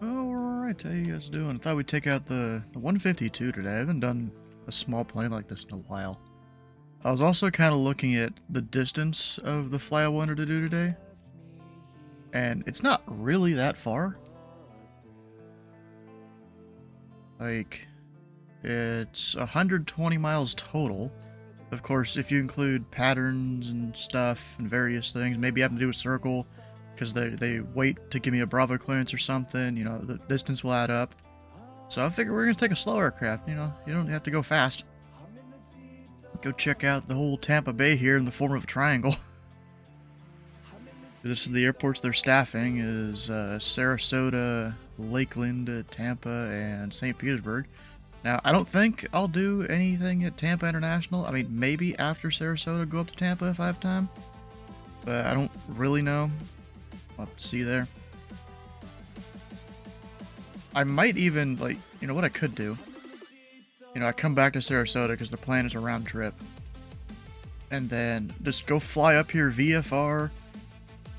Alright, how you guys doing? I thought we'd take out the 152 today. I haven't done a small plane like this in a while. I was also kind of looking at the distance of the fly I wanted to do today, and it's not really that far. Like, it's 120 miles total. Of course, if you include patterns and stuff and various things, maybe you have to do a circle because they wait to give me a Bravo clearance or something, you know, the distance will add up. So I figure we're going to take a slow aircraft, you know, you don't have to go fast. Go check out the whole Tampa Bay here in the form of a triangle. This is the airports they're staffing is Sarasota, Lakeland, Tampa, and St. Petersburg. Now, I don't think I'll do anything at Tampa International. I mean, maybe after Sarasota, go up to Tampa if I have time. But I don't really know. I'll have to see there. I might even, like, you know what I could do? You know, I come back to Sarasota because the plan is a round trip. And then just go fly up here VFR,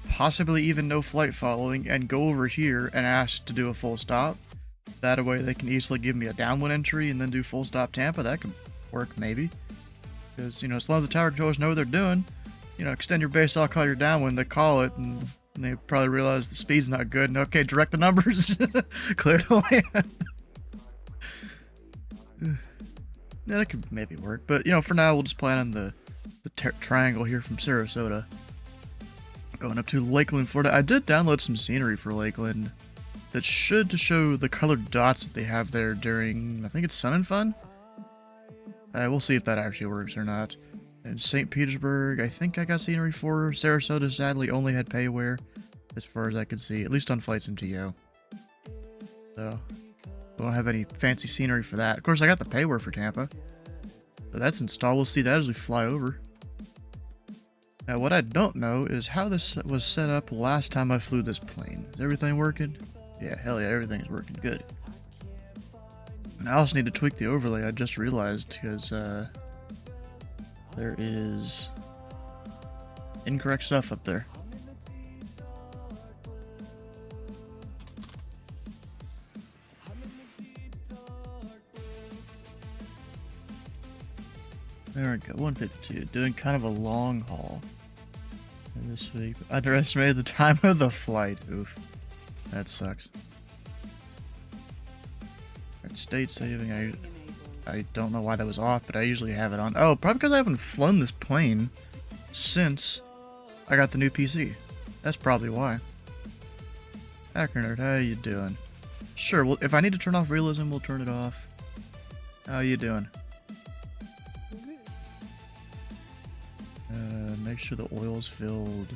possibly even no flight following, and go over here and ask to do a full stop. That way they can easily give me a downwind entry and then do full stop Tampa. That could work, maybe. Because, you know, as long as the tower controllers know what they're doing, you know, extend your base, I'll call your downwind, they call it, and they probably realize the speed's not good, and okay, direct the numbers, clear to land. Yeah, that could maybe work, but, you know, for now, we'll just plan on the triangle here from Sarasota. Going up to Lakeland, Florida. I did download some scenery for Lakeland that should show the colored dots that they have there during, I think it's Sun and Fun? We'll see if that actually works or not. And St. Petersburg, I think I got scenery for. Sarasota sadly only had payware, as far as I could see, at least on Flights MTO. So, we don't have any fancy scenery for that. Of course, I got the payware for Tampa. So that's installed. We'll see that as we fly over. Now, what I don't know is how this was set up last time I flew this plane. Is everything working? Yeah, hell yeah, everything's working good. And I also need to tweak the overlay, I just realized, because there is incorrect stuff up there. There we go, 152, doing kind of a long haul this week. Underestimated the time of the flight, oof. That sucks. Alright, state saving, I don't know why that was off, but I usually have it on. Oh, probably because I haven't flown this plane since I got the new PC. That's probably why. Hacker Nerd, how you doing? Sure, well, if I need to turn off realism, we'll turn it off. How you doing? Make sure the oil's filled.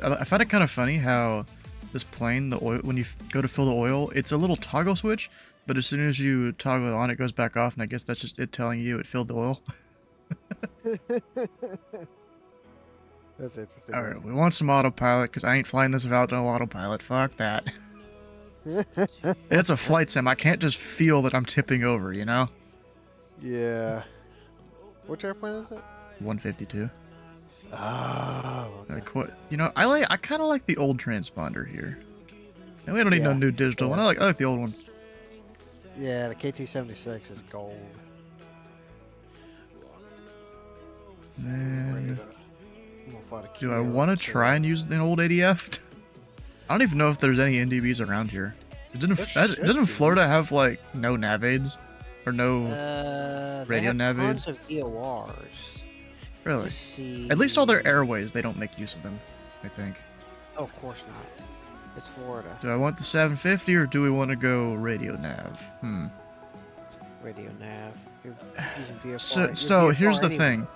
I find it kind of funny how this plane, the oil, when you go to fill the oil, it's a little toggle switch, but as soon as you toggle it on, it goes back off, and I guess that's just it telling you it filled the oil. That's interesting. Alright, we want some autopilot, because I ain't flying this without no autopilot. Fuck that. It's a flight sim. I can't just feel that I'm tipping over, you know? Yeah. Which airplane is it? 152. Oh, okay. Like what? You know, I kind of like the old transponder here. And we don't need no new digital one. I like the old one. Yeah, the KT-76 is gold. Then, do I want to try and use an old ADF? I don't even know if there's any NDBs around here. Doesn't Florida have like no nav aids or no radio nav aids? Tons of VORs. Really? At least all their airways, they don't make use of them, I think. Oh, of course not. It's Florida. Do I want the 750 or do we want to go radio nav? Radio nav. You're using VFR. So here's the thing.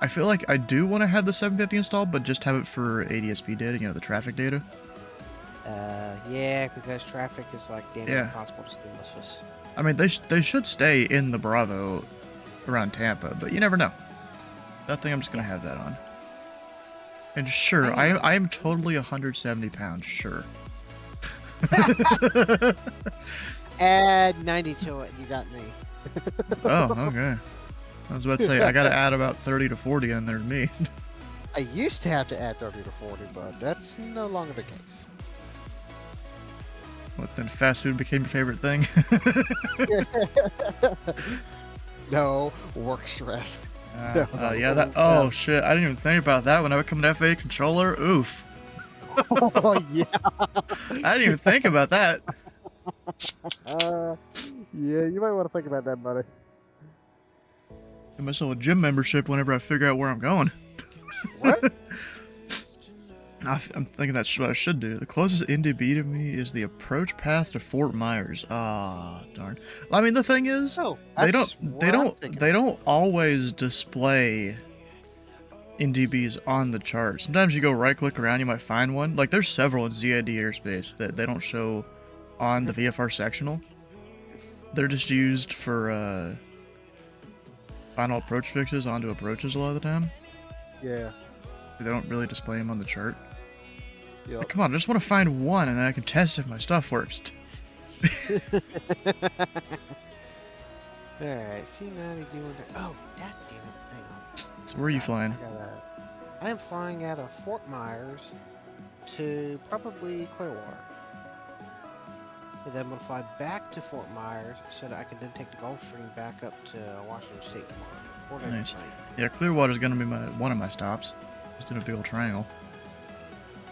I feel like I do want to have the 750 installed, but just have it for ADSB data, you know, the traffic data. Yeah, because traffic is like damn impossible to stay with. I mean, they should stay in the Bravo around Tampa, but you never know. That thing, I'm just gonna have that on. And sure, I am totally 170 pounds, sure. Add 90 to it, you got me. Oh, okay. I was about to say, I gotta add about 30 to 40 in there to me. I used to have to add 30 to 40, but that's no longer the case. What, then fast food became your favorite thing? No, work stress. No, Yeah, that. Oh, shit. I didn't even think about that when I become an FA controller. Oof. Oh, yeah. I didn't even think about that. Yeah, you might want to think about that, buddy. Get myself a gym membership whenever I figure out where I'm going. What? I'm thinking that's what I should do. The closest NDB to me is the approach path to Fort Myers. Ah, darn. I mean, the thing is, No, they that's what I'm thinking. don't always display NDBs on the chart. Sometimes you go right click around, you might find one. Like there's several in ZID airspace that they don't show on the VFR sectional. They're just used for final approach fixes onto approaches a lot of the time. Yeah. They don't really display them on the chart. Yep. Like, come on, I just want to find one and then I can test if my stuff works. Alright, C90 doing that. Oh, god damn it. Hang on. So where are you flying? I am flying out of Fort Myers to probably Clearwater. And then I'm going to fly back to Fort Myers so that I can then take the Gulfstream back up to Washington State tomorrow. Nice. Yeah, Clearwater's gonna be one of my stops. Just doing a big old triangle.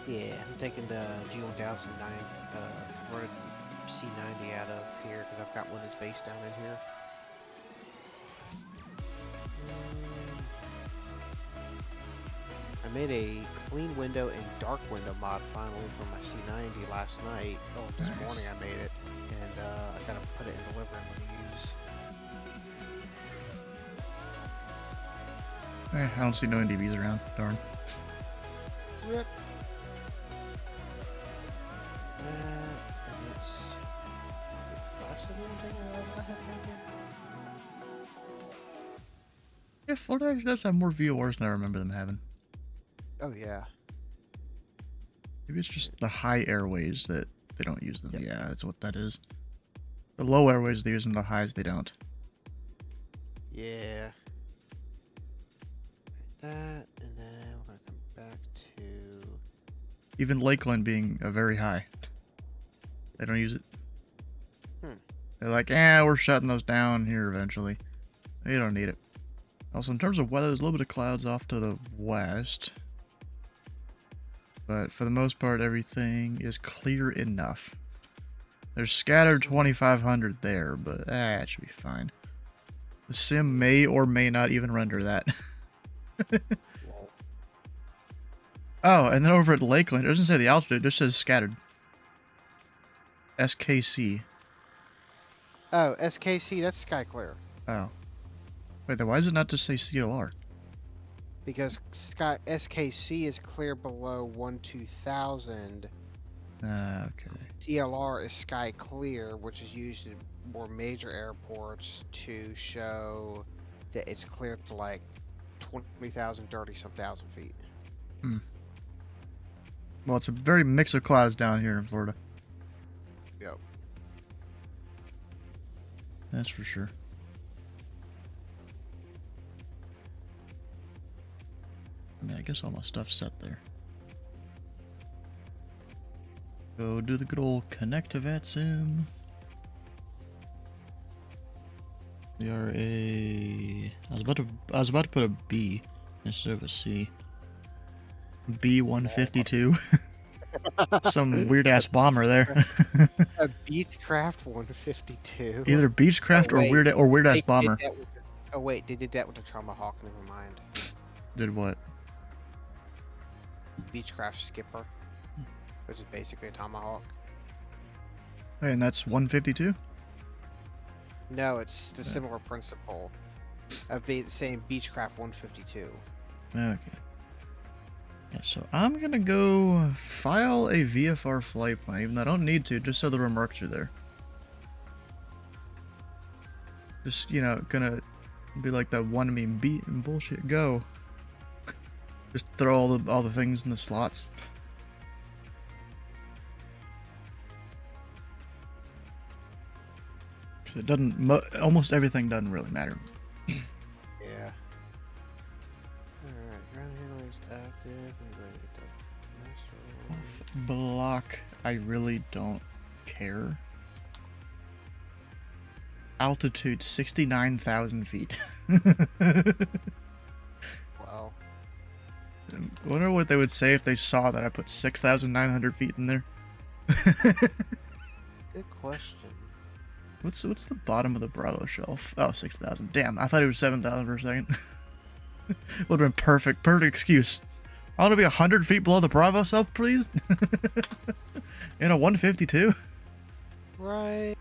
Yeah, I'm taking the G1009 for C90 out of here because I've got one that's based down in here. I made a clean window and dark window mod finally for my C90 last night. Oh, this morning I made it, and I gotta put it in the livery I'm gonna use. I don't see no NDBs around. Darn. Rip. And it's 571 taking it out of Yeah, Florida actually does have more VORs than I remember them having. Oh yeah. Maybe it's just the high airways that they don't use them. Yep. Yeah, that's what that is. The low airways they use them, the highs they don't. Yeah. That, and then we're gonna come back to... Even Lakeland being a very high. They don't use it. They're like, we're shutting those down here eventually. You don't need it. Also, in terms of weather, there's a little bit of clouds off to the west. But for the most part, everything is clear enough. There's scattered 2,500 there, but it should be fine. The sim may or may not even render that. Oh, and then over at Lakeland, it doesn't say the altitude, it just says scattered. SKC. Oh, SKC, that's sky clear. Oh. Wait, then why does it not just say CLR? Because SKC is clear below 1-2000. Okay. CLR is sky clear, which is used in more major airports to show that it's clear to like 20,000, 30-some thousand feet. Well, it's a very mix of clouds down here in Florida. Yep. That's for sure. I mean, I guess all my stuff's set there. Go do the good old connect to VATSIM. We are I was about to put a B instead of a C. B-152. Some weird ass bomber there. A Beechcraft 152. Either Beechcraft or weird ass bomber. Oh wait, they did that with the Tomahawk. Never mind. Did what? Beechcraft Skipper, which is basically a Tomahawk. Hey, and that's 152? No, it's the similar principle of saying Beechcraft 152. Okay. Yeah, so I'm gonna go file a VFR flight plan, even though I don't need to, just so the remarks are there. Just, you know, gonna be like that one meme, beat and bullshit, go. Just throw all the things in the slots. Cause it doesn't, almost everything doesn't really matter. Yeah. Alright, ground handler is active. I'm going to get the master. Block, I really don't care. Altitude 69,000 feet. Wow. I wonder what they would say if they saw that I put 6,900 feet in there. Good question. What's the bottom of the Bravo shelf? Oh, 6,000. Damn, I thought it was 7,000 for a second. Would have been perfect excuse. I want to be 100 feet below the Bravo shelf, please. In a 152. Right.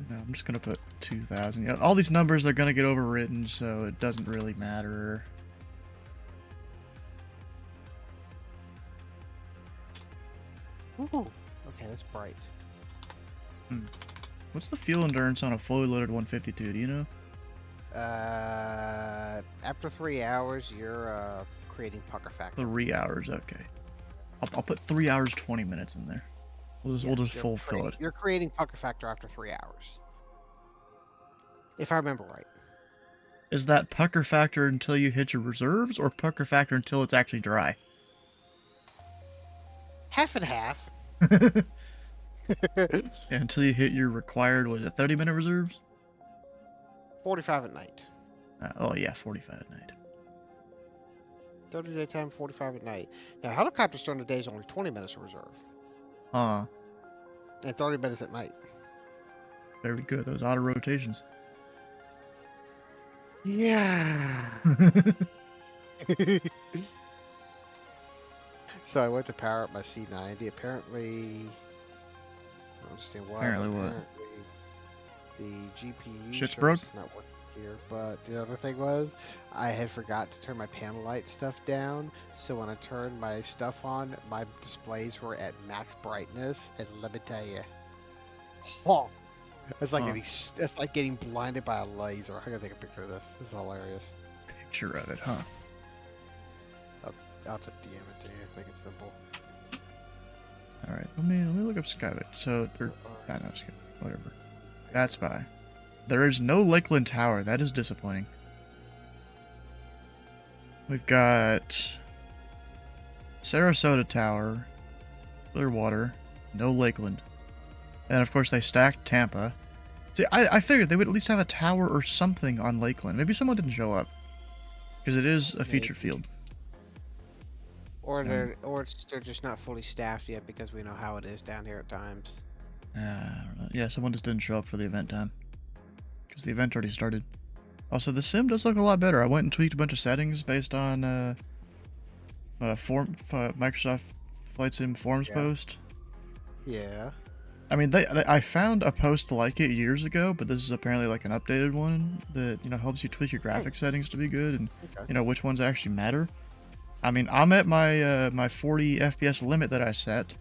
No, I'm just gonna put 2,000. Yeah, all these numbers are gonna get overwritten, so it doesn't really matter. Ooh. Okay, that's bright. What's the fuel endurance on a fully loaded 152? Do you know? After 3 hours, you're creating pucker factor. 3 hours. Okay. I'll put 3 hours 20 minutes in there. We'll just fulfill it. You're creating pucker factor after 3 hours, if I remember right. Is that pucker factor until you hit your reserves, or pucker factor until it's actually dry? Half and half. Yeah, until you hit your required, was it 30-minute reserves? 45 at night. Oh yeah, 45 at night. 30 daytime, 45 at night. Now, helicopters during the day is only 20 minutes of reserve. Huh. And 30 minutes at night. Very good. Those auto rotations. Yeah. So I went to power up my C90. Apparently, I don't understand why. Apparently what? The GPU Shit's service broke? is not working here. But the other thing was, I had forgot to turn my panel light stuff down. So when I turned my stuff on, my displays were at max brightness. And let me tell you, oh, it's like getting blinded by a laser. I gotta take a picture of this. This is hilarious. Picture of it, huh? I'll just DM it to you. Make it simple. All right, let me look up Skyway. So, I know Skyway. Whatever. That's by. There is no Lakeland Tower. That is disappointing. We've got Sarasota Tower, Clearwater, no Lakeland, and of course they stacked Tampa. See, I figured they would at least have a tower or something on Lakeland. Maybe someone didn't show up because it is a feature field. Or they're just not fully staffed yet because we know how it is down here at times. I don't know. Yeah, someone just didn't show up for the event time because the event already started. Also, the sim does look a lot better. I went and tweaked a bunch of settings based on Microsoft Flight Sim forums post. Yeah. I mean, I found a post like it years ago, but this is apparently like an updated one that helps you tweak your graphic settings to be good and which ones actually matter. I mean, I'm at my 40 FPS limit that I set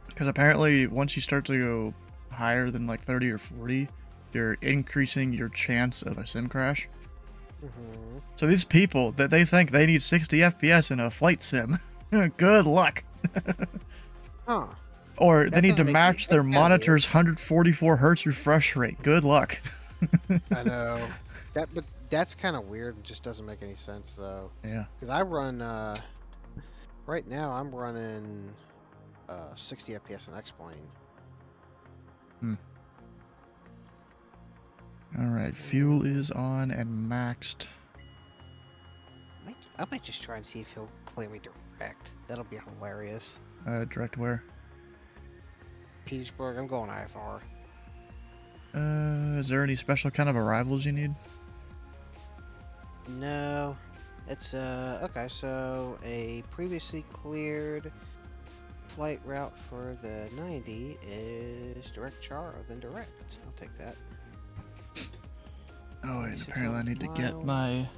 because apparently once you start to go higher than like 30 or 40, you're increasing your chance of a sim crash. Mm-hmm. So these people that they think they need 60 FPS in a flight sim, good luck. Huh. Or they need to match their monitor's 144 hertz refresh rate. Good luck. I know. But that's kind of weird. It just doesn't make any sense though. Yeah. Because I run right now. I'm running 60 FPS in X-Plane. All right, fuel is on and maxed. I might just try and see if he'll clear me direct. That'll be hilarious. Direct where? Petersburg. I'm going IFR. Is there any special kind of arrivals you need? No. It's okay. So a previously cleared flight route for the 90 is direct char, then direct. I'll take that. Oh, and apparently I need to get my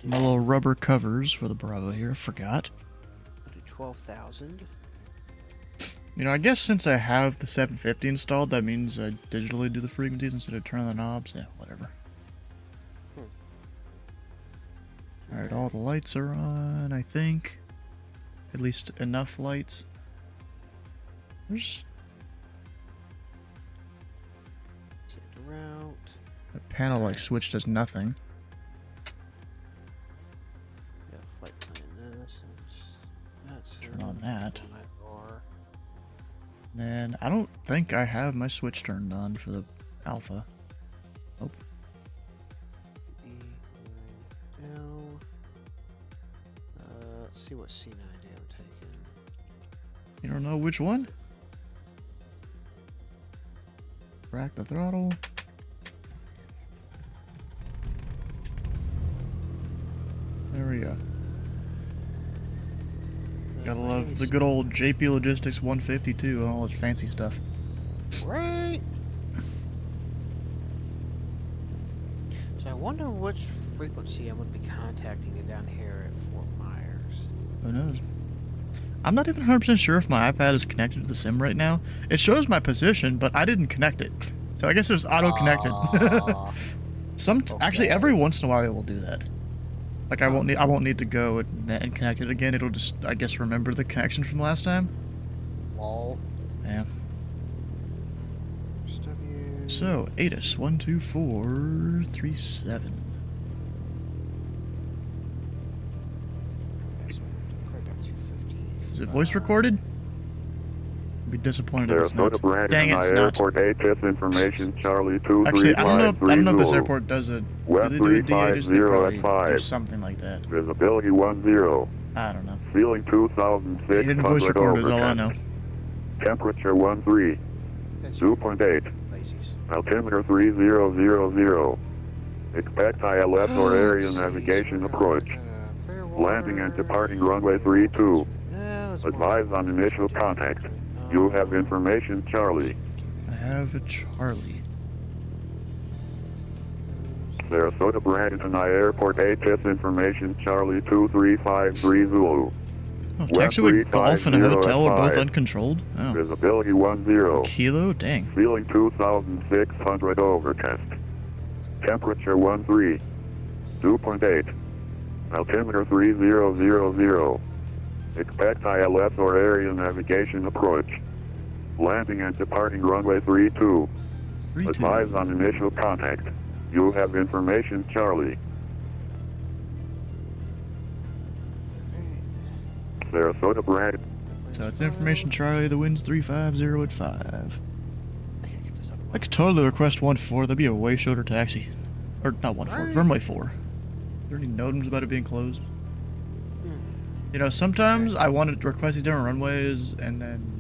little rubber covers for the Bravo here. Forgot. I'll do 12,000. I guess since I have the 750 installed, that means I digitally do the frequencies instead of turning the knobs. Yeah, whatever. Alright, all the lights are on, I think. At least enough lights. There's Route. a panel like switch does nothing. Yeah, flight plan this. That's Turn on that. And I don't think I have my switch turned on for the alpha. Oh, L. Let's see what C90 I'm taking. you don't know which one? Rack the throttle. There we go. Gotta love the good old JP Logistics 152 and all its fancy stuff. Right. So I wonder which frequency I'm going to be contacting you down here at Fort Myers. Who knows? I'm not even 100% sure if my iPad is connected to the sim right now. It shows my position, but I didn't connect it. So I guess it's auto-connected. Actually, every once in a while it will do that. Like I won't need to go and connect it again. It'll just, I guess, remember the connection from last time. Lol. Yeah. So, ATIS 12437. Is it voice recorded? I'd be disappointed if it's not. Dang it, it's not. ATIS information, Charlie Actually, I don't know if this airport does a... Do they do a D-ATIS? They probably do something like that. Visibility 10. I don't know. Ceiling 2,600 They didn't voice record is all I know. Temperature 13. 2.8. Altimeter 3000. Expect ILS or area navigation approach. Landing and departing runway 32. Advise on initial contact. You have information, Charlie. I have a Charlie. Sarasota Bradenton Airport ATIS information, Charlie 2353 Zulu. Oh, taxiway golf and a hotel are both uncontrolled? Oh. Visibility 10. Kilo? Dang. Ceiling 2,600 overcast. Temperature 13. 2.8. Altimeter 3000. Expect ILS or area navigation approach. Landing and departing runway 32. Advise on initial contact. You have information, Charlie. Sarasota Brad. So it's information, Charlie. The wind's 350 at 5. I could totally request 1-4. That'd be a way shorter taxi. Or not 1-4, runway 4. Are there any notems about it being closed? You know, sometimes I want to request these different runways, and then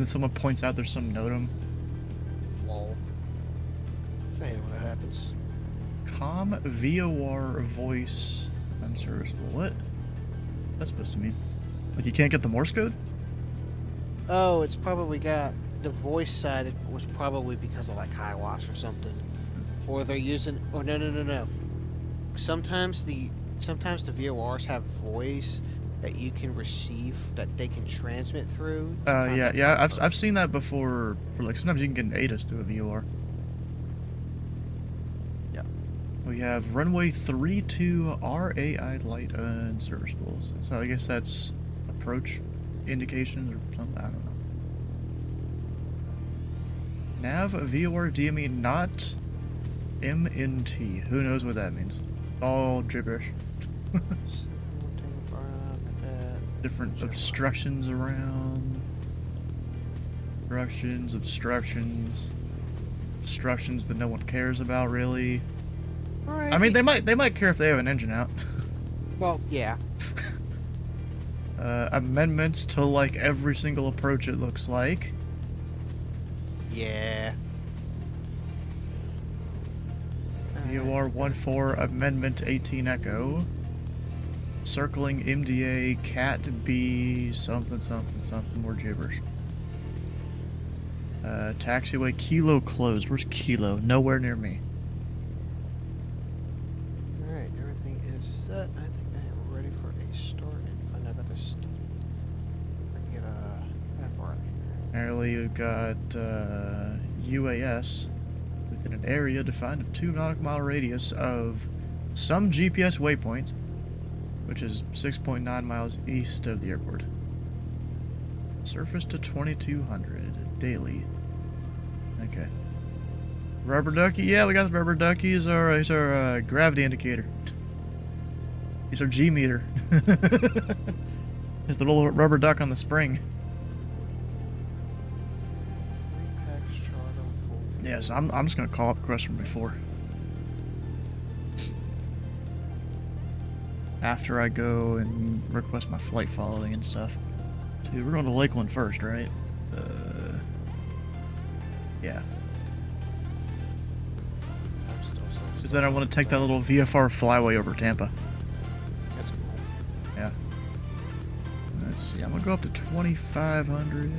someone points out there's some notum. Lol. Hey, when that happens. Com VOR voice unserviceable. What? That's supposed to mean? Like you can't get the Morse code? Oh, it's probably got the voice side. It was probably because of like high wash or something, or they're using. Oh no. Sometimes the VORs have voice that you can receive, that they can transmit through. Yeah. I've seen that before. For like sometimes you can get an ATIS through a VOR. Yeah. We have runway 32 RAI light unserviceables. So I guess that's approach indications or something. I don't know. Nav VOR DME not MNT. Who knows what that means? All gibberish. Different obstructions around. Obstructions that no one cares about really. Right. I mean, they might care if they have an engine out. Well, yeah. Amendments to like every single approach, it looks like. Yeah. VOR 14 Amendment 18 Echo. Circling MDA Cat B something more gibberish. Taxiway Kilo closed. Where's Kilo? Nowhere near me. Alright, everything is set. I think I am ready for a start and find out about this. I can get a FR in here. Apparently you've got UAS within an area defined of 2 nautical mile radius of some GPS waypoint, which is 6.9 miles east of the airport. Surface to 2200 daily. Okay. Rubber ducky? Yeah, we got the rubber ducky. He's our gravity indicator. He's our G meter. He's the little rubber duck on the spring. Yeah, so I'm just gonna call up request from before. After I go and request my flight following and stuff. So we're going to Lakeland first, right? Yeah. I'm still so Because then I want to take that little VFR flyway over Tampa. That's cool. Yeah. Let's see, I'm gonna go up to 2,500.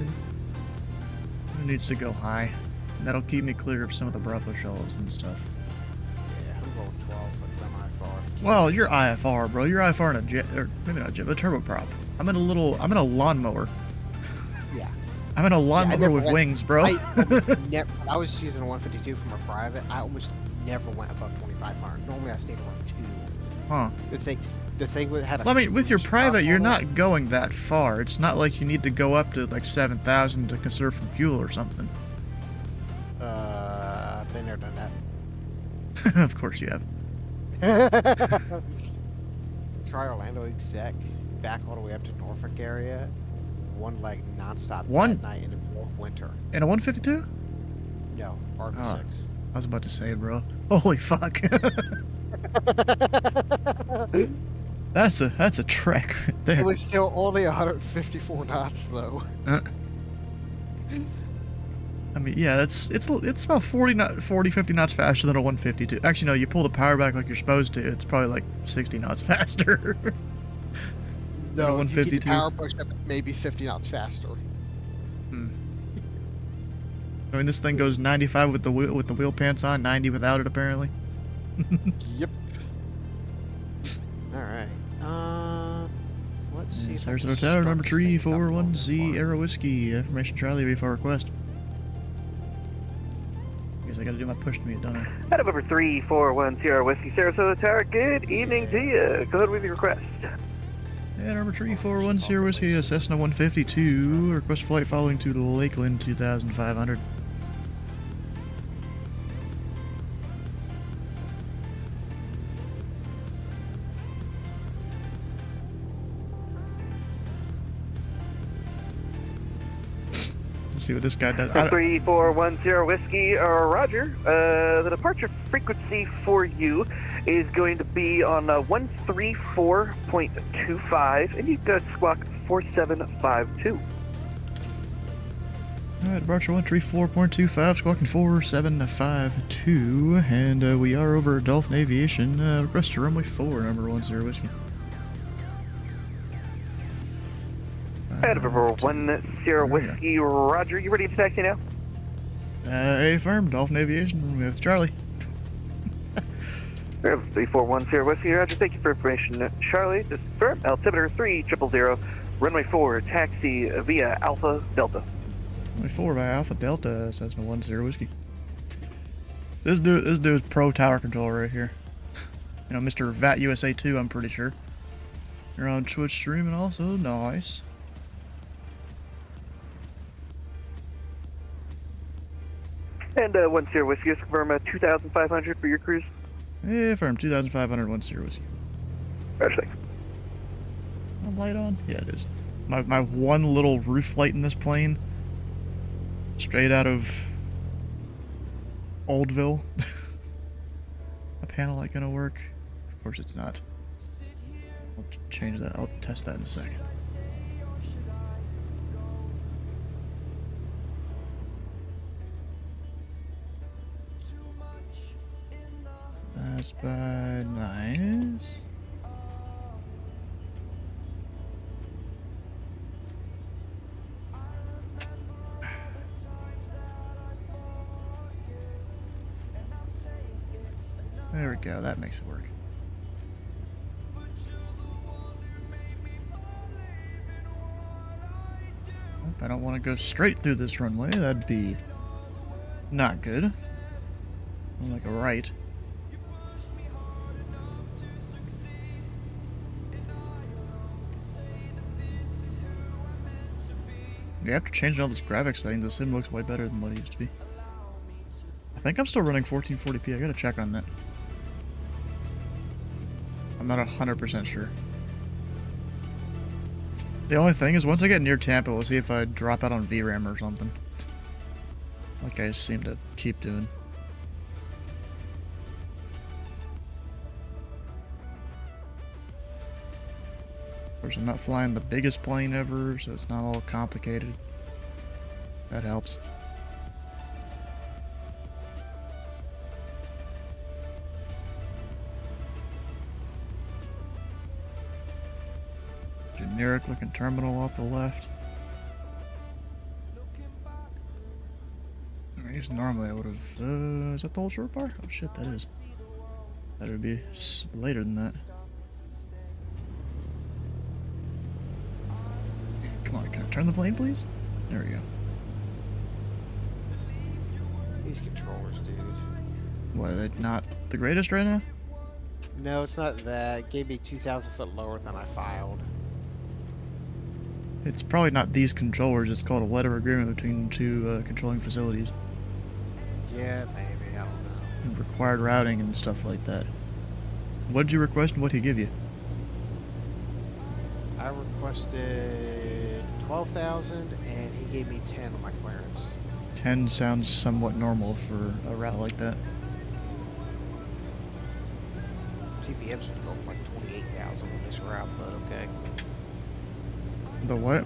It needs to go high. And that'll keep me clear of some of the Bravo shelves and stuff. Yeah, I'm going 12, but I'm IFR. Well, you're IFR, bro. You're IFR in a jet, or maybe not a jet, but a turboprop. I'm in a lawnmower. Yeah. I'm in a lawnmower never with went- wings, bro. When I was using a 152 from a private, I almost never went above 2,500. Normally I stayed around 2. Huh. The thing had a. Well, I mean, with your huge private, you're on it. not going that far. It's not like you need to go up to like 7,000 to conserve from fuel or something. Been there, done Of course you have. that. Try Orlando exec, back all the way up to Norfolk area, one leg nonstop at night in the middle of winter. In a 152? No, Article Ah. 6. I was about to say, bro. Holy fuck. That's a trek right It there. was still only 154 knots though. I mean, yeah, it's about 40, 50 knots faster than a 152. Actually, no, you pull the power back like you're supposed to. It's probably like 60 knots faster. No, if you keep 152. the power pushed up maybe 50 knots faster. I mean, this thing goes 95 with the wheel pants on, 90 without it apparently. Yep. Alright. Let's see. if I can Sarasota Tower, start number this thing up a little 341Z, bit Aero Whiskey, information Charlie, before request. Guess I gotta do my push to meet, don't I? Out of over 3410 Whiskey Sarasota Tower, good evening to you. Go ahead with your request. Yeah, number 3410 Whiskey, a Cessna 152, request flight following to Lakeland 2,500. Let's see what this guy does. 3410 Whiskey, Roger. The departure frequency for you is going to be on 134.25, and you've got squawk 4752. Alright, departure 134.25, squawking 4752, and we are over Dolphin Aviation, request to runway 4, number 10 Whiskey. Out of over 10 Whiskey, Roger. You ready to taxi now? Affirm, Dolphin Aviation, with Charlie. 3410 Whiskey, Roger. Thank you for information, Charlie. This is firm, altimeter 3000, runway 4, taxi via Alpha Delta. Runway 4 by Alpha Delta, Cessna 10 Whiskey. This dude's pro tower control right here. You know, Mr. VAT USA 2, I'm pretty sure. You're on Twitch streaming also, nice. And 10 Whiskey, just confirm 2,500 for your cruise. Affirm, 2,500, 10 Whiskey. Roger, thanks. Oh, light on? Yeah, it is. My one little roof light in this plane, straight out of Oldville. A panel light gonna work? Of course it's not. I'll change that. I'll test that in a second. That's by nice. There we go, that makes it work. I don't want to go straight through this runway, that'd be not good. Like a right. Yeah, after changing all this graphics settings, the sim looks way better than what it used to be. I think I'm still running 1440p, I gotta check on that. I'm not 100% sure. The only thing is, once I get near Tampa, we'll see if I drop out on VRAM or something. like I seem to keep doing. Of course, I'm not flying the biggest plane ever, so it's not all complicated. That helps. Generic looking terminal off the left. I guess normally I would have. Is that the whole short bar? Oh shit, that is. That would be later than that. Come on, can I turn the plane, please? There we go. These controllers, dude. What, are they not the greatest right now? No, it's not that. It gave me 2,000 foot lower than I filed. It's probably not these controllers. It's called a letter of agreement between two controlling facilities. Yeah, maybe. I don't know. And required routing and stuff like that. What did you request and what did he give you? I requested 12,000 and he gave me 10 on my clearance. 10 sounds somewhat normal for a route like that. TPM should go for like 28,000 on this route, but okay. The what?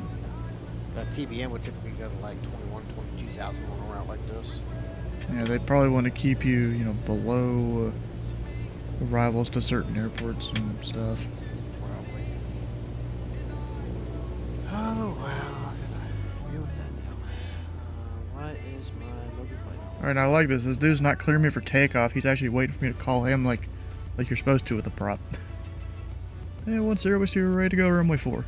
TBM would typically go to like 21, 22,000 on a route like this. Yeah, they probably want to keep you, you know, below arrivals to certain airports and stuff. Probably. Oh, wow. How can I deal with that now? What is my loading flight? Alright, I like this. This dude's not clearing me for takeoff. He's actually waiting for me to call him like you're supposed to with a prop. Hey, 10, wish you were ready to go, runway 4.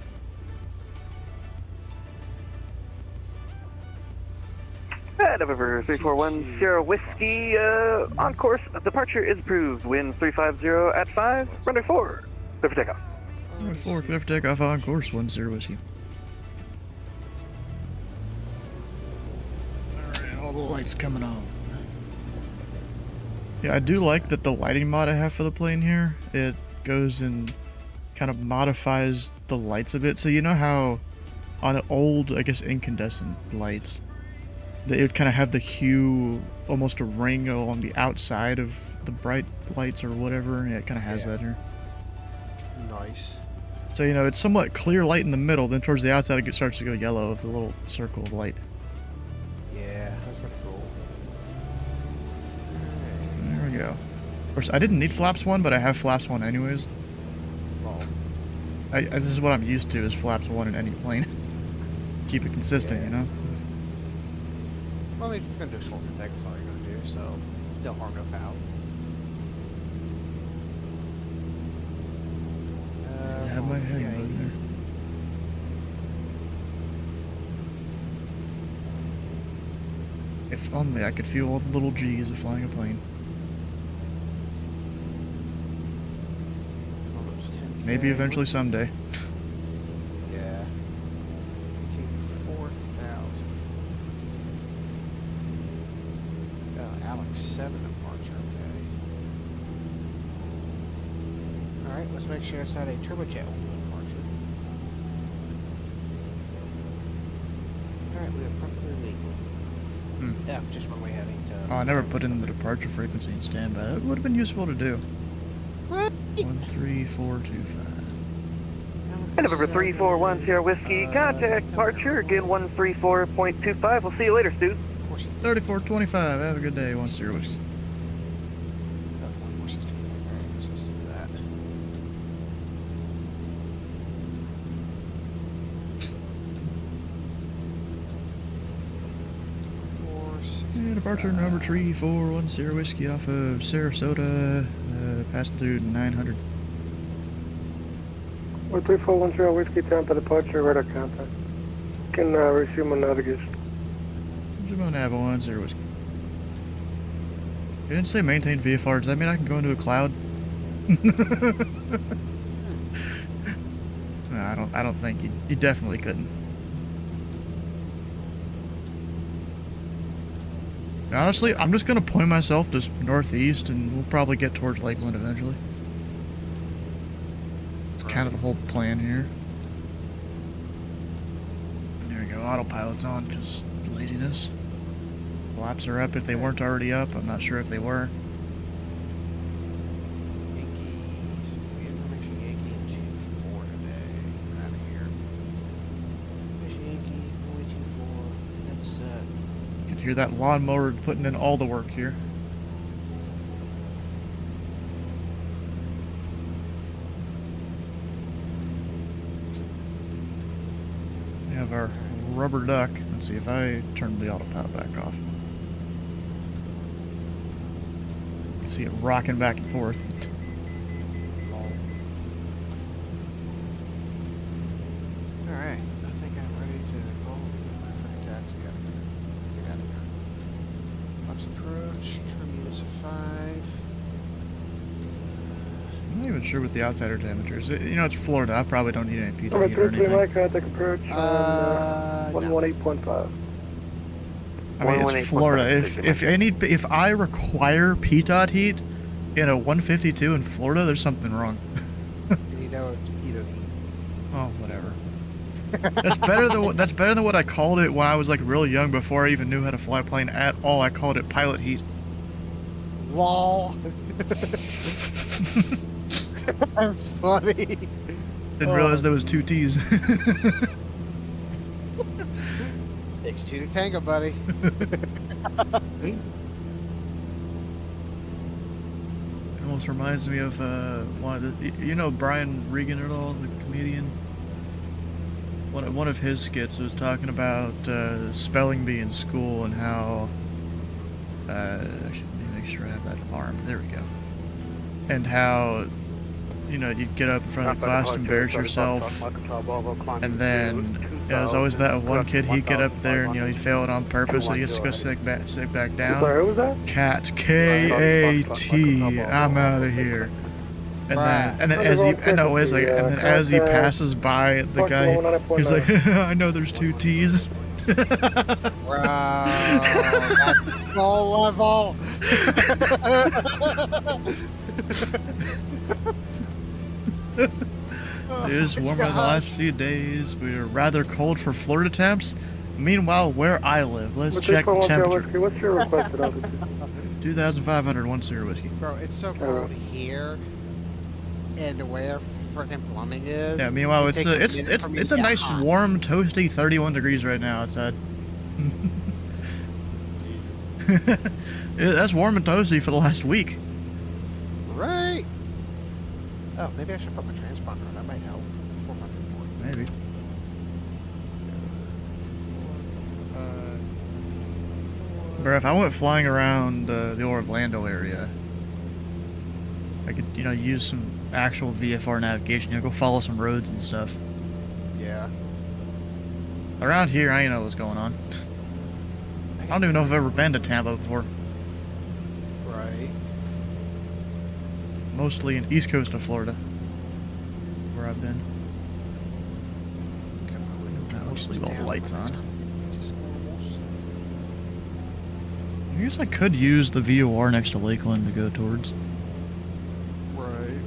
November 3410 Whiskey, on course. Departure is approved. Wind 350 at 5. Runway 4. Clear for takeoff. Runway 4, clear for takeoff on course, 10, whiskey. Alright, all the lights coming on. Yeah, I do like that the lighting mod I have for the plane here, it goes and kind of modifies the lights a bit. So you know how on old, I guess, incandescent lights, it would kind of have the hue, almost a ring along the outside of the bright lights or whatever, and it kind of has that here. Nice. So, you know, it's somewhat clear light in the middle, then towards the outside it starts to go yellow with the little circle of light. Yeah, that's pretty cool. There we go. Of course, I didn't need flaps 1, but I have flaps 1 anyways. Well, This is what I'm used to, is flaps 1 in any plane. Keep it consistent, Yeah. you know? well, I mean, you're gonna do short protect, that's all you're gonna do, so no harm, no foul. I have my heading okay. mode there. If only I could feel all the little G's of flying a plane. Almost 10K. Maybe eventually someday. Yeah. 4,000. Alex 7 departure, okay. Alright, let's make sure it's not a turbojet departure. Alright, we have perfectly legal. Yeah, just runway heading to... Oh, I never put in the departure frequency and standby. That would have been useful to do. What? 13425. November 3410 Whiskey, contact departure, again 134.25. We'll see you later, Stu. 3425. Have a good day. 10, whiskey. Yeah, departure number 3410 whiskey off of Sarasota, passing through 900. 3410 Whiskey Tampa departure, radar contact. Can resume on navigation. Jim Nav 10 whiskey. It didn't say maintain VFR. Does that mean I can go into a cloud? No, I don't think you definitely couldn't. Honestly, I'm just gonna point myself just northeast, and we'll probably get towards Lakeland eventually. It's kind of the whole plan here. There we go. Autopilot's on, just laziness. Flaps are up if they weren't already up. I'm not sure if they were. Yankees. Information Yankee and 2-4 today. Get out of here. Information Yankee, 0.24. That's You can hear that lawnmower putting in all the work here. We have our rubber duck. Let's see if I turn the autopilot back off. You can see it rocking back and forth. lol. Alright, I think I'm ready to go. Freaking taxi. Get out of here. Flaps approach. Trim units of 5. I'm not even sure what the outsider temperature is. You know, it's Florida. I probably don't need any PTA Number heat or 3 anything. Mike, contact approach on No. 118.5. I mean, it's 118.5, Florida. take If I require PTOT heat in a 152 in Florida, there's something wrong. And you know it's Peter heat. Oh, whatever. That's better than what I called it when I was like really young before I even knew how to fly a plane at all. I called it pilot heat. Lol. That's funny. Didn't realize there was 2 T's. Takes 2 to tango, buddy. Almost reminds me of one of the, you know, Brian Regan at all, the comedian. One of his skits was talking about spelling bee in school and how. Actually, let me make sure I have that armed. There we go. And how, you know, you'd get up in front of the class to embarrass yourself, and then there's always that one kid, he'd get up there and, you know, he'd fail it on purpose, so he gets to go sit back down. Sorry, who was that? Cat, K-A-T, I'm out of here. And then as he, no, wait a second, and then as he passes by the guy, he's like, I know there's 2 T's. Bro, that's soul level. It is warmer the last few days. We are rather cold for Florida temps. Meanwhile, where I live, let's check the temperature. What's your requested altitude? 2,501 Sierra Whiskey. Bro, it's so cold here, and where freaking plumbing is. Yeah. Meanwhile, it it's takes minute for me it's to a get nice, hot. warm, toasty 31 degrees right now outside. Jesus. Yeah, that's warm and toasty for the last week. Right. Oh, maybe I should put my transponder on. That might help. 454. Maybe. Or if I went flying around the Orlando area, I could, you know, use some actual VFR navigation. You know, go follow some roads and stuff. Yeah. Around here, I ain't know what's going on. I don't even know if I've ever been to Tampa before. Right. Mostly in east coast of Florida, where I've been. Now, let's leave all the lights on. I guess I could use the VOR next to Lakeland to go towards. Right.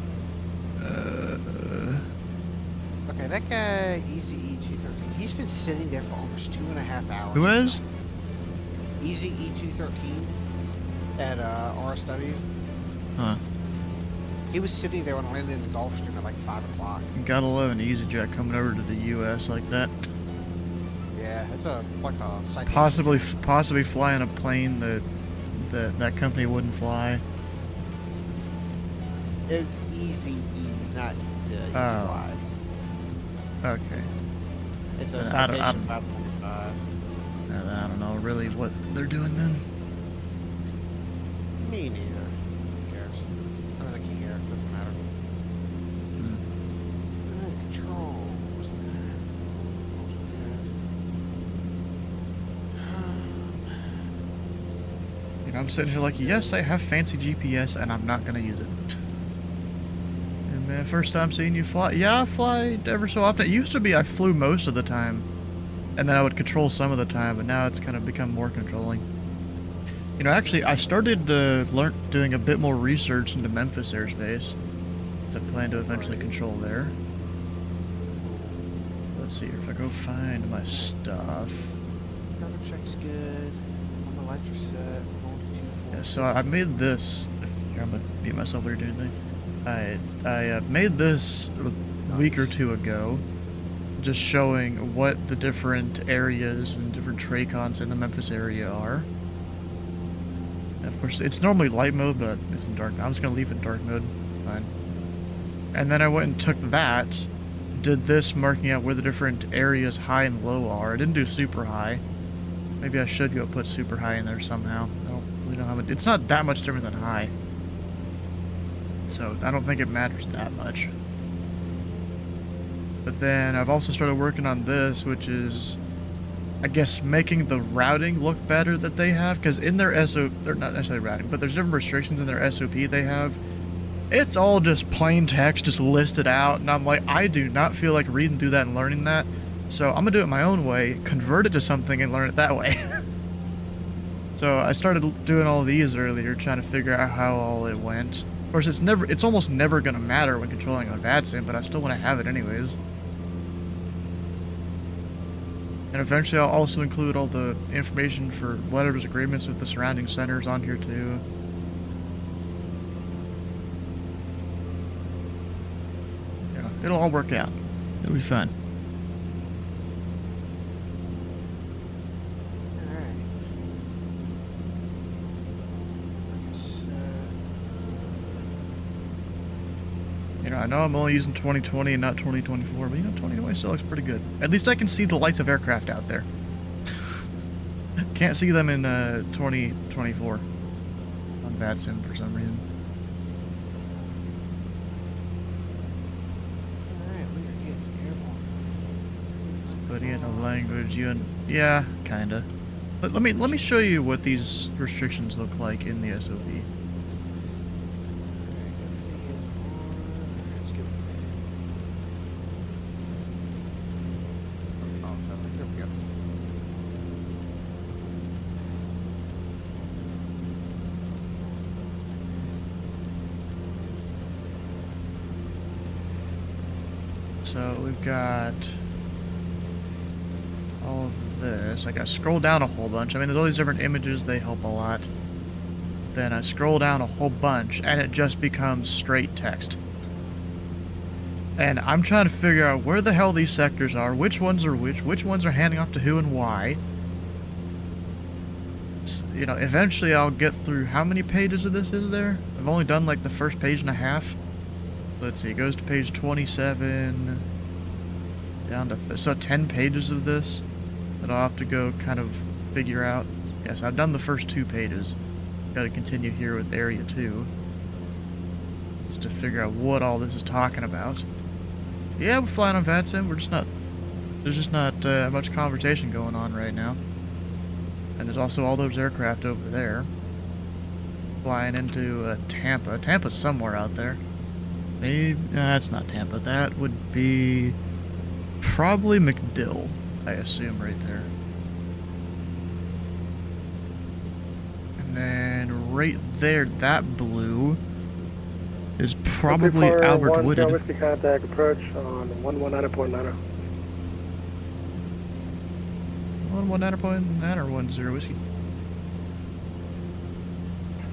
Okay, that guy, Easy E213, he's been sitting there for almost 2.5 hours. Who is? Easy E213 at RSW. Huh. He was sitting there when I landed in the Gulfstream at like 5 o'clock. Gotta love an EasyJet coming over to the U.S. like that. Yeah, it's like a citation. Possibly flying a plane that company wouldn't fly. It's Easy E, not the Easy Oh. Y. Okay. It's a I citation don't- 525. Then I don't know really what they're doing then. Me neither. Who cares? I'm in a key here. Doesn't matter. Controls. You know, I'm sitting here like, yes, I have fancy GPS, and I'm not gonna use it. And man, first time seeing you fly. Yeah, I fly ever so often. It used to be I flew most of the time, and then I would control some of the time, but now it's kind of become more controlling. You know, actually, I started to learn doing a bit more research into Memphis airspace. So I plan to eventually control there. Let's see here if I go find my stuff. Cover check's good. On the lights are set. Yeah, so I made this. Here, I'm gonna mute myself while you're doing anything. I made this a week or two ago, just showing what the different areas and different Tracons in the Memphis area are. And of course, it's normally light mode, but it's in dark. I'm just gonna leave it in dark mode. It's fine. And then I went and took that, did this marking out where the different areas high and low are. I didn't do super high. Maybe I should go put super high in there somehow. I don't really know how much. It's not that much different than high. So I don't think it matters that much. But then I've also started working on this, which is, I guess, making the routing look better that they have. Because in their SOP, they're not necessarily routing, but there's different restrictions in their SOP they have. It's all just plain text, just listed out. And I'm like, I do not feel like reading through that and learning that. So I'm going to do it my own way, convert it to something and learn it that way. So I started doing all these earlier, trying to figure out how all it went. Of course, it's almost never going to matter when controlling on VATSIM, but I still want to have it anyways. And eventually I'll also include all the information for letters agreements with the surrounding centers on here too. Yeah, it'll all work out. It'll be fun. You know, I know I'm only using 2020 and not 2024, but you know, 2020 still looks pretty good. At least I can see the lights of aircraft out there. Can't see them in 2024 on VATSIM for some reason. Alright, we are getting airborne. Putting in a language, yeah, kinda. But let me show you what these restrictions look like in the SOP. So we've got all of this. I gotta scroll down a whole bunch. I mean, there's all these different images, they help a lot. Then I scroll down a whole bunch, and it just becomes straight text. And I'm trying to figure out where the hell these sectors are, which ones are which ones are handing off to who and why. So, you know, eventually I'll get through. How many pages of this is there? I've only done like the first page and a half. Let's see, it goes to page 27, down to, so 10 pages of this that I'll have to go kind of figure out. Yes, I've done the first 2 pages. Got to continue here with area 2, just to figure out what all this is talking about. Yeah, we're flying on VATSIM, there's just not much conversation going on right now. And there's also all those aircraft over there, flying into Tampa. Tampa's somewhere out there. Maybe, that's not Tampa. That would be probably MacDill, I assume, right there. And then right there, that blue is probably Albert Wooded. Whiskey contact approach on 119.90. 119.9 or 10 whiskey.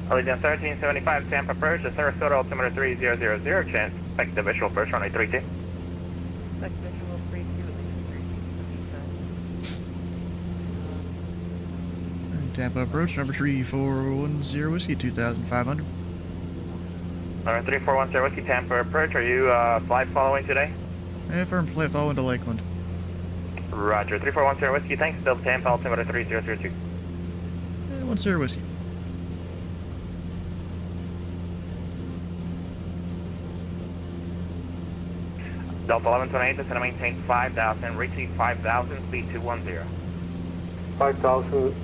Allegiant 1375 Tampa approach to Sarasota altimeter 3000, chance expect the visual approach runway 32. Expect visual 32, Tampa approach number 3410 whiskey 2500. Alright, 3410 whiskey Tampa approach, are you flight following today? Firm flight following to Lakeland. Roger, 3410 whiskey, thanks, Delta Tampa altimeter 3002. 10 whiskey. Delta 1128, descend to maintain 5,000, reaching 5,000, speed 210. 5,000,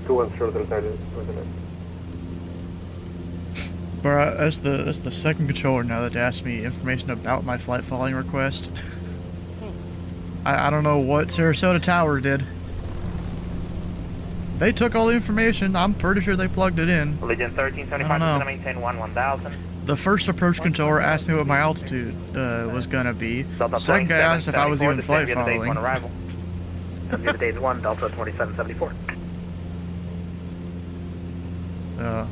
210, But that's the second controller now that asked me information about my flight following request. I don't know what Sarasota Tower did. They took all the information. I'm pretty sure they plugged it in. Allegiant 1375, descend to maintain 1,000. The first approach controller asked me what my altitude was gonna be. The second guy asked if I was even flight following. Arrival. New date 1, Delta 2774. I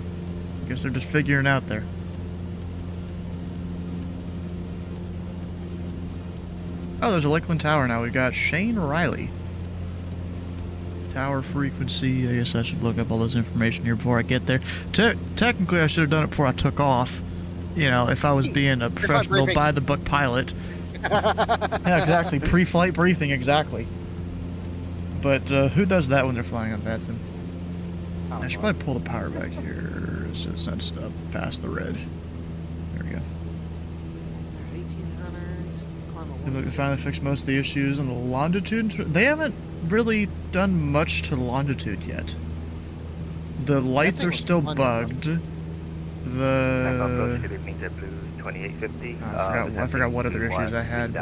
guess they're just figuring out there. Oh, there's a Lakeland Tower now. We've got Shane Riley. Tower frequency. I guess I should look up all this information here before I get there. Technically, I should have done it before I took off. You know, if I was being a professional, by-the-book pilot. Yeah, exactly. Pre-flight briefing, exactly. But who does that when they're flying on VATSIM? I should probably pull the power back here so it's not up past the red. There we go. 1800. Look, they finally fixed most of the issues on the longitude. They haven't really done much to longitude yet. The lights are still bugged. The... I forgot what other issues I had.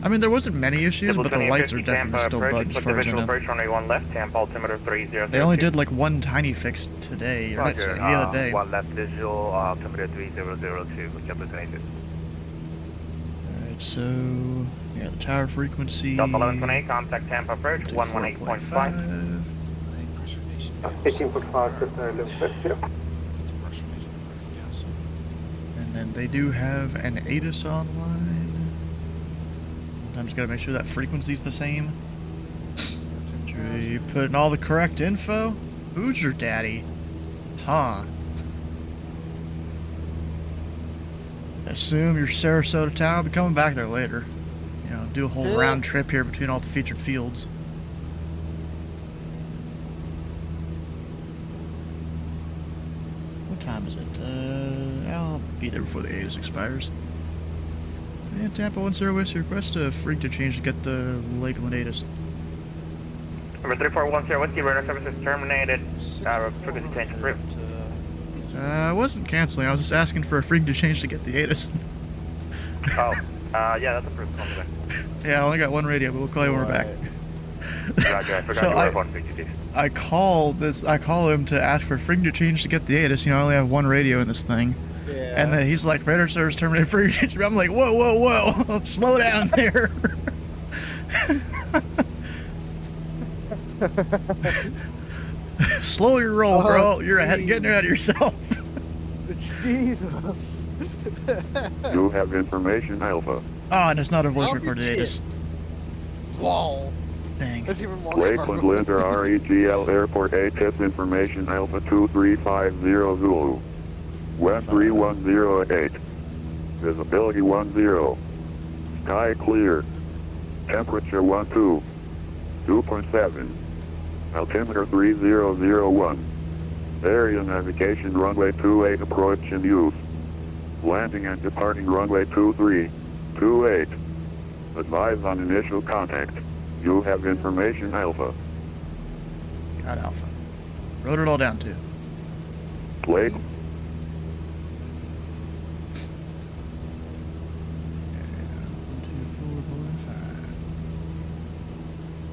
I mean, there wasn't many issues, but the lights are definitely still bugged as far as I know. left, Tampa, altimeter 30. They only did like one tiny fix today, or not today, the other day. One left visual, altimeter 3002, Kepler 22. Alright, so... yeah, the tower frequency... Delta 1128, contact Tampa approach, 118.5. 18.5, good night, And then they do have an ATIS online. I'm just gotta make sure that frequency's the same. You put in all the correct info? Who's your daddy? Huh. Assume your Sarasota Tower. I'll be coming back there later. You know, do a whole round trip here between all the featured fields. What time is it? I'll be there before the ATIS expires. And Tampa 10 West, request a freak to change to get the Lakeland ATIS. Number 3410 Whiskey, radar service is terminated. Frequency change approved. I wasn't canceling, I was just asking for a freak to change to get the ATIS. Oh, yeah, that's approved. Yeah, I only got one radio, but we'll call you when we're back. Roger, I forgot So you were 162. I call him to ask for a freak to change to get the ATIS. You know, I only have one radio in this thing. Yeah. And then he's like, radar service terminated for you. I'm like, whoa, whoa, whoa, slow down there. Slow your roll, bro. You're getting ahead of yourself. Jesus. You have information, Alpha. Oh, and it's not a voice recorded ATIS. Whoa. Dang. That's even more. Lakeland Linder REGL Airport ATIS information Alpha 2350 Zulu. West 3108. Visibility 10. Sky clear. Temperature 12. 2.7. Altimeter 3001. Area navigation runway 28 approach in use. Landing and departing runway 2328. Advise on initial contact. You have information Alpha. Got Alpha. Wrote it all down too. Lake.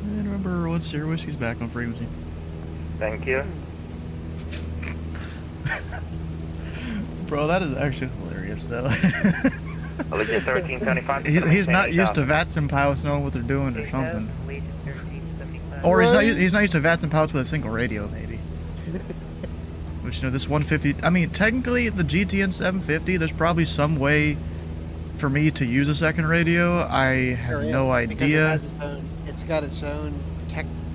And remember, once Sierra Whiskey's back on frequency. Thank you. Bro, that is actually hilarious, though. Allegiant 1375. He's not used to VATSIM pilots knowing what they're doing or something. Or he's not used to VATSIM pilots with a single radio, maybe. Which, you know, this 150... I mean, technically, the GTN 750, there's probably some way for me to use a second radio. I have no idea. It's got its own...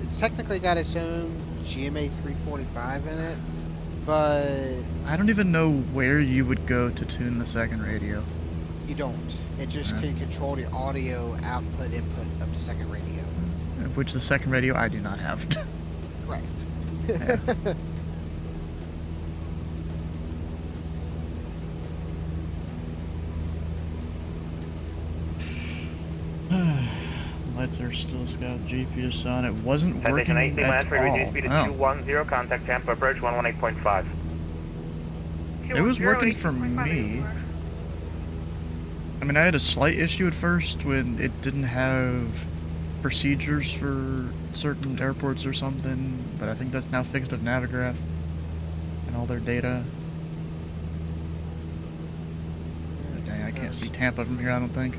It's technically got its own GMA 345 in it, but... I don't even know where you would go to tune the second radio. You don't. It just can control the audio output input of the second radio. Which the second radio I do not have. Correct. Yeah. Lights are still got GPS on. It wasn't working Citation 18 at last reduced speed to all. 210, contact Tampa approach 118.5. It was working for me. I mean, I had a slight issue at first when it didn't have procedures for certain airports or something, but I think that's now fixed with Navigraph and all their data. Dang, I can't see Tampa from here, I don't think.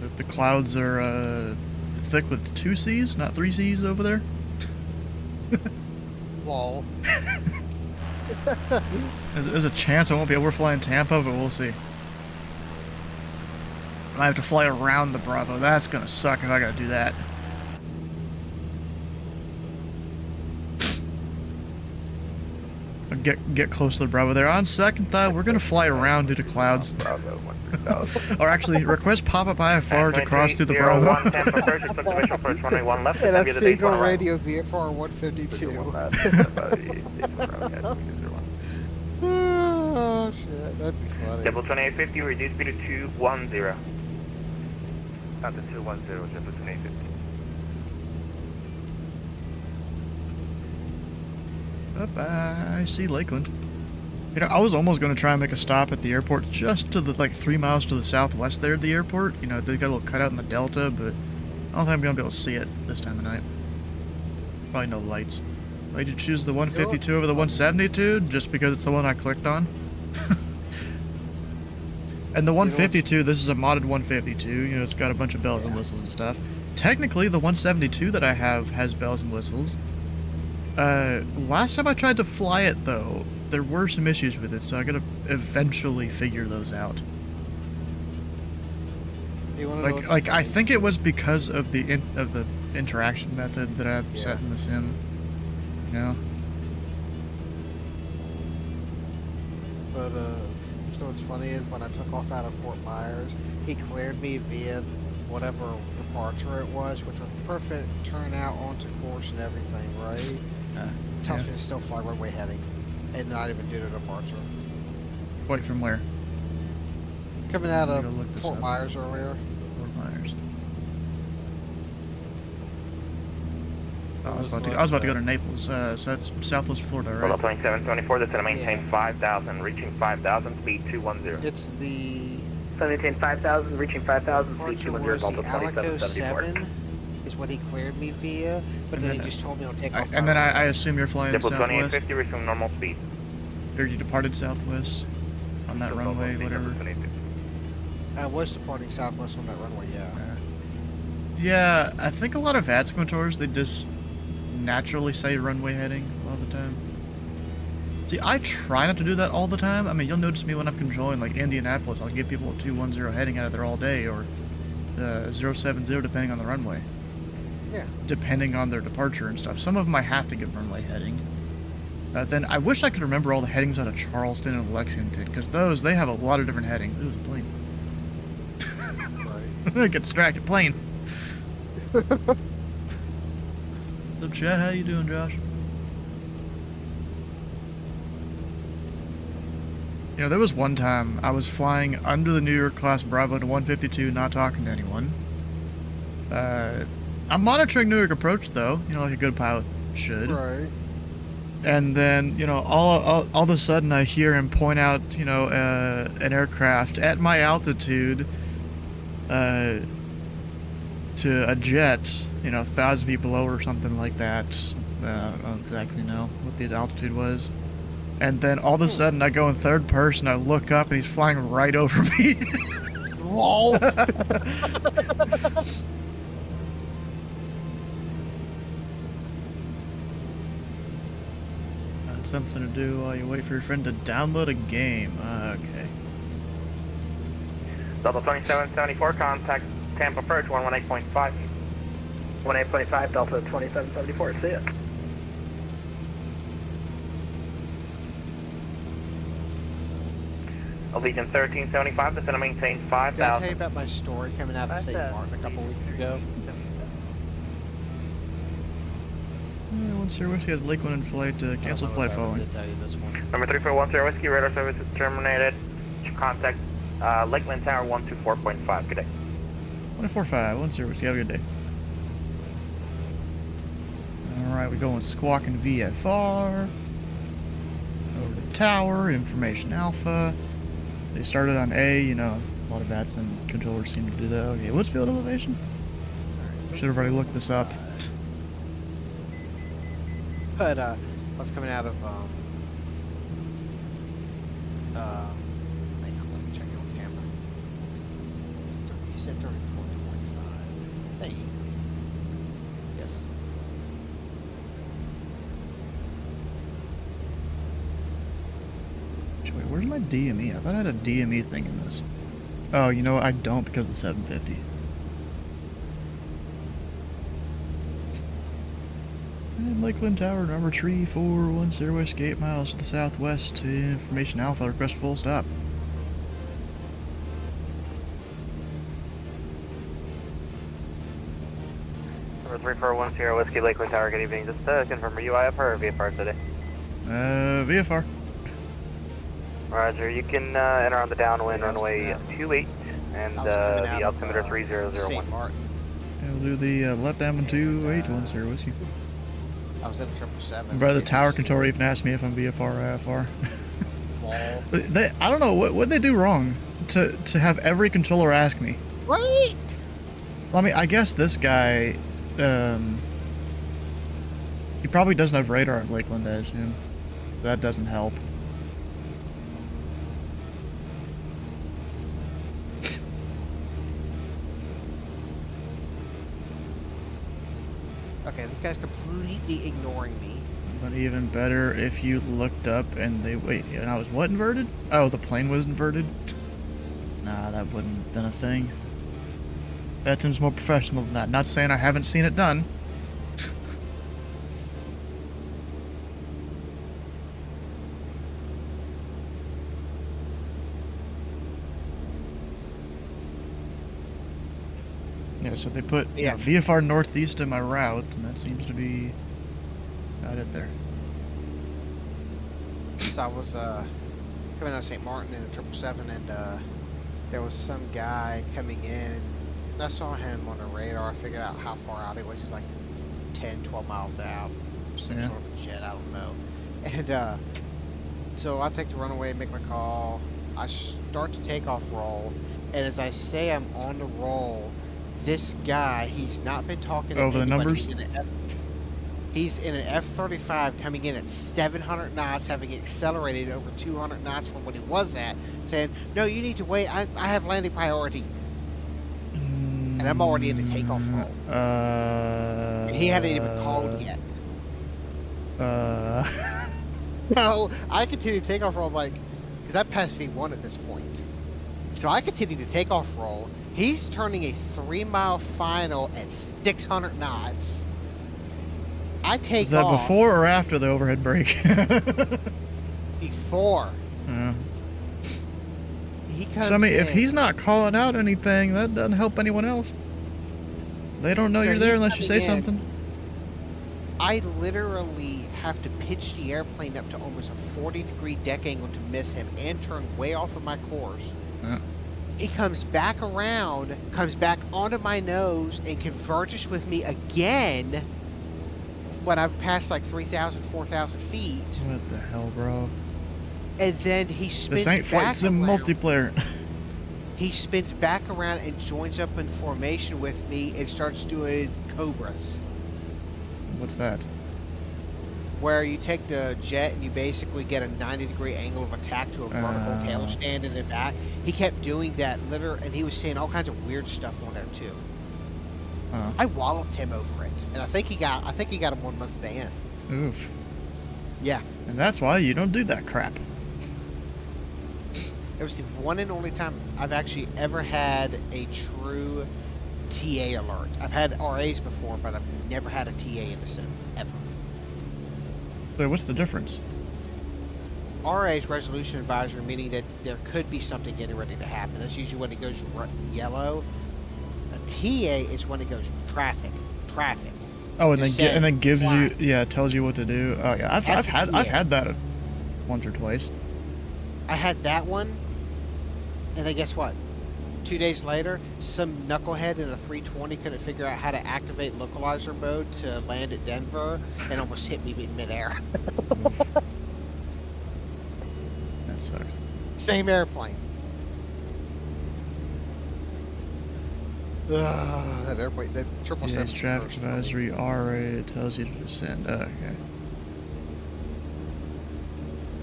If the clouds are thick with 2 C's, not 3 C's over there. Lol. There's a chance I won't be overflying Tampa, but we'll see. I have to fly around the Bravo. That's gonna suck if I gotta do that. Get close to the Bravo there. On second thought, we're gonna fly around due to clouds. Or actually, request pop-up IFR to cross through the Bravo. And a single radio VFR 152. Oh shit, that'd be funny. Double 2850, reduce speed to 210. Not to 210, Double 2850. Up, I see Lakeland. You know, I was almost going to try and make a stop at the airport just to the, like, 3 miles to the southwest there at the airport. You know, they got a little cutout in the delta, but I don't think I'm going to be able to see it this time of night. Probably no lights. Why did you choose the 152 over the 172? Just because it's the one I clicked on? And the 152, this is a modded 152. You know, it's got a bunch of bells and whistles and stuff. Technically, the 172 that I have has bells and whistles. Last time I tried to fly it, though, there were some issues with it, so I gotta eventually figure those out. Like I think it was because of the interaction method that I've set in the sim. You know. But so what's funny is when I took off out of Fort Myers, he cleared me via whatever departure it was, which was perfect turnout onto course and everything, right? Tells me to still fly runway heading and not even do the departure. Wait, from where? Coming out of Fort Myers earlier. Fort Myers. Oh, I was about to go to Naples. So that's Southwest Florida, right? 2724, that's going to maintain 5,000, reaching 5,000, speed 210. It's the... So maintain 5,000, reaching 5,000, speed 210, Delta Alico 2774. 7 is what he cleared me via, but then he just told me I'll take off. And then I assume you're flying Double Southwest? 2850, resume normal speed. Or you departed Southwest on that runway, whatever? I was departing Southwest on that runway, yeah. Yeah, I think a lot of Adscomators, they just naturally say runway heading all the time. See, I try not to do that all the time. I mean, you'll notice me when I'm controlling, like, Indianapolis. I'll give people a 210 heading out of there all day, or 070 depending on the runway. Yeah. Depending on their departure and stuff. Some of them I have to give runway heading. Then I wish I could remember all the headings out of Charleston and Lexington, because those, they have a lot of different headings. Ooh, it's a plane. Right. I get distracted. Plane. What's up, Chad? How you doing, Josh? You know, there was one time I was flying under the New York class Bravo to 152, not talking to anyone. I'm monitoring New York approach, though, you know, like a good pilot should. Right. And then, you know, all of a sudden I hear him point out, you know, an aircraft at my altitude to a jet, you know, 1,000 feet below or something like that. I don't exactly know what the altitude was. And then all of a sudden I go in third person, I look up and he's flying right over me. LOL. Something to do while you wait for your friend to download a game. Okay. Delta 2774, contact Tampa approach 118.5. 18.5, Delta 2774, see it. Allegiant 1375, that's going to maintain Did I tell you 5,000. about my story coming out of St. Martin a couple weeks ago? One Sierra Whiskey has Lakeland in flight. Cancel flight following. Tell you this one. Number 3410 Whiskey, radar service is terminated. Contact Lakeland Tower 124.5. Good day. 145, one Sierra Whiskey. Have a good day. Alright, we go in squawking VFR. Over to Tower, Information Alpha. They started on A, you know, a lot of bats and controllers seem to do that. Okay, what's field elevation? Should have already looked this up. But I was coming out of hang on, let me check it with Tampa. You said 34.5, I think. Yes. Wait, where's my DME? I thought I had a DME thing in this. Oh, you know what? I don't because of the 750. And Lakeland Tower, number 3410 West, 8 miles to the southwest. Information Alpha, request full stop. Number 3410 Whiskey Lakeland Tower, good evening. Just confirm, are you IFR or VFR today? VFR. Roger, you can enter on the downwind runway 28 and the altimeter 3001. St. Martin. And we'll do the left downwind 2810 Whiskey. I was in a 777. Brother, the tower controller even asked me if I'm VFR or IFR. Ball. I don't know, what they do wrong to have every controller ask me. Wait! Well, I mean, I guess this guy, he probably doesn't have radar at Lakeland, I assume. That doesn't help. Okay, this guy's completely ignoring me. But even better if you looked up and they wait, and I was what inverted? Oh, the plane was inverted? Nah, that wouldn't have been a thing. That seems more professional than that. Not saying I haven't seen it done. Yeah, so they put you know, VFR northeast in my route, and that seems to be about it there. So I was coming out of St. Martin in a 777, and there was some guy coming in. I saw him on the radar. I figured out how far out he was. He was like 10, 12 miles out. Some sort of a jet, I don't know. And so I take the runway, make my call. I start the takeoff roll, and as I say I'm on the roll, this guy, he's not been talking to over the numbers. He's in an F-35 coming in at 700 knots, having accelerated over 200 knots from what he was at, saying, "No, you need to wait. I have landing priority." And I'm already in the takeoff roll. And he hadn't even called yet. No, I continue to takeoff roll like, because I passed V1 at this point. So I continue to takeoff roll. He's turning a 3-mile final at 600 knots. I take off. Is that before or after the overhead brake? Before. Yeah. He comes So I mean, if in. he's not calling out anything, that doesn't help anyone else. They don't know So you're there he's unless you say coming in. something. I literally have to pitch the airplane up to almost a 40-degree deck angle to miss him and turn way off of my course. Yeah. He comes back around, comes back onto my nose, and converges with me again when I've passed like 3,000, 4,000 feet. What the hell, bro? And then he spins This ain't Flight back Sim around. multiplayer. He spins back around and joins up in formation with me and starts doing cobras. What's that? Where you take the jet and you basically get a 90-degree angle of attack to a vertical tail stand in the back. He kept doing that, and he was saying all kinds of weird stuff on there too. I walloped him over it, and I think he got a 1-month ban. Oof. Yeah, And that's why you don't do that crap. it was the one and only time I've actually ever had a true TA alert. I've had RAs before, but I've never had a TA in the sim ever. So what's the difference? RA is resolution advisory, meaning that there could be something getting ready to happen. That's usually when it goes yellow. A TA is when it goes traffic. Oh, and then gives flag. you tells you what to do. Oh yeah, I've had that once or twice. I had that one, and then guess what? 2 days later, some knucklehead in a 320 couldn't figure out how to activate localizer mode to land at Denver, and almost hit me in midair. That sucks. Same airplane. That airplane, that 777. Today's traffic advisory RA tells you to descend. Okay.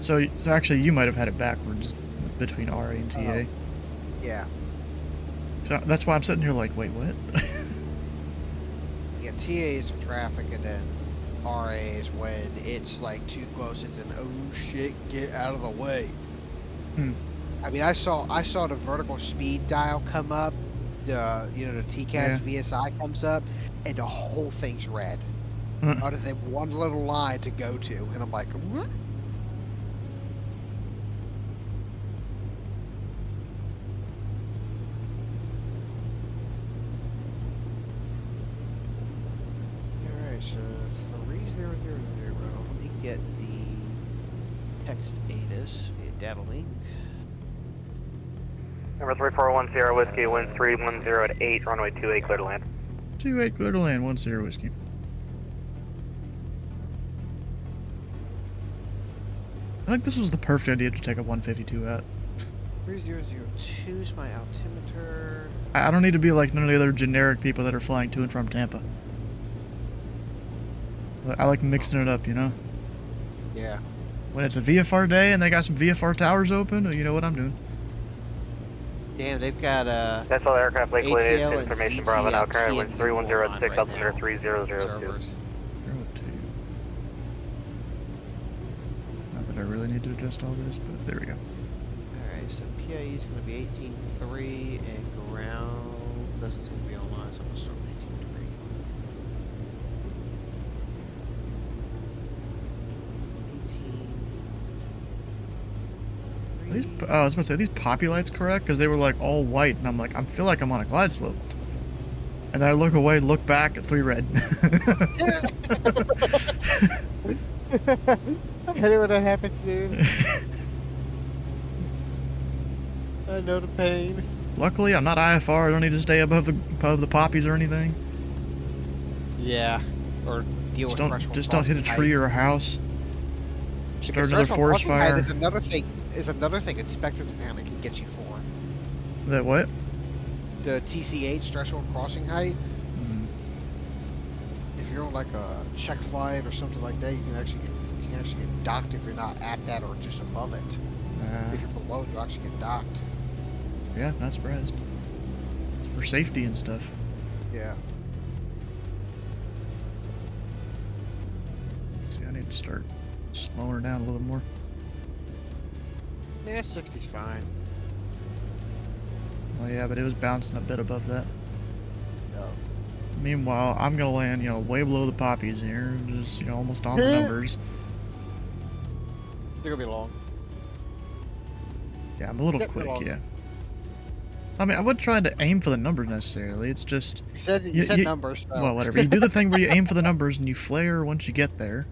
So actually, you might have had it backwards between RA and TA. Yeah. So that's why I'm sitting here like, wait, what? Yeah, TA is in traffic, and then RA is when it's like too close. It's an oh shit, get out of the way. Hmm. I mean, I saw the vertical speed dial come up, the TCAS VSI comes up, and the whole thing's red. Other than one little line to go to, and I'm like, what? Alright, so 3000. Let me get the text ATIS via data link. Number 3410 Sierra Whiskey, wind 310 at 8, runway 28, clear to land. 28, clear to land, 10 whiskey. I think this was the perfect idea to take a 152 at. 3002 is my altimeter. I don't need to be like none of the other generic people that are flying to and from Tampa. I like mixing it up, you know? Yeah. When it's a VFR day and they got some VFR towers open, you know what I'm doing. Damn, they've got That's all aircraft Lake ATL Lid, and information ZTL Bravo now, current wind TMU 3106, right altimeter now. 3002. servers. Not that I really need to adjust all this, but there we go. Alright, so PIE is going to be 18.3 and ground doesn't seem to be online, so I'm going to start with 18.3. These, I was about to say, these poppy lights correct? Because they were like all white, and I'm like, I feel like I'm on a glide slope. And then I look away, look back at 3 red. I hate when that happens, dude. I know the pain. Luckily, I'm not IFR. I don't need to stay above the poppies or anything. Yeah, or deal with threshold Just don't hit a crossing tree height. or a house. Start Because another threshold forest crossing height fire. Is another thing inspectors apparently can get you for. That what? The TCH threshold crossing height. Mm. If you're on like a check flight or something like that, you can actually get docked if you're not at that or just above it. If you're below, you actually get docked. Yeah, not surprised. It's for safety and stuff. Yeah. See, I need to start slowing her down a little more. Yeah, 60's fine. Oh yeah, but it was bouncing a bit above that. No. Meanwhile, I'm gonna land, way below the poppies here, just, almost on the numbers. They're gonna be long. Yeah, I'm a little Yep, quick, long. yeah. I mean, I wasn't trying to aim for the numbers necessarily. It's just You said numbers. So. well, whatever. You do the thing where you aim for the numbers and you flare once you get there,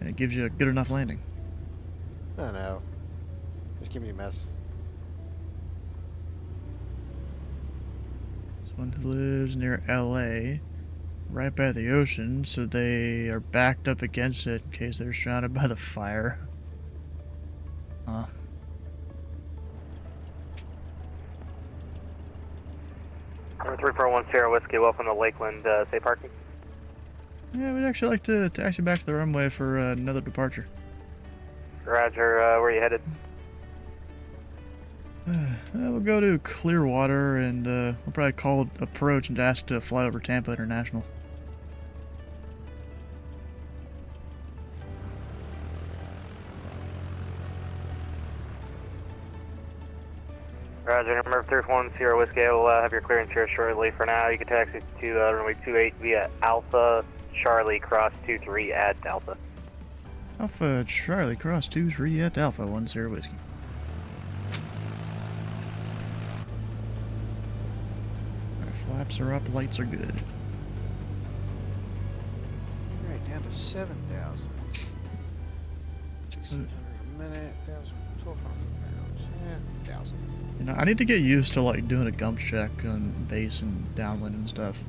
and it gives you a good enough landing. I don't know. Just give me a mess. This one lives near LA, right by the ocean, so they are backed up against it in case they're surrounded by the fire. Huh. Number 341 Sierra Whiskey, welcome to Lakeland, safe parking. Yeah, we'd actually like to taxi back to the runway for another departure. Roger, where are you headed? We'll go to Clearwater, and we'll probably call approach and ask to fly over Tampa International. Roger, number 341 Sierra Whiskey, I will have your clearance here shortly. For now, you can taxi to runway 28 via Alpha Charlie Cross 23 at Delta. Alpha Charlie Cross 23 at Alpha 10 Whiskey. Our flaps are up, lights are good. Alright, down to 7,000. 1,600 a minute, 1,200 pounds. Yeah, 1,000. I need to get used to doing a gump check on base and downwind and stuff.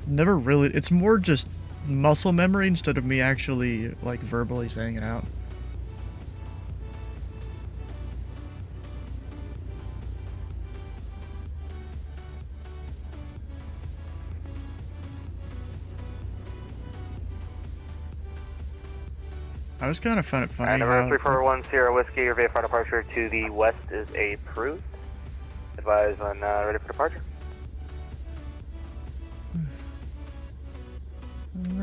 Never really. It's more just muscle memory instead of me actually verbally saying it out. I was kind of found it funny Alright, number how 341 Sierra Whiskey, your VFR departure to the west is approved. Advise on ready for departure.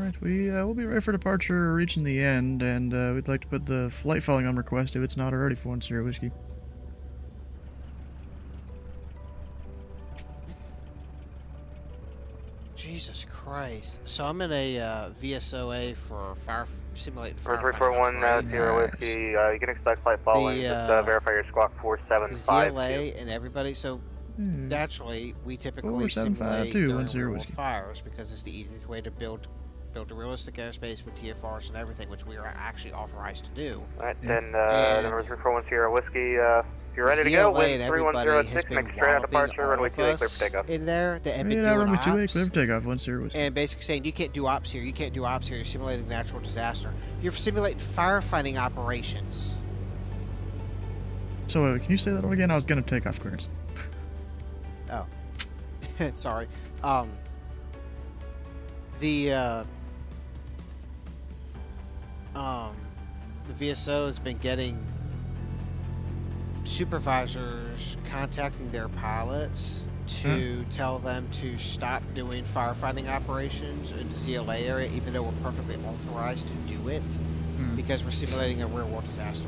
Alright, we'll be ready for departure, reaching the end, and we'd like to put the flight following on request if it's not already for 1 Sierra Whiskey. Jesus Christ. So I'm in a VSOA for simulating firefighting. Roger 341 operation. Sierra Nice. Whiskey, you can expect flight following. Just verify your squawk The 4752. ZLA and everybody, so naturally we typically 4752, simulate 1 during Sierra real-world Whiskey. fires because it's the easiest way to build a realistic airspace with TFRs and everything, which we are actually authorized to do. Alright, Yeah. then And number 341 Sierra Whiskey, if you're ready to ZLA go, wind and everybody 3106, has make been straight out walloping departure, runway all 28, of clear for us takeoff. in there that have been Yeah, doing runway 28, ops. clear for takeoff, 1 Sierra Whiskey. And basically saying you can't do ops here, you can't do ops here, you're simulating natural disaster. You're simulating firefighting operations. So, can you say that all again? I was gonna take off clearance. Oh. Sorry. The VSO has been getting supervisors contacting their pilots to tell them to stop doing firefighting operations in the ZLA area, even though we're perfectly authorized to do it, because we're simulating a real-world disaster.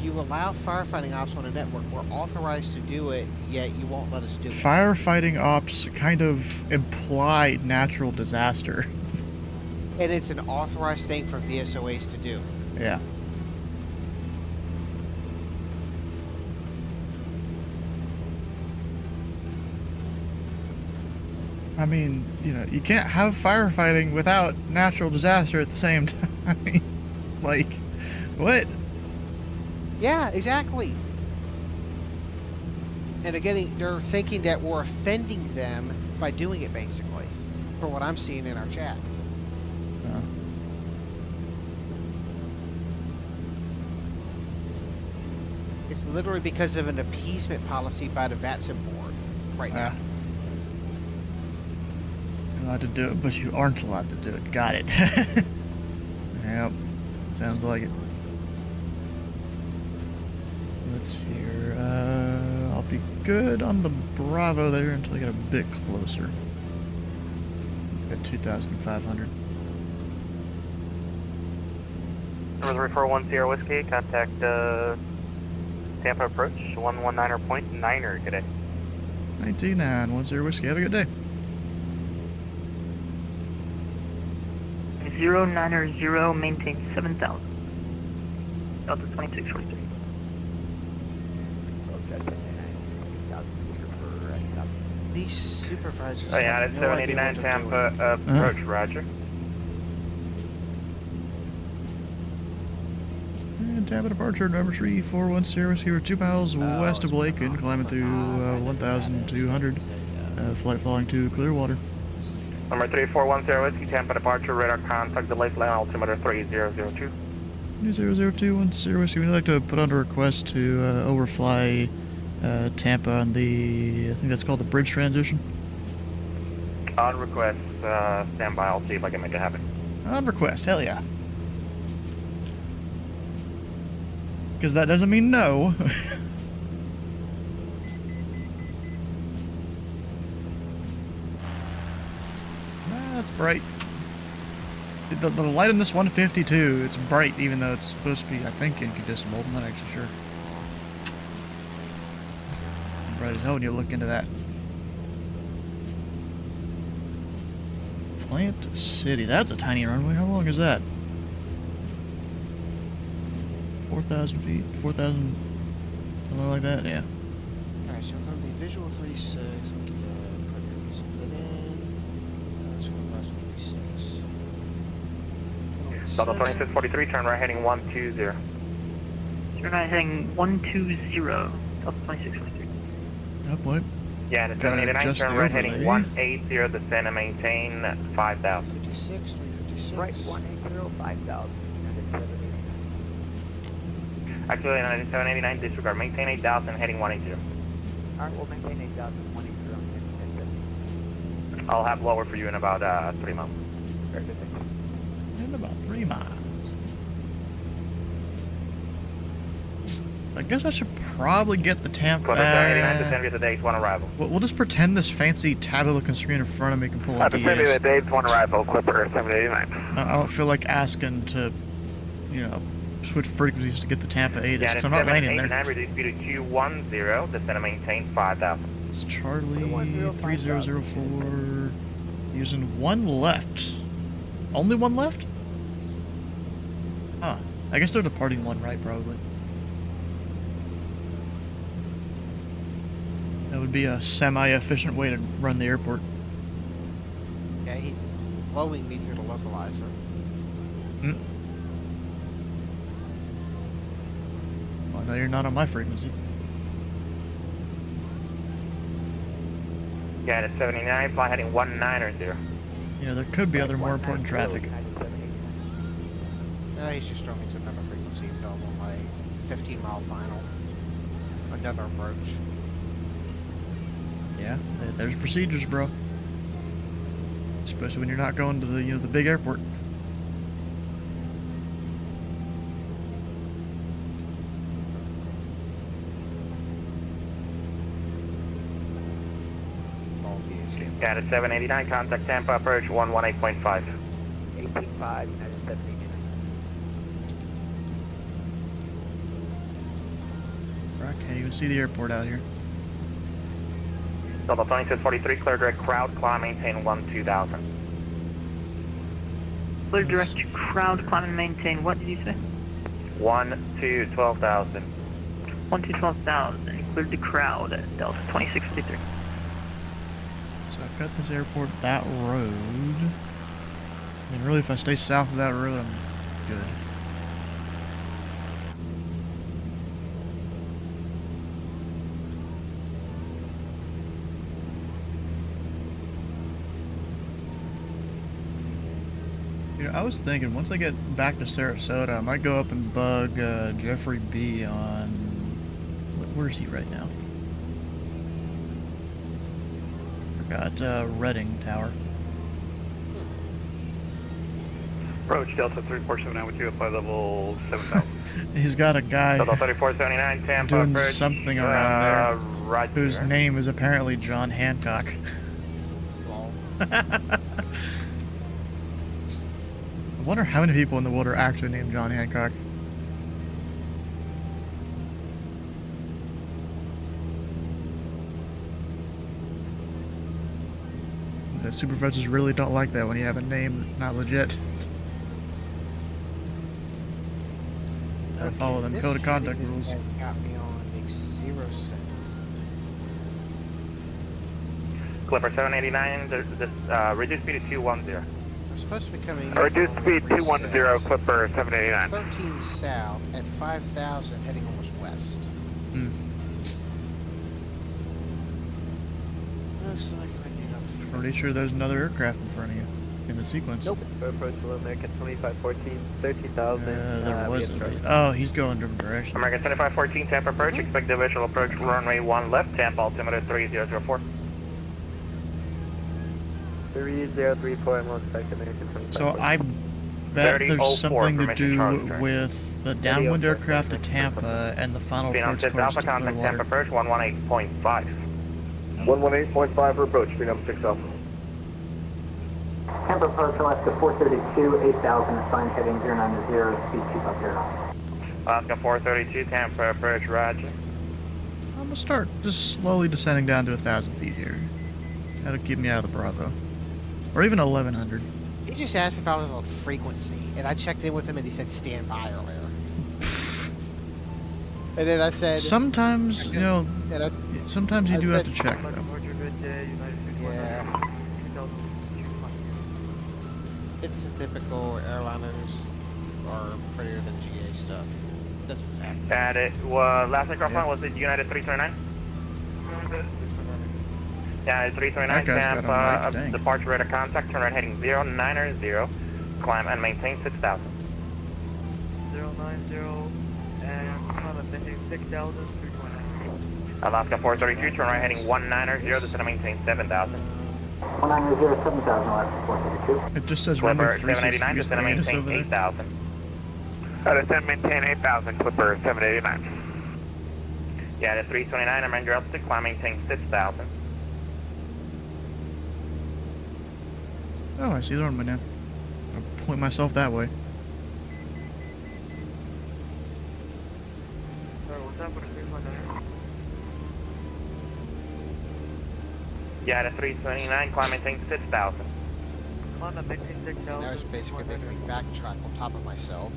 You allow firefighting ops on a network, we're authorized to do it, yet you won't let us do it. Firefighting ops kind of imply natural disaster. And it's an authorized thing for VSOAs to do. Yeah. I mean, you know, you can't have firefighting without natural disaster at the same time. Like, what? Yeah, exactly. And they're thinking that we're offending them by doing it, basically, for what I'm seeing in our chat. It's literally because of an appeasement policy by the VATSIM board right now. You're allowed to do it, but you aren't allowed to do it. Got it. Yep. Sounds like it. Let's see here. I'll be good on the Bravo there until I get a bit closer. At 2,500. Number 341 Sierra Whiskey, contact Tampa approach, 119er.9er today. 19-9, 1 Sierra Whiskey. Have a good day. 090, maintain 7,000. Delta 2643. These supervisors. Oh yeah, have that's no idea 789 what they're Tampa doing. approach, roger. And Tampa departure, number 341 Sierra Whiskey. We're 2 miles west of Lakeland, climbing through 1,200. Flight following to Clearwater. Number 341 Sierra Whiskey, Tampa departure, radar contact, delay flight altimeter 3002. 002, 1 Sierra Whiskey. We'd like to put under request to overfly Tampa on the, I think that's called the bridge transition. On request, stand by, I'll see if I can make it happen. On request, hell yeah. Because that doesn't mean no. That's bright. The light on this 152, it's bright even though it's supposed to be, I think, incandescent bulb. I'm not actually sure. Bright as hell when you look into that. Plant City, that's a tiny runway. How long is that? 4,000 feet? 4,000? Something like that, yeah. Alright, so we're going to be visual 36. We'll get the predators put in. So we're left with 36. Delta 2643, turn right heading 120. You're not heading 120. Delta 2643. Up what? Yeah, the Gotta 789, adjust turn the right heading overlay. 180, descend and maintain 5,000. 56, 356. Right, 180, 5,000. Actually, 789, disregard, maintain 8,000, heading 180. Alright, we'll maintain 8,000, 180. I'll have lower for you in about 3 months. Very good, thank you. In about 3 miles. I guess I should probably get the Tampa. Clipper 789, descend via the Days 1 arrival. We'll just pretend this fancy tabby-looking screen in front of me can pull a Descend via the DS. Days 1 arrival, Clipper 789. I don't feel like asking to, you know, switch frequencies to get the Tampa 8, because I'm not landing there. Reduce speed to 210, descend and maintain 5,000. It's Charlie 3004, using one left. Only one left? Huh. I guess they're departing one right, probably. That would be a semi-efficient way to run the airport. Okay, flowing needs you to localizer. Hmm. Well, no, you're not on my frequency. Yeah, it's 79, fly heading 190. You know, there could be other more important traffic. He's just throwing me to another frequency, even though I'm on my 15-mile final. Another approach. Yeah, there's procedures, bro. Especially when you're not going to the, you know, the big airport. Yeah, it's 789, contact Tampa, approach 118.5. 18.5, United 789. I can't even see the airport out here. Delta 2643, clear direct crowd, climb, maintain 2000. Clear direct to crowd, climb and maintain. What did you say? 12,000. 12,000. Cleared the crowd at Delta 2653. So I've got this airport, that road. I mean, really, if I stay south of that road, I'm good. You know, I was thinking, once I get back to Sarasota, I might go up and bug Jeffrey B on... Where's he right now? Forgot, Reading Tower. Approach Delta 3479 with you at flight level 7000. He's got a guy Delta 3479, Tampa, doing approach, something around there, right whose there. name is apparently John Hancock. Lol. I wonder how many people in the world are actually named John Hancock. The supervisors really don't like that when you have a name that's not legit. Gotta follow them this code of conduct heading rules. has got me on makes 0 sense. Clipper 789, reduce speed to 210. We're supposed to be coming in Reduce on speed 36, 210, Clipper 789. 13 south at 5,000 heading almost west. Hmm. Looks like I need another few. Pretty sure there's another aircraft in front of you in the sequence. Nope. Approach below American 2514, 13,000. There wasn't. Oh, he's going different direction. American 2514, Tampa approach, expect the visual approach runway 1 left, Tampa altimeter 3004. 3034, I'm on expect American 25. So I bet there's 3004 something to permission do charge track. with the downwind aircraft to Tampa and the final Speed on approach 6 course Alpha, to contact Tampa Clearwater. approach 118.5. 118.5 for approach, speed number 6 Alpha. Tampa approach Alaska 432, 8,000, assigned heading 090, speed 250. Alaska 432, Tampa approach, roger. I'm gonna start just slowly descending down to 1,000 feet here. That'll keep me out of the Bravo. Or even 1,100. He just asked if I was on frequency, and I checked in with him and he said stand by earlier. And then I said... Sometimes, you know, and I, sometimes you I do have to said- check, though. yeah. It's the typical airliners are prettier than GA stuff. That's what's happening. And it was, last aircraft Yeah. was it United 329? Yeah, it's 329, That guy's got a Tampa, mic, dang. departure radar contact, turn right heading 090, climb and maintain 6,000. 090, and climb and maintain 6,000, 329. Alaska 432, turn right heading 190, descend and maintain 7,000. 190, 7,000, Alaska 432. It just says Clipper runway 789, 360 descend and Anus maintain over there. 8,000. Descend and maintain 8,000, Clipper 789. Yeah, at 329, I'm under altitude, climb maintain 6,000. Oh, I see the runway now. I'll point myself that way. Sorry, what's up with the 319? Yeah, at 329, climb maintain 6,000. Climb at maintain And that was 6,000. basically making me backtrack on top of myself.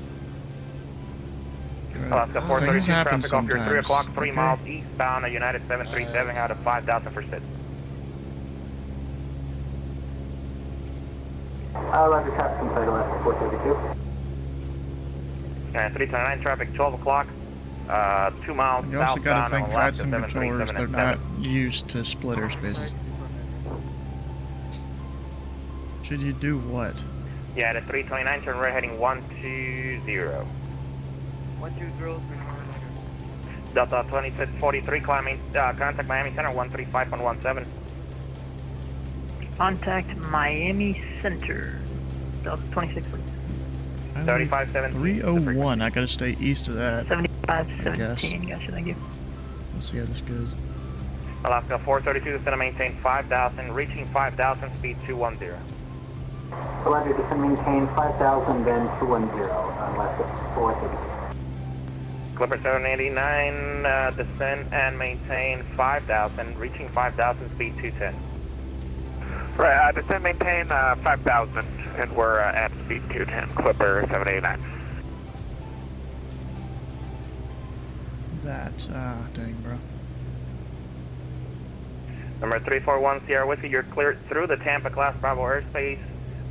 Alaska Things 432 happen traffic off your 3 sometimes, o'clock, 3 okay? miles eastbound, a United 737 out of 5,000 for sit. Roger, traffic inside Alaska 432. Yeah, 329 traffic, 12 o'clock, 2 miles You also gotta southbound think on flight Alaska sim controllers, 737 they're and not 7. used to split airspaces. Should you do what? Yeah, at 329, turn right heading 120. 120, Delta 2643, climbing, contact Miami Center 135.17. Contact Miami Center. Delta 26. 3517. 301, I gotta stay east of that. 7517. Gotcha, thank you. Let's see how this goes. Alaska 432 is going to maintain 5,000, reaching 5,000, speed 210. Roger, descend maintain 5,000, then 210, Alaska 432. Clipper 789, descend and maintain 5,000, reaching 5,000, speed 210. Right, descend maintain 5,000, and we're at speed 210, Clipper 789. Dang, bro. Number 341 Sierra Whiskey, you're cleared through the Tampa Class Bravo airspace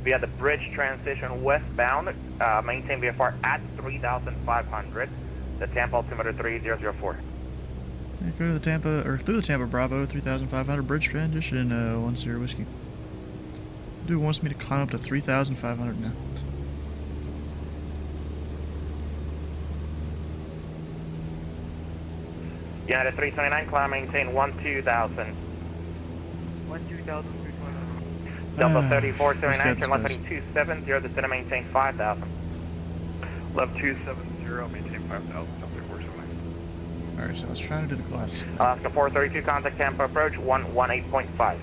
via the bridge transition westbound, maintain VFR at 3,500, the Tampa altimeter 3004. Yeah, go to the Tampa, or through the Tampa Bravo, 3,500 bridge transition, 1 Sierra Whiskey. Dude wants me to climb up to 3,500 now. United 329, climb maintain 12,000. 120, 320. Delta Ah, 3479, turn left this heading 270, descend and maintain 5,000. Left 270, maintain 5,000, Delta 479. Alright, so I was trying to do the glasses thing. Alaska 432, contact Tampa approach 118.5.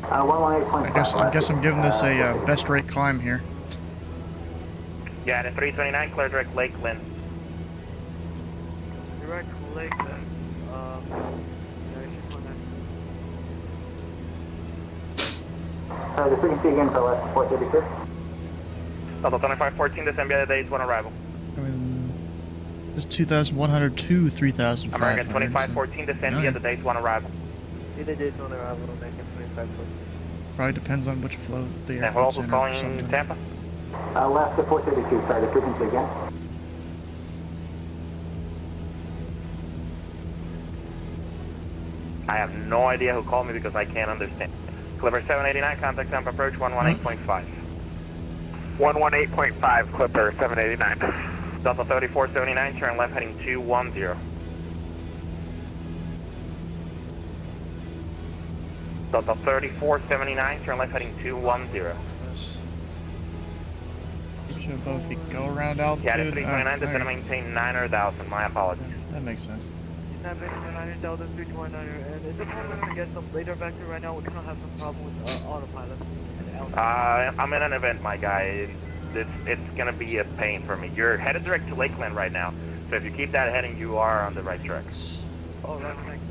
118.5. I guess I'm giving this a best rate climb here. United 329, clear direct Lakeland. Direct Lakeland. Yeah, 619. The frequency again for Alaska 432. Delta 2514, descend via the days one arrival. I mean, it's 2,100 to 3,500. American 2514, descend via the days one arrival. Either days on arrival on American 2514. Probably depends on which flow the And air we're comes also in or calling something. Tampa. Alaska 432, sorry, the frequency again. I have no idea who called me because I can't understand. Clipper 789, contact Tampa approach 118.5. 118.5, Clipper 789. Delta 3479, turn left heading 210. Delta 3479, turn left heading 210. Should above the go around altitude. Yeah, at 329, descend and alright. maintain 9,000. My apologies. That makes sense. He's not been in the 9 Delta 329, and it's just hard to get some radar vector right now. We kind of have some problem with autopilot. I'm in an event, my guy. It's gonna be a pain for me. You're headed direct to Lakeland right now, so if you keep that heading, you are on the right track. Oh, right, thanks.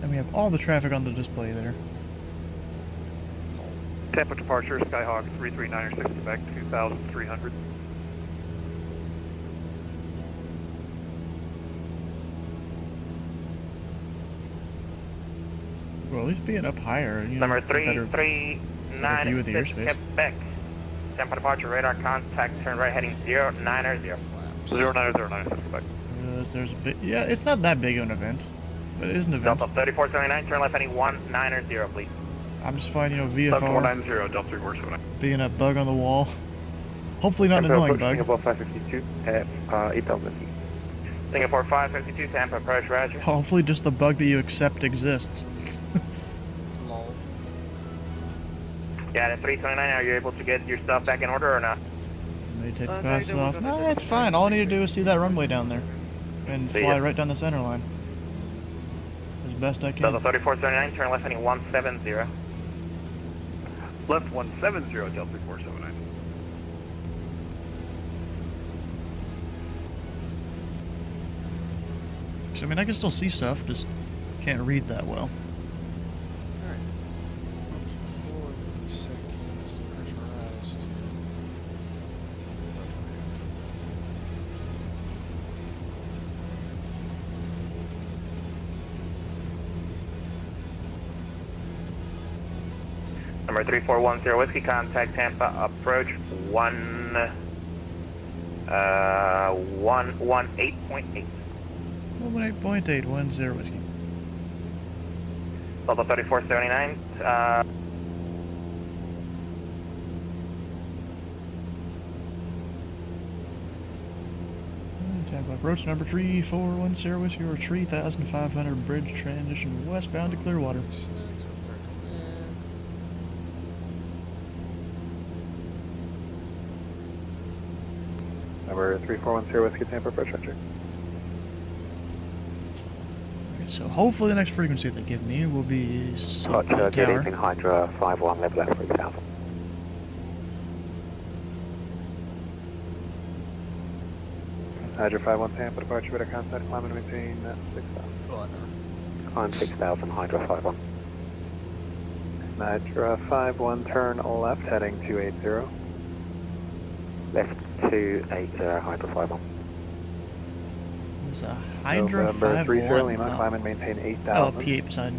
And we have all the traffic on the display there. Tampa departure, Skyhawk 339 or 60 back 2,300. Well, at least being up higher, you know, Number better 339, view of the airspace. Quebec. Tampa departure, radar contact, turn right heading 090. 0909, Quebec. There's a bit. Yeah, it's not that big of an event, but it is an event. Delta 3479, turn left heading 190, please. I'm just fine, you know, Left VFR 190, Delta 479. being a bug on the wall. Hopefully not an annoying bug. Singapore 552 at 8,000 feet. Singapore 552, Tampa approach, roger. Hopefully just the bug that you accept exists. Lol. Yeah, at 329, are you able to get your stuff back in order or not? Maybe take the Contact glasses over off. on Nah, the it's fine. All I need to do is see that runway down there. And See fly ya. right down the center line. As best I can. Delta 3479, turn left heading 170. Left 170, Delta 3479. So, I mean, I can still see stuff, just can't read that well. Alright. Forward, set canvas pressurized. Number 3410 Whiskey, contact Tampa, approach 118.8. 118.810 whiskey. Delta 3479, Tampa approach number 3410 whiskey or 3,500 bridge transition westbound to Clearwater. Number 3410 Whiskey Tampa approach Roger. Okay, so hopefully the next frequency they give me will be some Roger, good tower. evening, Hydra 51, level left 3000. Hydra 51 Tampa departure with a contact climb and maintain 6000. Climb 6000, Hydra 51. Hydra 51, turn left heading 280. Left 280, Hydra 51. There's a Hydra November 30 51. Lima, climb and maintain Oh, 8000. P8 beside.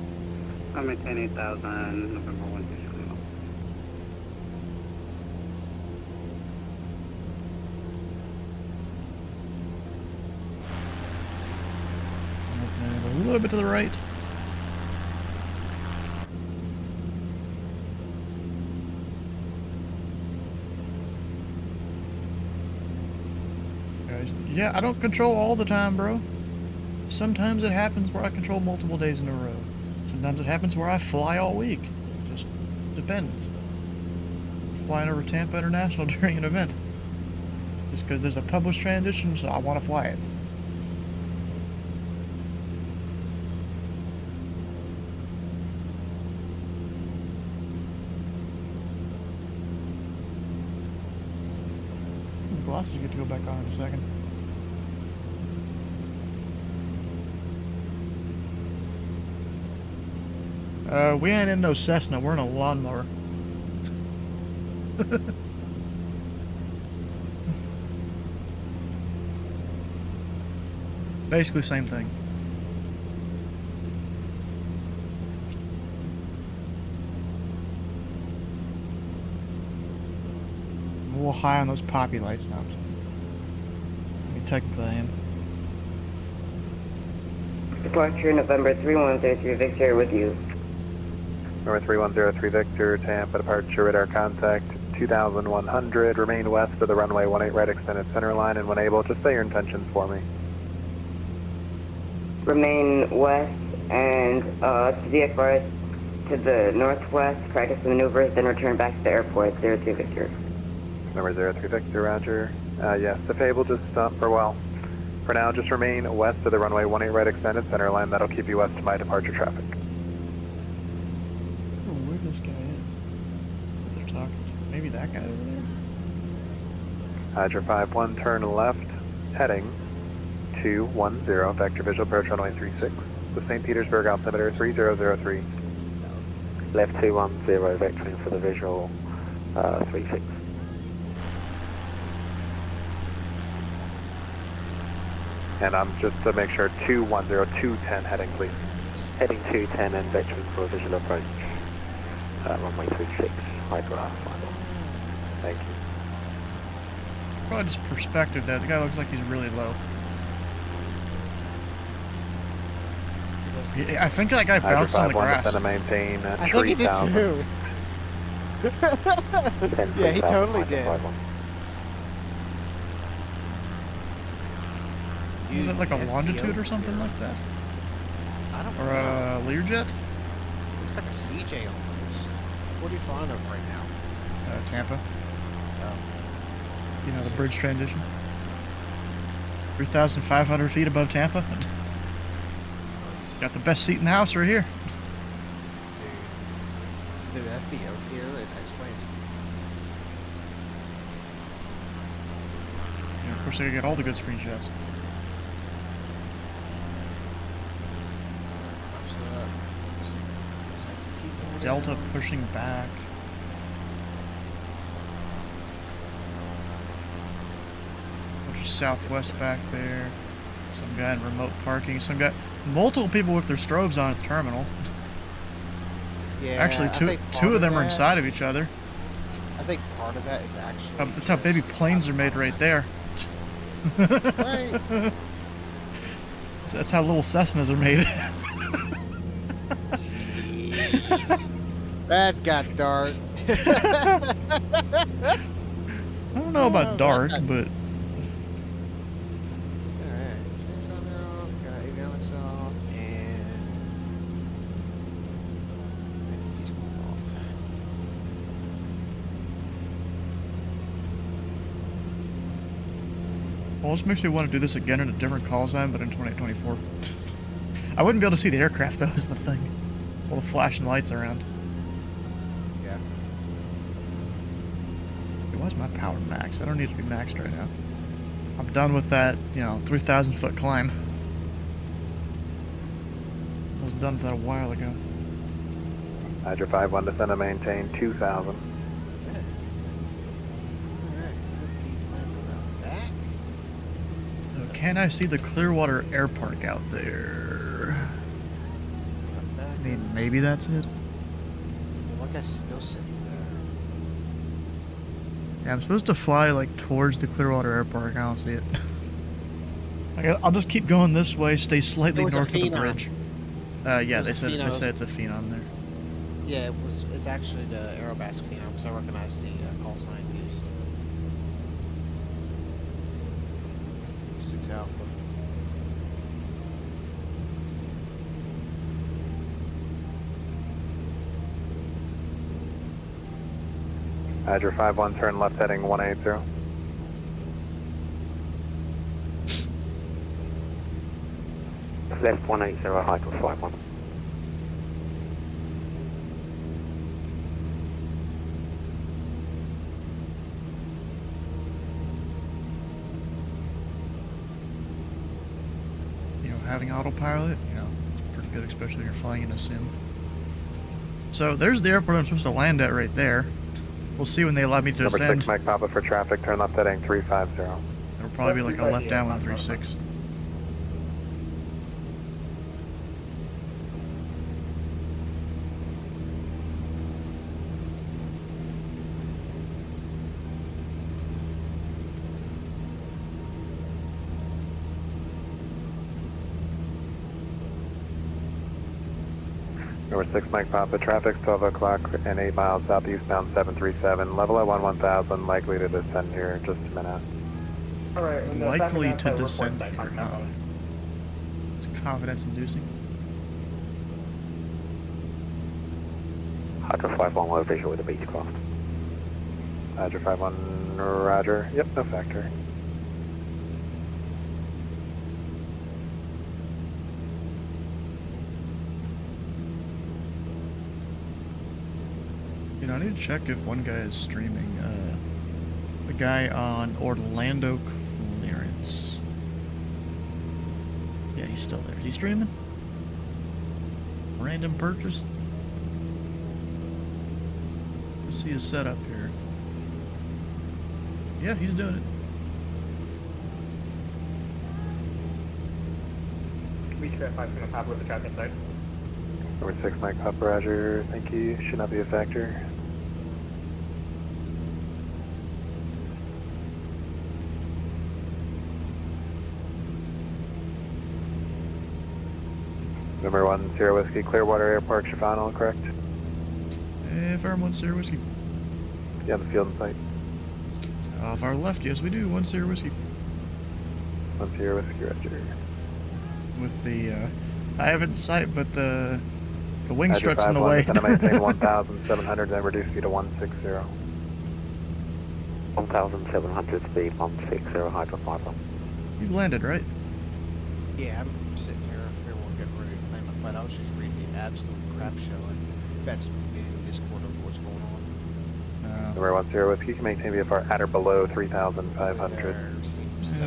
I maintain 8,000, November 1 Lima. A little bit to the right. Guys, yeah, I don't control all the time, bro. Sometimes it happens where I control multiple days in a row. Sometimes it happens where I fly all week. It just depends. Flying over Tampa International during an event. Just because there's a published transition, so I want to fly it. The glasses get to go back on in a second. We ain't in no Cessna, we're in a lawnmower. Basically same thing. I'm a little high on those poppy lights now. I mean, technically I am. Departure November 3103 Victor with you. Number 3103 Victor, Tampa departure radar contact 2100. Remain west of the runway 18 right extended center line, and when able, just say your intentions for me. Remain west and to the XR to the northwest, practice the maneuvers, then return back to the airport. 02 Victor. Number 03 Victor, roger. Yes, if able, just for now, just remain west of the runway 18 right extended center line. That'll keep you west to my departure traffic. I don't know where this guy is. What they're talking to. Maybe that guy over there? Hydra 51, turn left, heading 210, vector visual approach runway 36, with St. Petersburg altimeter 3003. Left 210, vectoring for the visual 36. And I'm just to make sure 210, 210 heading, please. Heading 210 and vectoring for a visual approach. Runway 36, Hydra 51. Thank you. Probably just perspective there. The guy looks like he's really low. I think that guy bounced on the grass. To maintain I think he did too. Yeah, he totally did. Was it like a longitude or something like that? I don't know. Or a Learjet? Looks like a CJ almost. What are you flying over right now? Tampa. Oh. You know, the bridge transition. 3,500 feet above Tampa. Got the best seat in the house right here. Dude, the FBO here it explains. Yeah, of course, I gotta get all the good screenshots. Delta pushing back. Bunch of Southwest back there. Some guy in remote parking. Some guy. Multiple people with their strobes on at the terminal. Yeah, Actually, two of them are inside of each other. I think part of that is actually. That's how baby planes are made right there. Right. That's how little Cessnas are made. That got dark. I don't know about dark, but. Well, this makes me want to do this again in a different call sign, but in 2024. I wouldn't be able to see the aircraft, though, is the thing. All the flashing lights around. Yeah. Why is my power maxed? I don't need to be maxed right now. I'm done with that, 3,000 foot climb. I was done with that a while ago. Hydra 5-1 descend and maintain 2,000. Can I see the Clearwater Air Park out there? I mean, maybe that's it. Well, look, I'm still sitting there. Yeah, I'm supposed to fly like towards the Clearwater Air Park. I don't see it. I'll just keep going this way. Stay slightly north of the bridge. Yeah, they said it's a Phenom there. Yeah, it's actually the Aerobasque Phenom because I recognize the call sign used. 6 Alpha. Hydra 5-1, turn left heading 180. Left 180, Hydra 5-1. Having autopilot, it's pretty good, especially when you're flying in a sim. So there's the airport I'm supposed to land at right there. We'll see when they allow me to Number descend. 6, Mike Papa for traffic, turn left heading 350. It'll probably be like a left down 136. Number 6, Mike Papa, traffic 12 o'clock and 8 miles southeastbound 737, level at 1000, likely to descend here in just a minute. Alright, Likely to descend here, huh? It's confidence inducing. Hydra 5-1, low visual with the Beechcraft. Hydra 5-1, roger. Yep, no factor. I need to check if one guy is streaming. The guy on Orlando Clearance. Yeah, he's still there. Is he streaming? Random purchase? Let's see his setup here. Yeah, he's doing it. Beechcraft 5 going to pop with the traffic side. Number 6, Mike Papa, roger. Thank you. Should not be a factor. Number 1, Sierra Whiskey, Clearwater Airport, Shafano, correct? Farm 1 Sierra Whiskey. Yeah, the field in sight. Off our left, yes we do. 1 Sierra Whiskey. 1 Sierra Whiskey, roger. With the, I have it in sight, but the wing strut's in the way. Maintain 1,700, then reduce you to 160. 1,700 speed, 160 Hydro 5. You've landed, right? Yeah, I'm sitting here. Everyone getting ready to claim my flight. I was just reading the absolute crap show and that's in Discord of what's going on. Number 10 Whiskey, can maintain VFR at or below 3,500.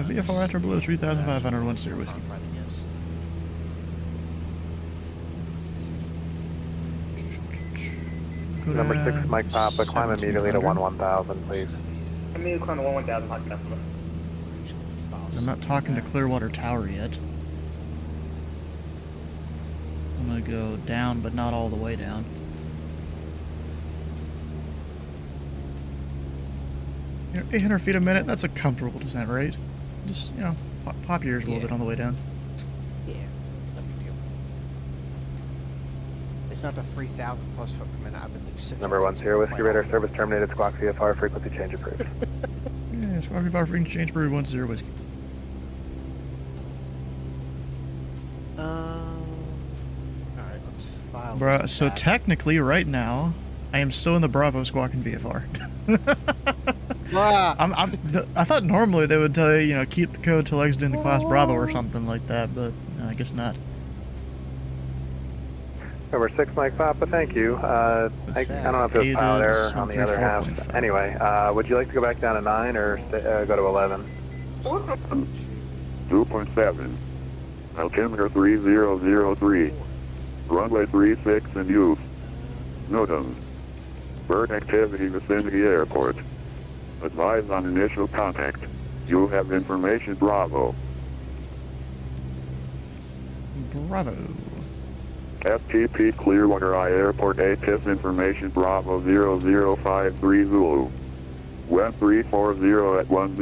VFR at or below 3,500, 10 Whiskey. Number 6, Mike Papa, climb immediately to 1,000, please. Immediately climb to 1,000, hot customer. I'm not talking to Clearwater Tower yet. I'm gonna go down, but not all the way down. You know, 800 feet a minute, that's a comfortable descent rate. Just, you know, pop your ears a little bit on the way down. Yeah, no big deal. It's not the 3,000 plus foot per minute. I've been doing 6. Number 10 Whiskey Radar, service terminated, squawk VFR, frequency change approved. Yeah, squawk VFR, frequency change approved, 10 Whiskey. Alright, let's file. Bruh, so technically, right now, I am still in the Bravo squawking VFR. I thought normally they would tell you, you know, keep the code till exiting the class Bravo or something like that, but I guess not. Number 6, Mike Papa, thank you. I don't know if it's pilot error on the other half. Anyway, would you like to go back down to 9 or go to 11? 2.7. Altimeter 3003. Runway 36 in use. NOTAM. Bird activity vicinity airport. Advise on initial contact. You have information Bravo. Bravo. FTP Clearwater Eye Airport ATIS information Bravo 0053 Zulu. Wind 340 at 10.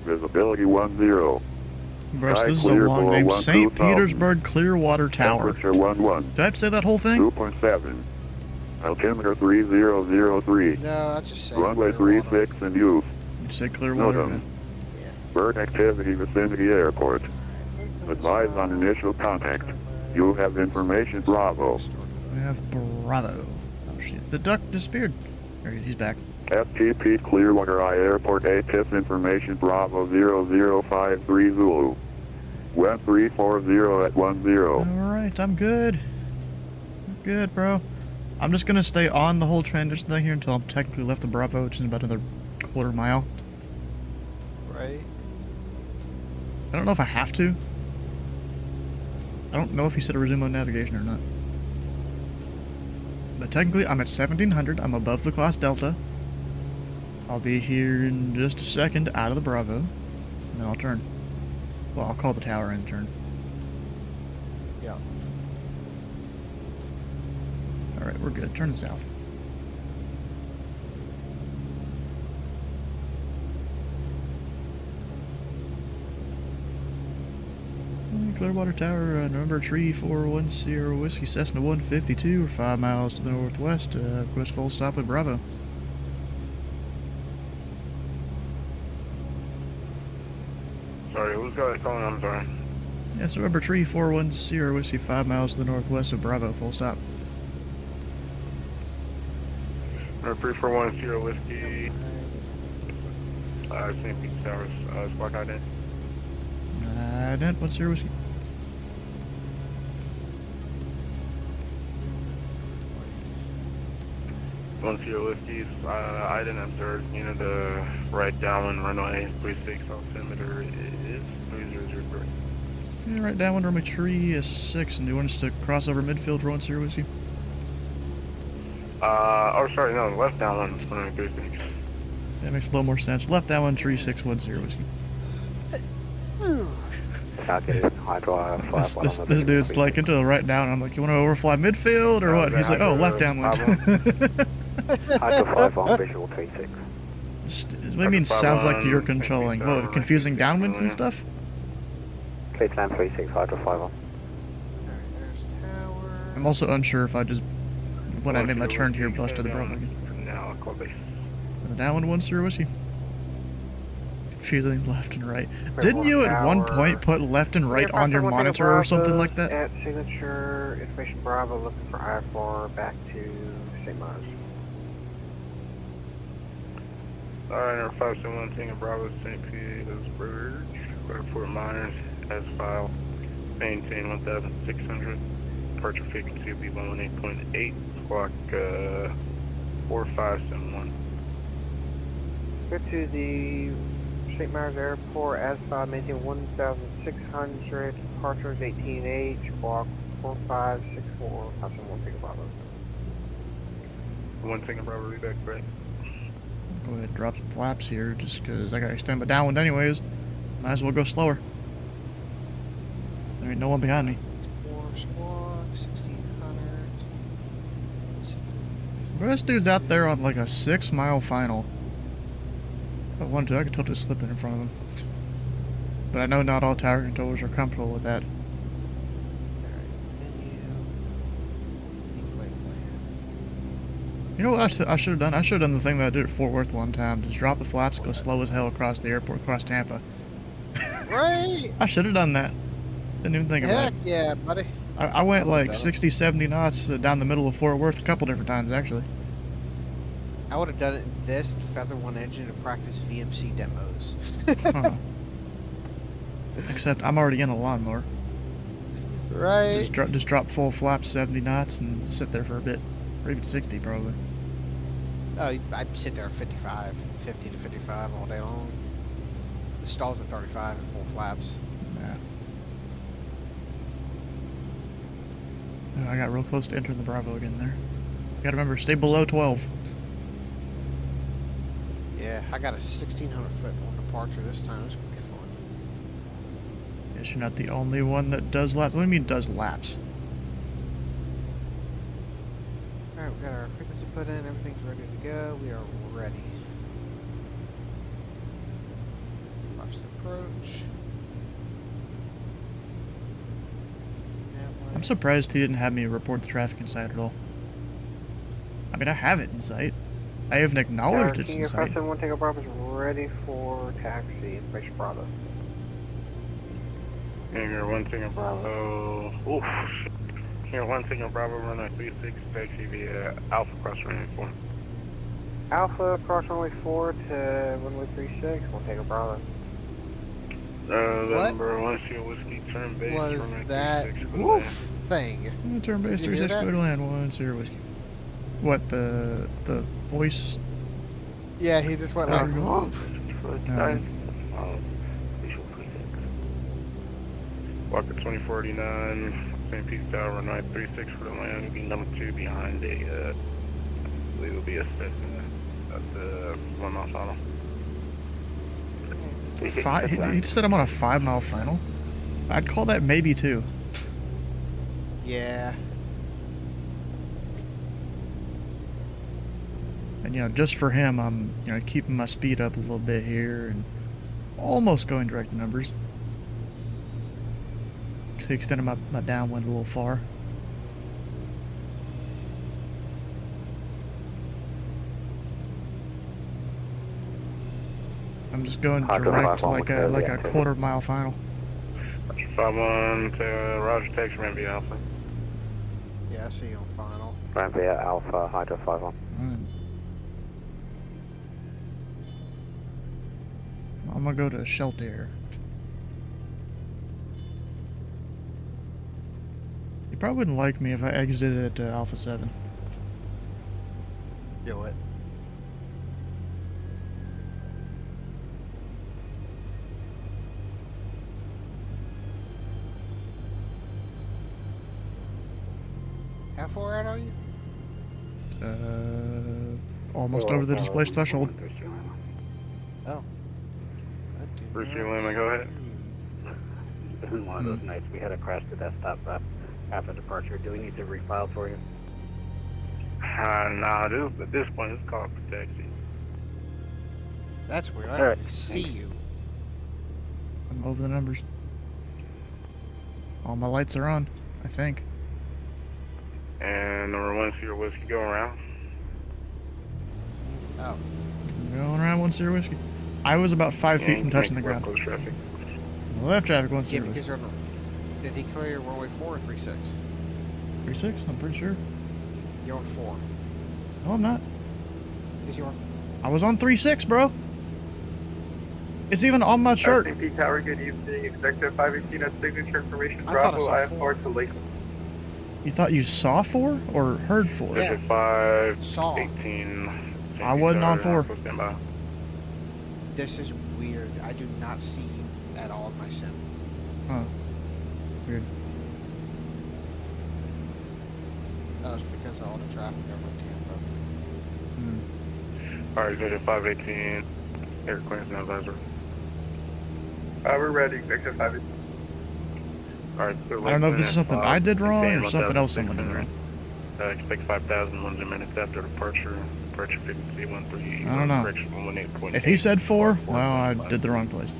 Visibility 10. Bro, so this is a long name. St. Petersburg Clearwater Tower. Temperature 11. Did I say that whole thing? 2.7. Altimeter 3003. No, I just said Runway 36 in use. You said Clearwater? NOTAM. Bird activity vicinity airport. Advise on initial contact. You have information Bravo. We have Bravo. Oh shit, the duck disappeared. There he's back. FTP Clearwater Eye Airport ATIS information Bravo 0053 Zulu. Wind 340 at 10. Alright, I'm good. I'm good, bro. I'm just gonna stay on the whole transition thing here until I'm technically left the Bravo, which is about another quarter mile. Right. I don't know if I have to. I don't know if he said to resume on navigation or not. But technically, I'm at 1700. I'm above the class Delta. I'll be here in just a second out of the Bravo. And then I'll turn. Well, I'll call the tower and turn. Yeah. Alright, we're good. Turn south. Clearwater Tower, November Tree 410 Whiskey Cessna 152, 5 miles to the northwest. Request full stop with Bravo. Sorry, who's got it calling? I'm sorry. Yes, November Tree 410 Whiskey, 5 miles to the northwest of Bravo, full stop. Number 3410 Whiskey. St. Pete Towers, squawk ident. Ident, 10 Whiskey. 10 Whiskey, ident observed, unit right downwind runway 36, altimeter is 3003. Yeah, right downwind runway Tree is 6, and do you want us to cross over midfield for 10 Whiskey? Oh sorry, no, left downwind runway 36. That makes a little more sense. Left downwind Tree 610 Whiskey. This dude's like into the right down. I'm like, you want to overfly midfield or what? He's like, oh, left downwind. Hydro 5 on visual 36. What do you mean sounds like you're controlling? What, confusing downwinds and stuff? Clear land 36, Hydro 5 on. I'm also unsure if I just, when I made my turn here, busted the Bravo again. Now, call base. The downwind 10 Whiskey. Confusing left and right. Didn't you at one point put left and right on your monitor or something like that? At signature, information Bravo, looking for I-4 back to St. Mars. Alright, 571 Tango Bravo, St. Petersburg, Fort Myers, as filed. Maintain 1,600. Departure frequency will be 118.8. Clock 4571. Go to the St. Myers Airport, as filed, maintain 1,600. Departure is 18H, block 4564. 571 Tango Bravo. 1 Tango Bravo, read back, right? Go ahead and drop some flaps here, just because I gotta extend my downwind anyways. Might as well go slower. There ain't no one behind me. 4 squawk, 1600. But this dude's out there on like a 6-mile final. If I wanted to, I could totally slip in front of him. But I know not all tower controllers are comfortable with that. You know what I should have done? I should have done the thing that I did at Fort Worth one time. Just drop the flaps, go slow as hell across the airport, across Tampa. Right! I should have done that. Didn't even think about it. Heck yeah, buddy. I went like 60, 70 knots down the middle of Fort Worth a couple different times, actually. I would have done it in this Feather 1 engine to practice VMC demos. Huh. Except I'm already in a lawnmower. Right. Just drop full flaps 70 knots and sit there for a bit. Or even 60 probably. Oh, I'd sit there at 55, 50 to 55 all day long. The stalls at 35 and full flaps. Yeah. I got real close to entering the Bravo again there. You gotta remember, stay below 12. Yeah, I got a 1,600 foot on departure this time. It's gonna be fun. Guess you're not the only one that does laps. What do you mean does laps? Alright, we got our frequency put in. Everything's ready to go. We are ready. Watch the approach. I'm surprised he didn't have me report the traffic in sight at all. I mean, I have it in sight. I even acknowledged it's in sight. King 1 Tango Bravo is ready for taxi. Information Bravo. Hangar 1 Tango Bravo. Oof. Hangar 1 Tango Bravo, runway 36, taxi via Alpha cross runway 4. Alpha cross runway 4 to runway 36. 1 Tango Bravo. Number 1 Sierra Whiskey, turn base, was runway that 36, woof thing? Turn base 36, clear to land, 1 Sierra Whiskey. What, the voice? Yeah, he just went like, whoop. Walker 2489, St. Pete Tower, runway 36 for the land. Will be number 2 behind a, I believe it will be a session at the 1 mile final. He just said I'm on a 5-mile final? I'd call that maybe 2. Yeah. And, you know, just for him, I'm, you know, keeping my speed up a little bit here and almost going direct to numbers. So extended my downwind a little far. I'm just going direct like a quarter-mile final. 51 to Roger, taxi ramp via Alpha. Yeah, I see you on final. Ramp via Alpha, Hydro 51. I'm gonna go to shelter. You probably wouldn't like me if I exited at Alpha 7. Do it. How far out are you? Almost over the displaced threshold. Oh. Bruce, you want to go ahead? This is one of those nights we had a crash to desktop after departure. Do we need to refile for you? Nah, at this point, it's called for taxi. That's weird. I don't see you. I'm over the numbers. All my lights are on, I think. And number 1 Sierra Whiskey, go around. Oh. Going around 1 Sierra Whiskey. I was about 5 feet from touching the ground. Close traffic. Left traffic 1 Yeah, Sierra because Whiskey. did he clear runway 4 or 36? 36, I'm pretty sure. You're on 4. No, I'm not. Is you on? I was on 3-6, bro. It's even on my shirt. SMP Tower, good evening. Executive 518 has signature information. I thought I Bravo, saw IF4 to Lakeland. You thought you saw 4 or heard 4? Yeah. 518. I wasn't on 4. This is weird. I do not see you at all in my sim. Huh. Weird. That was because of all the traffic over in Tampa. Alright, executive 518. Air clearance and advisor. We're ready, Executive 518. Alright, I don't know if this is something I did wrong or something else someone did wrong. Expect 5,000 minutes after departure. Departure frequency 13. I don't know. Correction 118.8. If he said 4, well, I did the wrong place.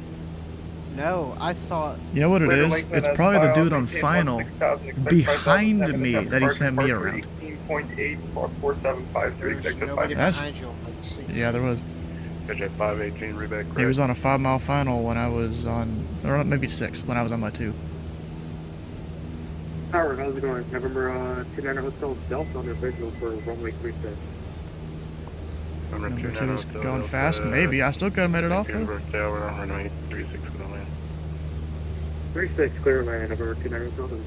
No, I thought... You know what it is? It's probably the dude on final behind me that he sent me around. 18.8 or 4753, Executive 518. Yeah, there was. 518, reback. He was on a 5-mile final when I was on, or maybe 6 when I was on my 2. Howard, how's it going? November 29 Hotel Delta on their visual for runway 36. Number 2 is going fast. Maybe. I still could have made it off though. Runway 36 for the land. 36 clear land, November 29 Hotel.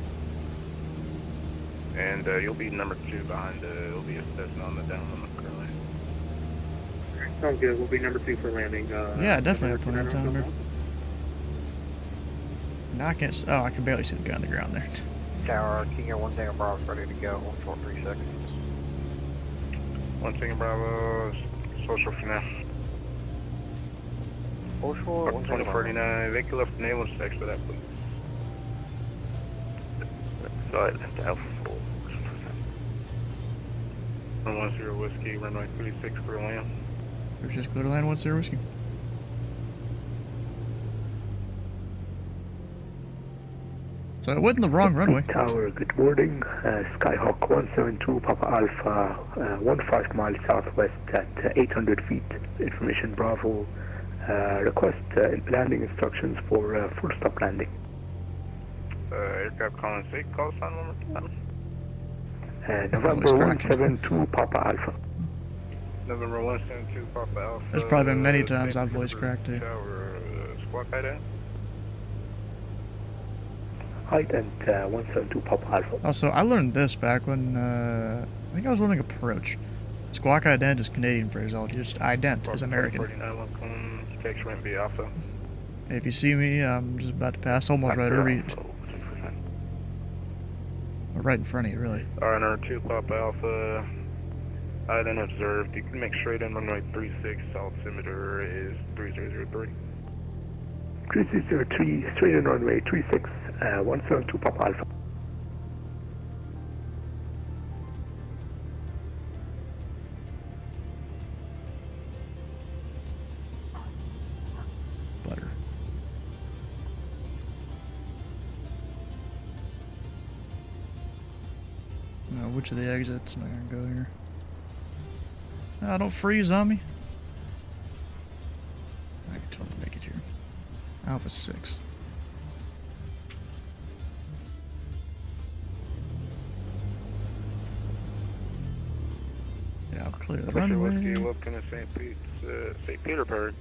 And you'll be number 2 behind, it'll be a Cessna on the down on the currently. Sounds good. We'll be number 2 for landing. Yeah, definitely have plenty of time there. Now I can't. Oh, I can barely see the guy on the ground there. Tower, King Air 1 Tango Bravo's ready to go. 1436. 1 Tango Bravo, social for now. Social, 2049. They could left the name checks for that, please. Side Alpha 4. 110 Whiskey, runway 36 for land. There's just clear to land 10 Whiskey. So it wasn't the wrong runway. Tower, good morning. Skyhawk 172 Papa Alpha, 15 miles southwest at 800 feet. Information Bravo. Request landing instructions for full stop landing. Aircraft calling sick, call sign one more time. November 172 Papa Alpha. November 172 Papa Alpha. There's probably been many times I've voice cracked too. Tower, squawk height at? Height and 172 Papa Alpha. Also, I learned this back when I think I was learning approach. Squawk ident is Canadian phraseology. Just ident is American. 49 welcome. Text went be Alpha. If you see me, I'm just about to pass almost right over you. Right in front of you, really. Alright, number 2 Papa Alpha. Ident observed. You can make straight in runway 36. Altimeter is 3003. 3003, straight in runway 36, 172 Papa Alpha. Butter. Now, which of the exits am I gonna go here? No, don't freeze on me. I can totally make it here. Alpha 6. Yeah, I'll clear the runway. Whiskey, welcome to St. Petersburg.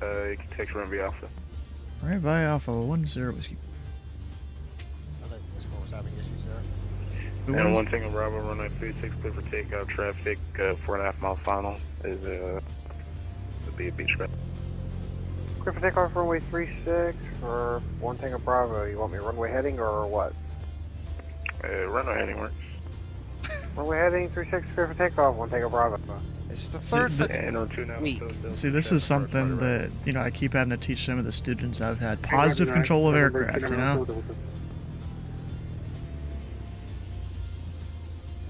You can text runway Alpha. Alright, bye Alpha 10 Whiskey. I think this one was having issues there. And 1 Tango Bravo, runway 36, clear for takeoff. Traffic, 4.5 mile final is it'll be a beach grab. Clear for takeoff runway 36 for 1 Tango Bravo. You want me runway heading or what? Runway heading works. Runway heading 36, clear for takeoff, 1 Tango Bravo. It's the third week. See, this is something that, you know, I keep having to teach some of the students I've had. Positive control of aircraft, you know?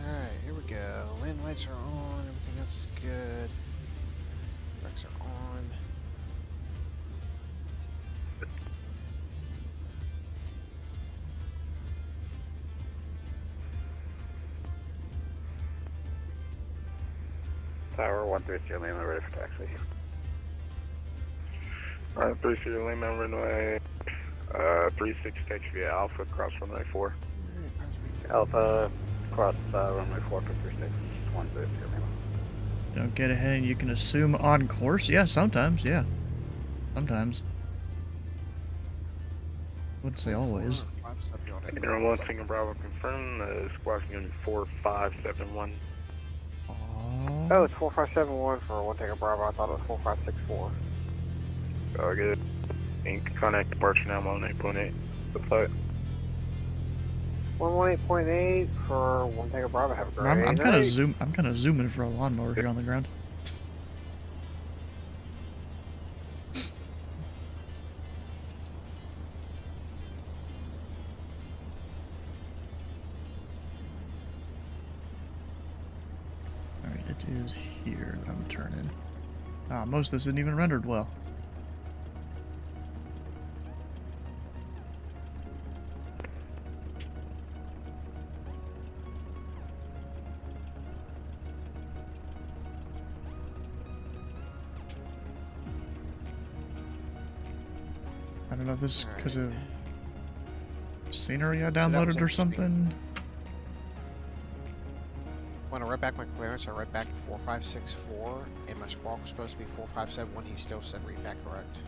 Alright, here we go. Land lights are on, everything else is good. Brakes are on. Tower 130, Lima, ready for taxi. Alright, 30 Lima, runway 36, taxi via Alpha, cross runway 4. Alpha, cross runway 4 for 36, 130 Lima. You know, get ahead and you can assume on course. Yeah, sometimes. Yeah, sometimes. Wouldn't say always. Air 1 Tango Bravo confirmed. The squad's going to be 4571. Oh, it's 4571 for 1 Tango Bravo. I thought it was 4564. Oh, good. Inc. Connect departure now, 18.8. The flight. 118.8 for 1 Tango Bravo. Have a great I'm kind night. of I'm kind of zooming for a lawnmower here on the ground. Alright, it is here that I'm turning. Ah, most of this isn't even rendered well. I don't know if this is because of scenery I downloaded or something. When I read back my clearance, I read back 4564, and my squawk was supposed to be 4571. He still said read back correct.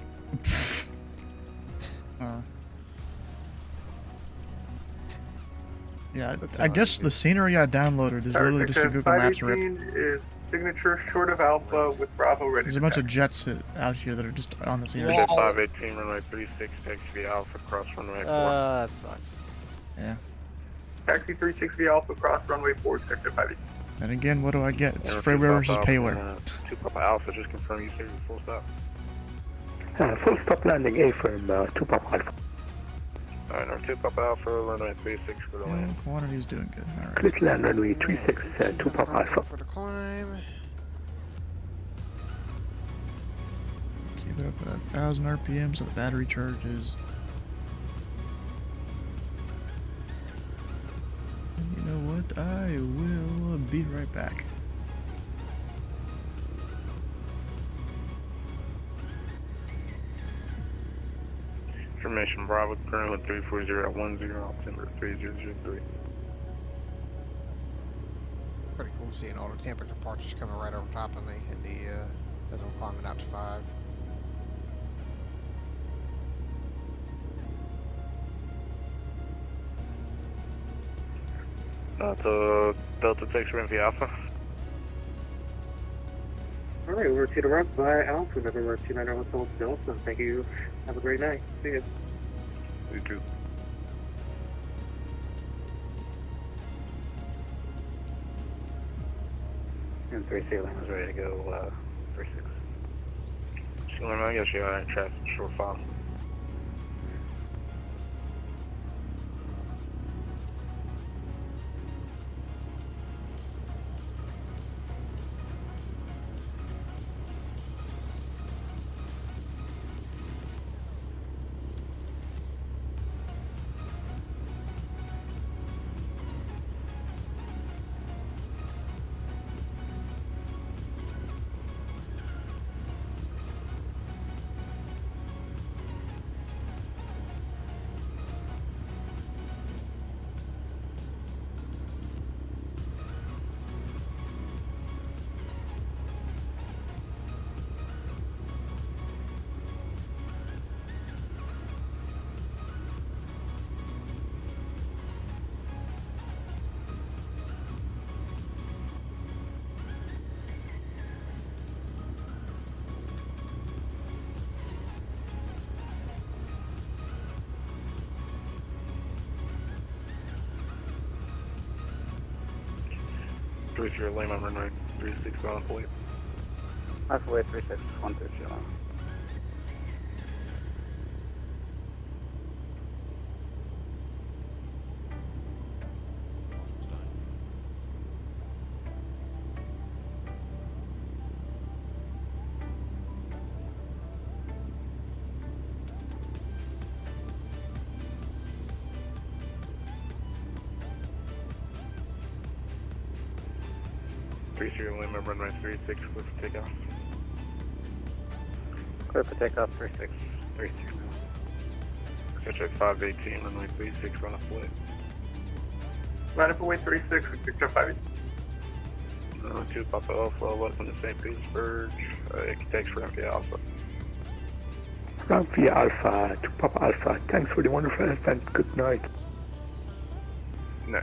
Yeah, I guess the scenery I downloaded is literally just a Google Maps rip. 518 is signature short of Alpha with Bravo ready. There's a bunch of jets out here that are just on the scenery. Jet 518, runway 36, taxi Alpha, cross runway 4. That sucks. Yeah. Taxi 360 Alpha, cross runway 4, sector 518. And again, what do I get? It's Air freeway 2 versus Papa payware. Alpha, 2 Papa Alpha, just confirm you say full stop. Full stop landing A firm, 2 Papa Alpha. Alright, our 2 Papa Alpha, runway 36 for the land. Quantity's doing good. Alright. Split land runway 36, 2 Papa Alpha. For the climb. Keep it up at 1,000 RPM so the battery charges. And you know what? I will be right back. Information Bravo, current with 34010, altimeter 3003. Pretty cool seeing all the Tampa departures coming right over top of me in the, as I'm climbing out to 5. To Delta Texas Ramsey Alpha. Alright, over to the right by Alpha, November 291 Delta. Thank you. Have a great night. See you. You too. And 3 Lane is ready to go, 36. Sailing, I guess you got in traffic short file. Your lane on runway 36 on point. Alpha way 36, 130 on. Lane on runway 36, clear for takeoff. Clear for takeoff 36, 36 now. Catch 518, runway 36 on a flight. Line up away 36, Victor 518. 2 Papa Alpha, welcome to St. Petersburg. It can take for MK Alpha. Ramp Alpha, 2 Papa Alpha. Thanks for the wonderful event. Good night. No.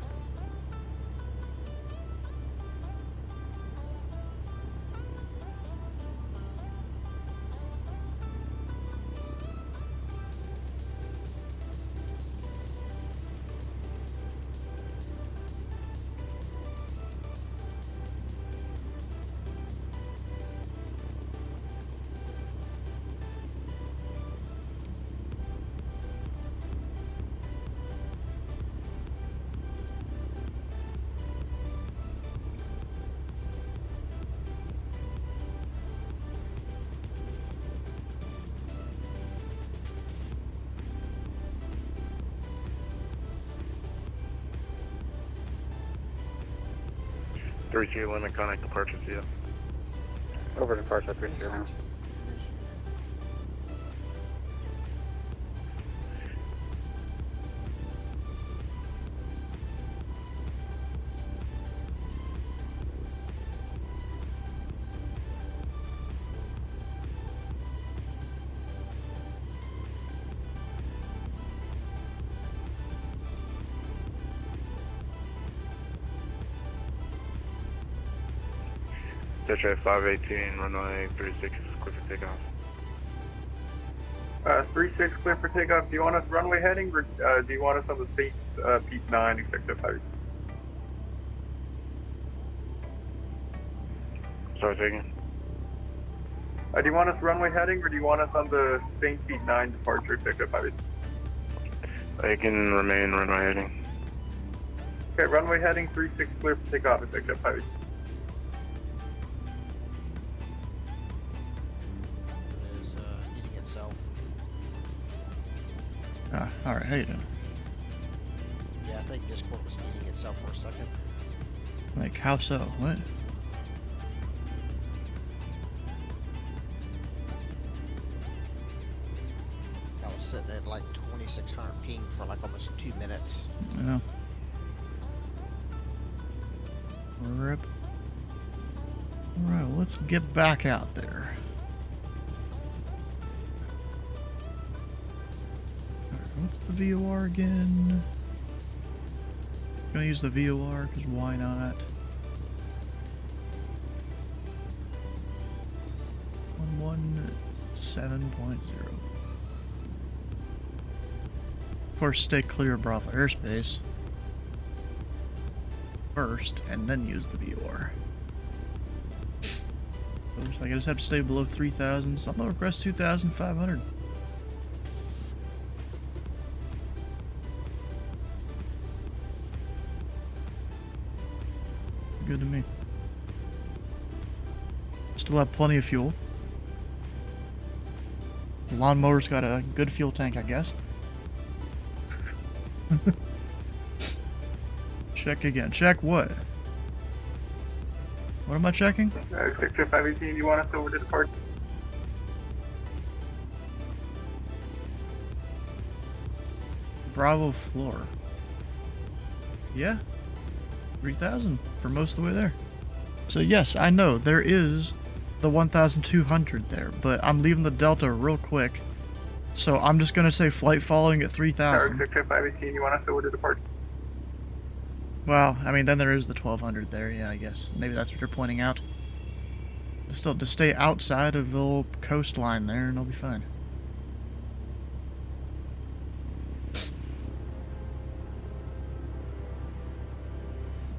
Three two limit connect departure to you. Over departure 30. TPA 518, runway 36, clear for takeoff. 36 clear for takeoff. Do you want us runway heading, or do you want us on the St. Pete 9, expected 5? Sorry, taking. Do you want us runway heading, or do you want us on the St. Pete 9 departure, expected 5? I can remain runway heading. Okay, runway heading 36 clear for takeoff, expected 5. Alright, how you doing? Yeah, I think Discord was eating itself for a second. Like, how so? What? I was sitting at like 2600 ping for like almost 2 minutes. Yeah. Rip. Alright, well, let's get back out there. What's the VOR again? I'm gonna use the VOR because why not? 117.0. Of course, stay clear of Bravo airspace first, and then use the VOR. Looks like I just have to stay below 3,000, so I'm gonna request 2,500. Good to me. Still have plenty of fuel. The lawnmower's got a good fuel tank, I guess. Check again. Check what? What am I checking? Sector 518, do you want us over to depart? Bravo floor. Yeah. 3,000 for most of the way there. So yes, I know there is the 1,200 there, but I'm leaving the Delta real quick. So I'm just gonna say flight following at 3,000. Sector 518, you want us over to depart? Well, I mean, then there is the 1,200 there, yeah, I guess. Maybe that's what you're pointing out. Still, just stay outside of the little coastline there and I'll be fine.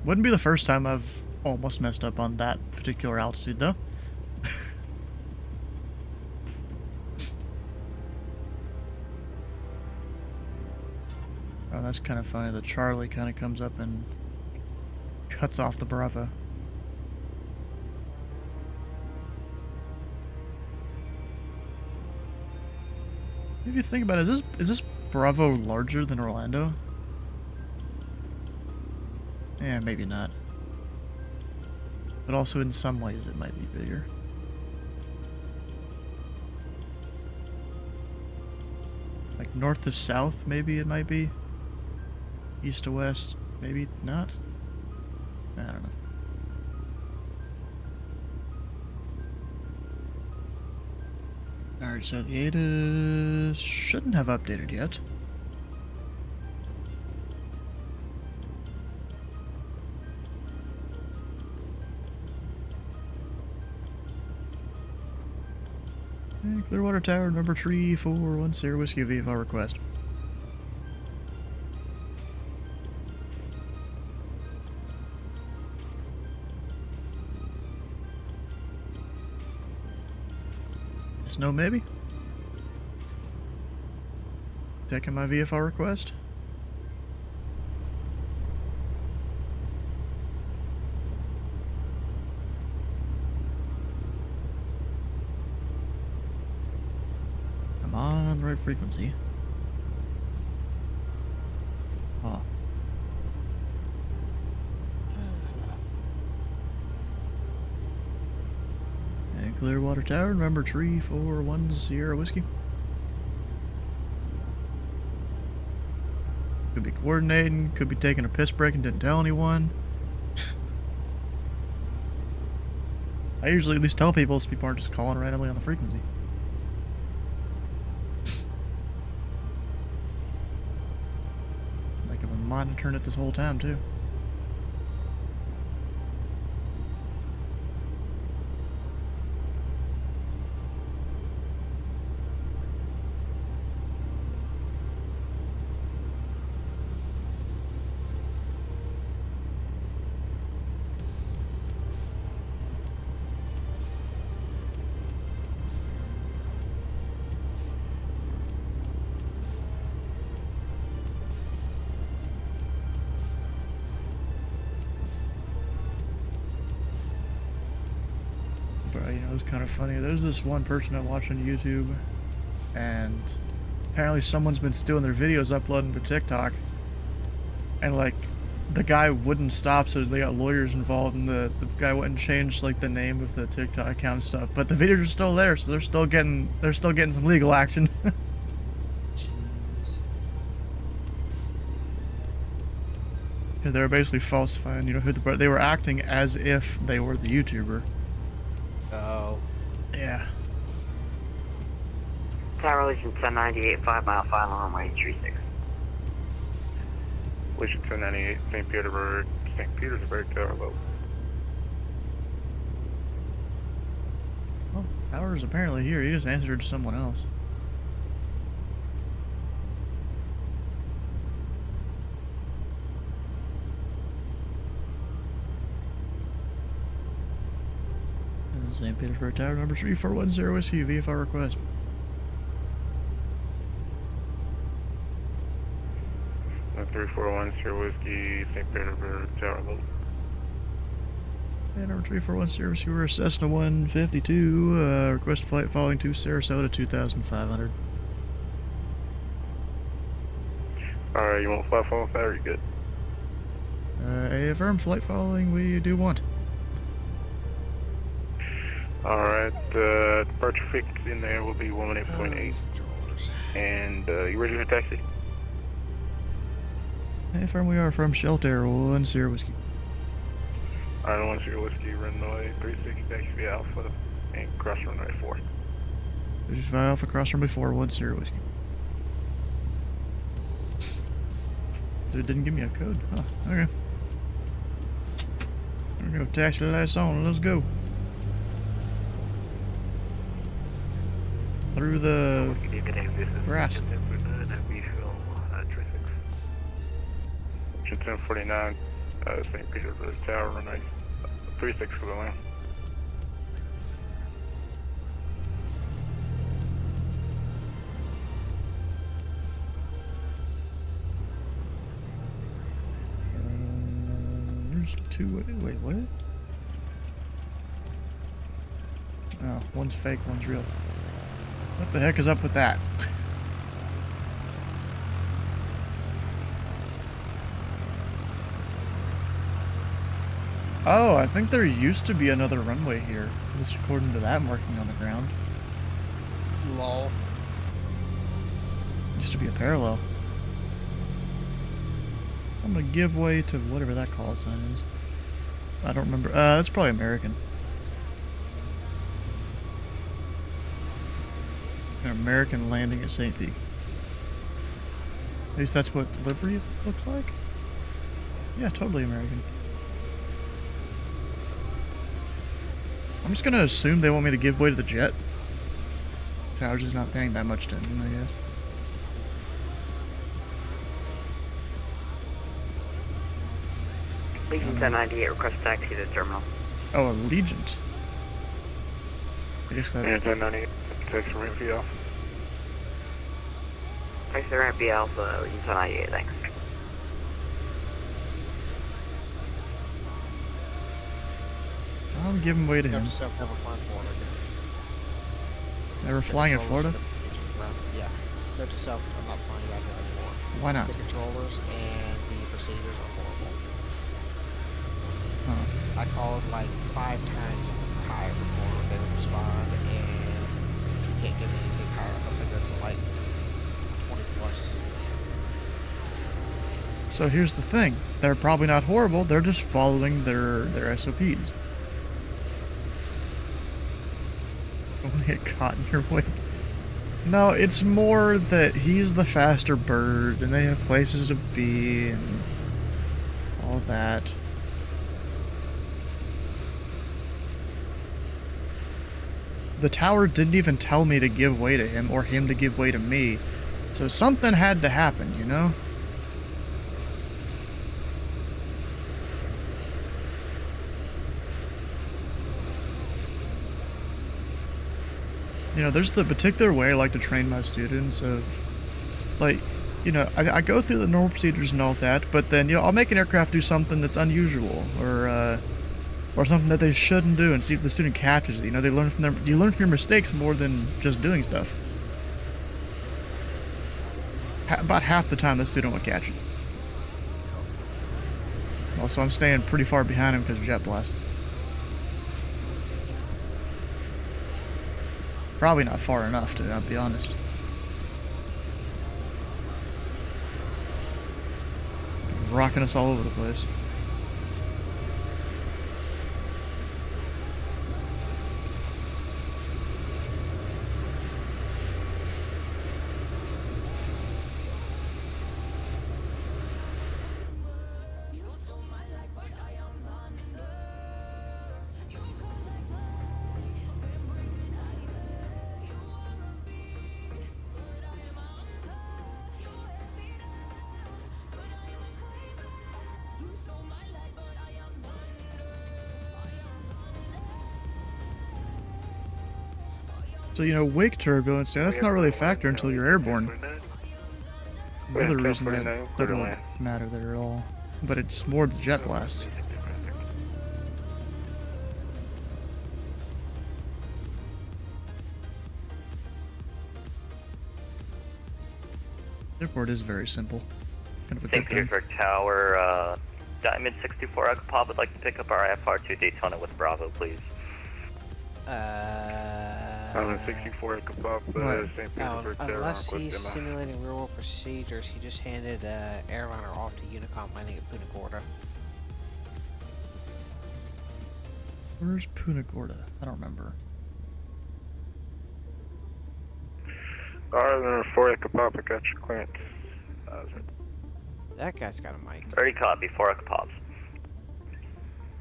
Wouldn't be the first time I've almost messed up on that particular altitude, though. Oh, that's kind of funny. The Charlie kind of comes up and cuts off the Bravo. If you think about it, is this Bravo larger than Orlando? Yeah, maybe not. But also in some ways it might be bigger. Like north to south, maybe it might be. East to west, maybe not. I don't know. Alright, so the ADA shouldn't have updated yet. Clearwater Tower, number 341 Sierra Whiskey VFR request. Yes, no, maybe? Taking my VFR request? I'm on the right frequency. Huh. And Clearwater Tower, number 341 Sierra Whiskey. Could be coordinating, could be taking a piss break and didn't tell anyone. I usually at least tell people so people aren't just calling randomly on the frequency. Like I've been monitoring it this whole time too. But, you know, it was kind of funny. There's this one person I watch on YouTube, and apparently someone's been stealing their videos, uploading to TikTok, and, like, the guy wouldn't stop, so they got lawyers involved, and the guy went and changed, like, the name of the TikTok account and stuff. But the videos are still there, so they're still getting some legal action. Yeah, they were basically falsifying, you know, who they were acting as if they were the YouTuber. Oh. Yeah. Tower Legion 1098, 5 mile final runway 36. Legion 1098, St. Petersburg, Tower Low. Well, Tower's apparently here. He just answered to someone else. St. Petersburg Tower, number 3410 Whiskey, VFR request. 341 Sierra Whiskey, St. Petersburg, Tower Low. And number 341 Whiskey, we're Cessna 152, request flight following to Sarasota 2500. Alright, you want flight following that or you good? Affirm flight following we do want. Alright, departure frequency in there will be 118.8. And you ready for taxi? Affirm we are from Shelter 1 Sierra Whiskey. Alright, 1 Sierra Whiskey, runway 36, taxi Alpha, and cross runway 4. 35 Alpha, cross runway 4, 1 Sierra Whiskey. It didn't give me a code. Huh, okay. There we go, taxi lights on, let's go. Through the grass. 1049, St. Petersburg Tower, runway 36 for the land. There's two. Wait, what? Oh, one's fake, one's real. What the heck is up with that? Oh, I think there used to be another runway here, at least according to that marking on the ground. Lol. Used to be a parallel. I'm gonna give way to whatever that call sign is. I don't remember. That's probably American. An American landing at St. Pete. At least that's what delivery looks like. Yeah, totally American. I'm just gonna assume they want me to give way to the jet. Tower's just not paying that much attention, I guess. Legion 1098, request taxi to the terminal. Oh, Allegiant. I guess that... Yeah, 1098, taxi ramp V Alpha. Taxi ramp V Alpha, Legion 1098, thanks. I'm giving way to him. Never flying in Florida? Yeah. Note to self, I'm not flying back there anymore. Why not? The controllers and the procedures are horrible. Huh. I called like 5 times higher before they would respond, and you can't get anything higher unless I go to like 20 plus. So here's the thing. They're probably not horrible, they're just following their SOPs. Don't get caught in your way. No, it's more that he's the faster bird, and they have places to be, and all that. The tower didn't even tell me to give way to him, or him to give way to me. So something had to happen, you know? You know, there's the particular way I like to train my students of, like, you know, I go through the normal procedures and all that, but then, you know, I'll make an aircraft do something that's unusual, or something that they shouldn't do, and see if the student catches it. You know, you learn from your mistakes more than just doing stuff. About half the time, the student will catch it. Also, I'm staying pretty far behind him because of jet blast. Probably not far enough, to be honest. Rocking us all over the place. So, you know, wake turbulence, yeah, that's not really a factor until you're airborne. Another reason that doesn't matter there at all. But it's more the jet blast. The airport is very simple. Kind of a good thing. St. Petersburg Tower, Diamond 64 Echo Pop would like to pick up our FR2 Daytona with Bravo, please. Diamond 64 Echo Pop, St. Petersburg Tower. Unless he's simulating real-world procedures, he just handed airliner off to Unicom landing at Punta Gorda. Where's Punta Gorda? I don't remember. Alright, 4 Echo Pop, I got your clearance. That guy's got a mic. Already copy, 4 Echo Pops.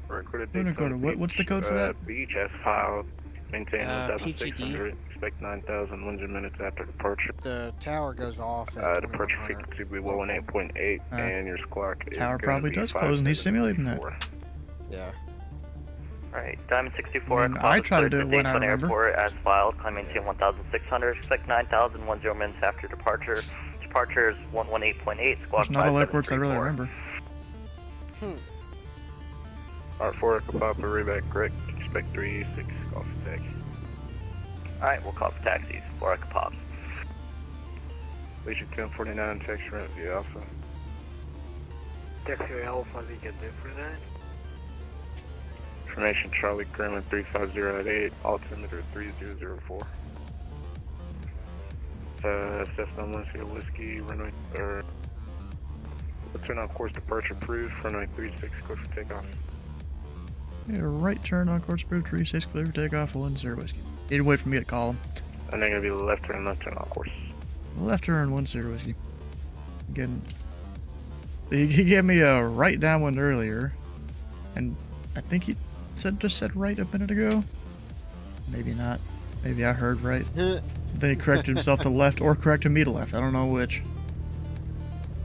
Punta Gorda, what's the code for that? Beach has filed. Maintain 1,600. Expect 9,100 minutes after departure. The tower goes off at departure frequency will be 118.8, and your squawk is tower probably does close, and he's simulating that. Yeah. Alright, Diamond 64 Echo Pop. I try to do it when I remember. Airport as filed, climb maintain 1,600. Expect 9,010 minutes after departure. Departure is 118.8. Squawk. There's not all airports I really remember. Alright, 4 Echo Papa, reback correct. Expect 386, call for taxi. Alright, we'll call for taxis, 4 Echo Pops. Legion 1049, taxi ramp via Alpha. Taxi Alpha, Legion 1049. Information Charlie Gremlin 350 at 8, altimeter 3004. Cessna 1 Sierra Whiskey, runway, turn on course departure approved, runway 36, clear for takeoff. Yeah, right turn on course approved, 36, clear for takeoff, 10 Whiskey. Need to wait for me to call him. And they're going to be left turn on course. Left turn 10 whiskey. Again, he gave me a right downwind earlier, and I think he just said right a minute ago. Maybe not. Maybe I heard right. Then he corrected himself to left or corrected me to left. I don't know which.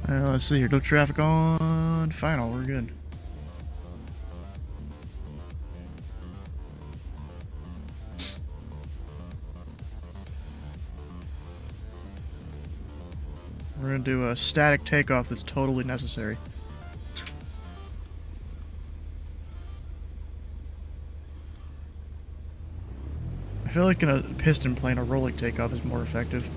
Let's see here. No traffic on final. We're good. We're going to do a static takeoff that's totally necessary. I feel like in a piston plane, a rolling takeoff is more effective.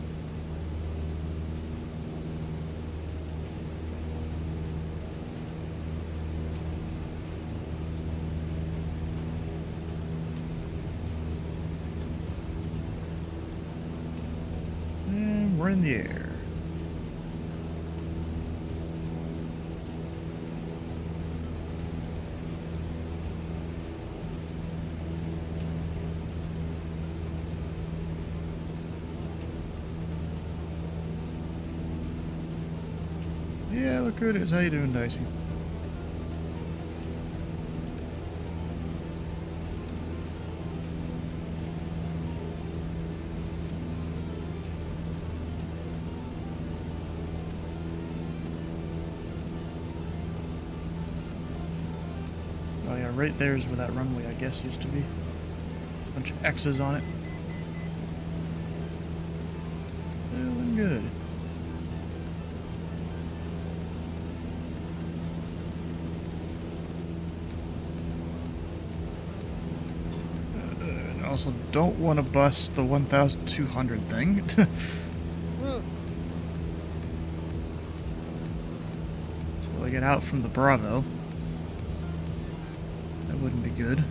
And we're in the air. Yeah, look good. How you doing, Dicey? Oh yeah, right there's where that runway, I guess, used to be. Bunch of X's on it. Feeling good. Also, don't want to bust the 1,200 thing. Until I get out from the Bravo. That wouldn't be good.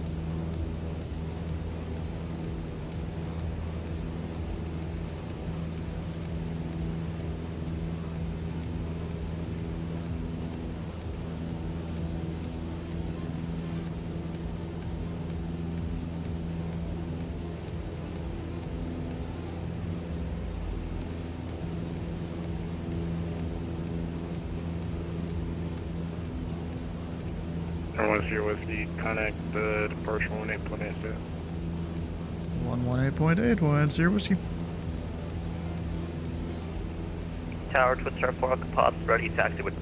And 10 whiskey, connect the departure 18.8. 118.8, 10 whiskey. Tower, twin star 4, composites ready, taxi with...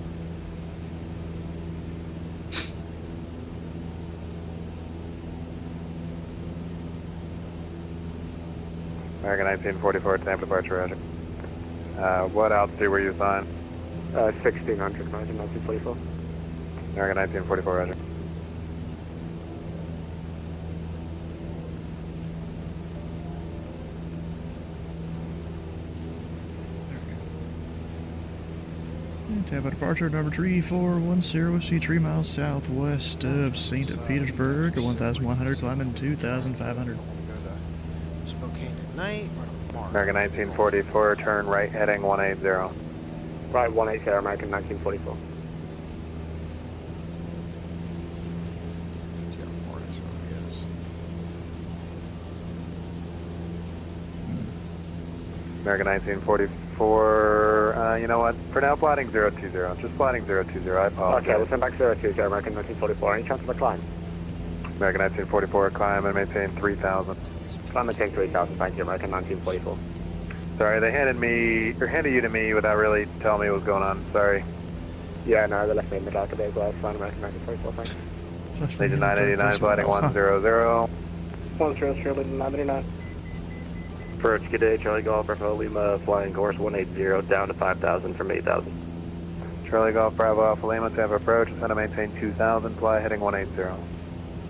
American 1944, Tampa departure, roger. What altitude were you assigned? 1600, 1944. American 1944, roger. Tampa departure number 3410 whiskey, 3 miles southwest of St. Petersburg, 1,100, climbing 2,500. Spokane tonight. American 1944, turn right heading 180. Right, 180, American 1944. American 1944, you know what? For now, plotting 020. Just plotting 020, I apologize. Okay, we'll send back 020, American 1944. Any chance of a climb? American 1944, climb and maintain 3,000. Climb and maintain 3,000, thank you, American 1944. Sorry, they handed you to me without really telling me what was going on, sorry. Yeah, no, they left me in the dark a bit as well. Fine, American 1944, thanks. Legion 989, plotting 100. 100, Legion 989. Approach, good day, Charlie Golf, Bravo Lima, flying course 180, down to 5,000 from 8,000. Charlie Golf, Bravo Alpha Lima, Tampa approach, ascend to maintain 2,000, fly heading 180.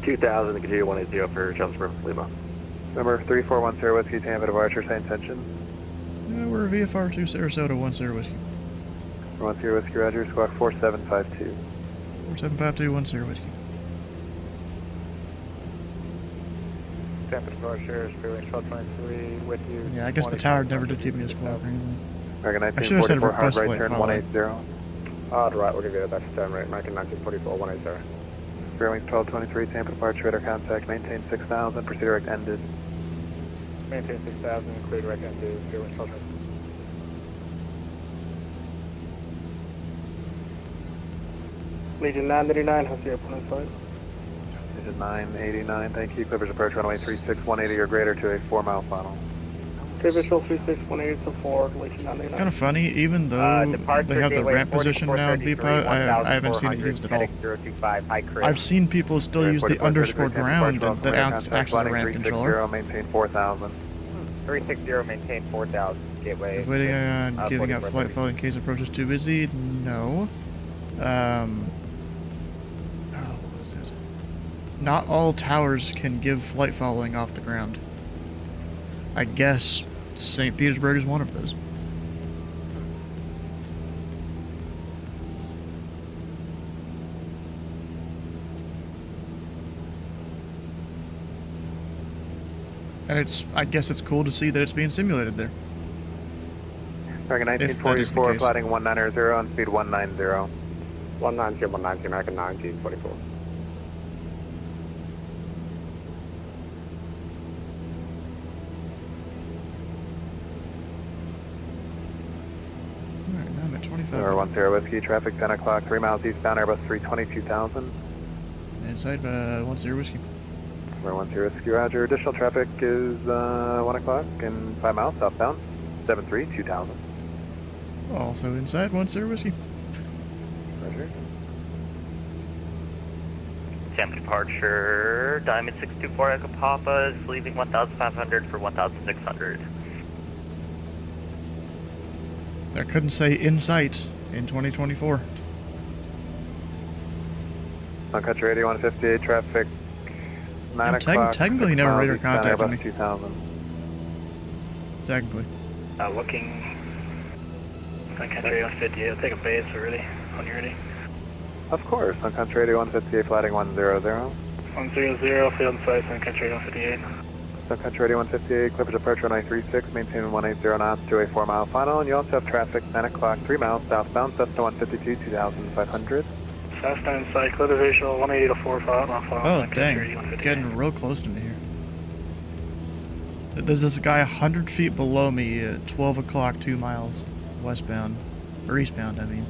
2,000 and continue 180 for Chelmsford, Lima. Number 3410 Whiskey, Tampa departure, same tension. We're VFR 2 Sarasota, 10 whiskey. 10 Whiskey, roger, squawk 4752. 4752, 10 whiskey. Tampa departure, Spearwing 1223 with you. Yeah, I guess the tower never did give me a squawk or anything. American I should have said 1944, hard request right flight turn following. 180. Hard right, we'll give you the best turn rate, American 1944, 180. Spearwing 1223, Tampa departure, radar contact, maintain 6,000, proceed direct ended. Maintain 6,000, cleared right down to 0 Legion 989, how's the airport inside? Legion 989, thank you. Clippers approach runway 36, 180 or greater to a 4-mile final. Okay, visual 36, 180 to 4, Legion 989. Kind of funny, even though they have the ramp position now in VPOT, I haven't seen it used at all. 025, high Chris. I've seen people still use the underscore ground that acts as a ramp controller. Maintain 4,000. 360, maintain 4,000, gateway. Waiting on giving out flight following in case approach is too busy? No. What was it? Not all towers can give flight following off the ground. I guess St. Petersburg is one of those. And I guess it's cool to see that it's being simulated there. American 1944, flighting 190 on speed 190. 190, American 1944. Alright, now I'm at 25. Number 10 Whiskey, traffic 10 o'clock, 3 miles eastbound, Airbus 320, 2000. Inside 10 Whiskey. Number 10 Whiskey, roger. Additional traffic is 1 o'clock and 5 miles southbound, 73, 2000. Also inside 10 Whiskey. Roger. Tampa departure, Diamond 624 Echo Papa is leaving 1,500 for 1,600. I couldn't say in sight in 2024. On country 8158, traffic 9 o'clock. Technically never radar contacted me. 2000. Technically. Looking on country 158, I'll take a base already, when you're ready. Of course, on country 8158, flighting 100. 100, field size on country 158. On country 8158, Clippers approach runway 36, maintain 180 knots to a 4-mile final, and you also have traffic 9 o'clock, 3 miles southbound, Cessna 152, 2,500. Cessna inside, clear the visual, 180 to 45, on final. Oh, dang. Getting real close to me here. There's this guy 100 feet below me at 12 o'clock, 2 miles westbound. Or eastbound, I mean.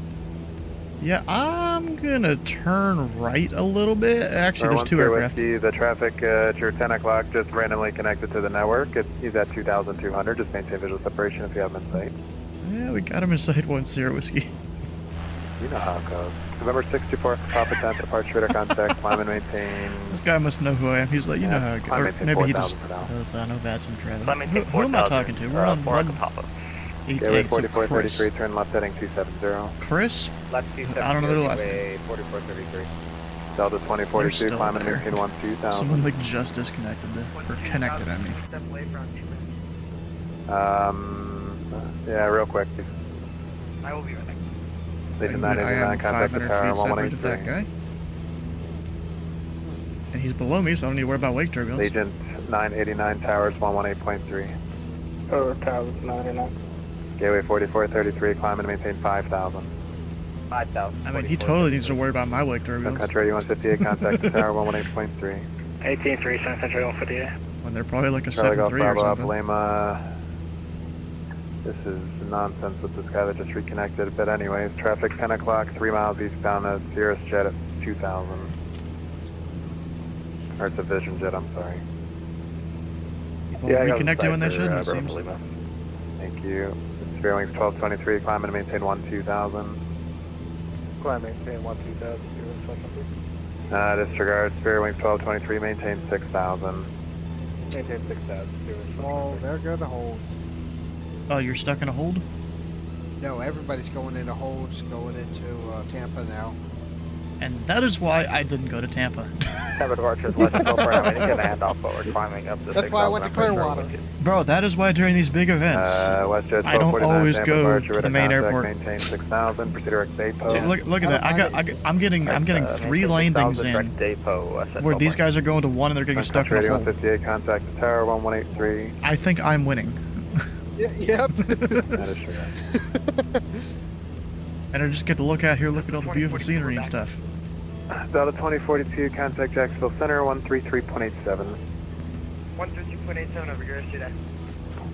Yeah, I'm gonna turn right a little bit. Actually, there's 2 aircraft. Whiskey, the traffic at your 10 o'clock just randomly connected to the network. He's at 2,200. Just maintain visual separation if you have him in sight. Yeah, we got him inside 10 Whiskey. You know how it goes. November 64, Papa 10, departure radar contact, climb and maintain. This guy must know who I am. He's like, you know how it goes. Or maybe he just knows that I know that's some Travis. Who am I talking to? We're on Papa. 4433, turn left heading 270. Chris? Left 270. I don't know the last name. 4433. Delta 2042, climb and maintain 12,000. Someone like just disconnected there. Or connected, I mean. Yeah, real quick. I will be right back. Legion 989, contact the tower 1183. That guy. And he's below me, so I don't need to worry about wake turbulence. Legion 989, towers 118.3. Towers 99. Gateway 4433, climb and maintain 5,000. 5,000. I mean, he totally needs to worry about my wake turbulence. Country 158, contact the tower 118.3. 18-3, San Country 158. When they're probably like a 7-3 or something. Lima. This is nonsense with this guy that just reconnected. But anyways, traffic 10 o'clock, 3 miles eastbound at Sierra Jet at 2,000. Or it's a Vision Jet, I'm sorry. Well, yeah, reconnected when they should, it seems. Thank you. Sphere Wings 1223, climb and maintain 12,000. Climb and maintain 12,000. Disregard, Sphere Wings 1223, maintain 6,000. Maintain 6,000. Oh, there go the holds. Oh, you're stuck in a hold? No, everybody's going into holds, going into Tampa now. And that is why I didn't go to Tampa. Tampa departure is less than programming, get a handoff forward, climbing up the That's why I went to Clearwater. Bro, that is why during these big events, I don't always go to the main airport. Maintain 6,000, proceed direct depot. See, look at that. I'm getting 3 landings in where these guys are going to 1 and they're getting stuck in a hole. 158, contact the tower 1183. I think I'm winning. Yep. That is true. And I just get to look out here, look at all the beautiful scenery and stuff. Delta 2042, contact Jacksonville Center 133.87. 132.87 over your SJ.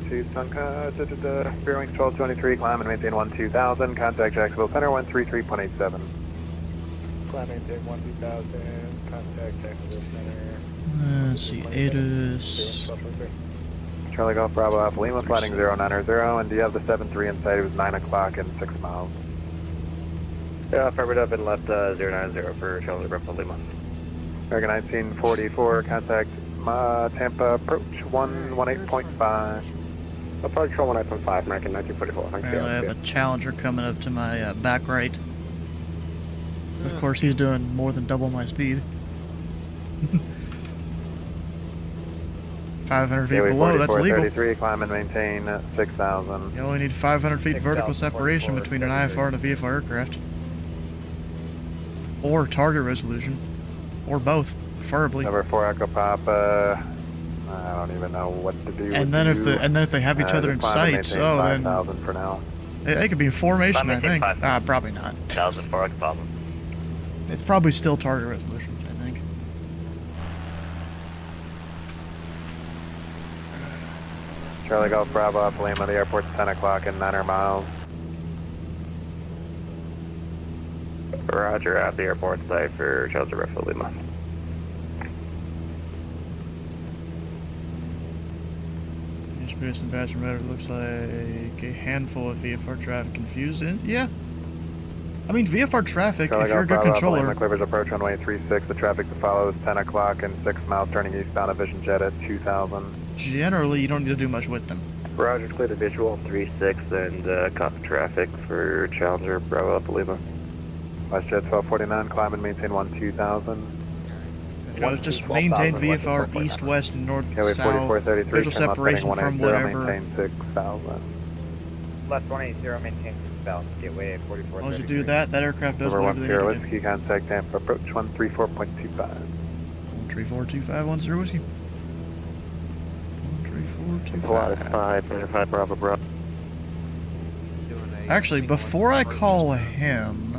To Sunka, Beer Wings 1223, climb and maintain 12000, contact Jacksonville Center 133.87. Climb maintain 12000, contact Jacksonville Center. Let's see, ATIS. Charlie Golf Bravo Alpha Lima, flighting 090, and do you have the 7-3 in sight? It was 9 o'clock and 6 miles. Yeah, affirmative and left 090 for Charlie Bravo Lima. American 1944, contact Tampa, approach 118.5. Approach 118.5, American 1944. Apparently I have a Challenger coming up to my back right. Of course, he's doing more than double my speed. 500 feet below, that's legal. 33, climb and maintain 6,000. You only need 500 feet vertical separation between an IFR and a VFR aircraft. Or target resolution. Or both, preferably. Number 4 Echo Papa. I don't even know what to do. And then if they have each other in sight, oh then 5,000 for now. They could be in formation, I think. Probably not. 1,000 for Echo Papa. It's probably still target resolution, I think. Charlie Golf Bravo Alpha Lima, the airport's 10 o'clock and 900 miles. Roger, at the airport site for Charlie Bravo Lima. Experience and passenger matter looks like a handful of VFR traffic confused in. Yeah. I mean, VFR traffic, Charlie if you're a good Golf Bravo controller. Alpha Lima, Clippers approach runway 36. The traffic to follow is 10 o'clock and 6 miles turning eastbound of Vision Jet at 2,000. Generally, you don't need to do much with them. Roger, clear the visual 36 and copy traffic for Challenger Bravo Alpha Lima. WestJet 1249, climb and maintain 12,000. Just maintain VFR east, west, and north, south. Visual separation from whatever. Maintain 6,000. Left 180, maintain 6,000. Gateway 44. As long as you do that, that aircraft does Number whatever they 10 need to do. Whiskey, contact Tampa, approach 134.25. 1342510 Whiskey. 13425. 5 Bravo Bravo. Actually, before I call him,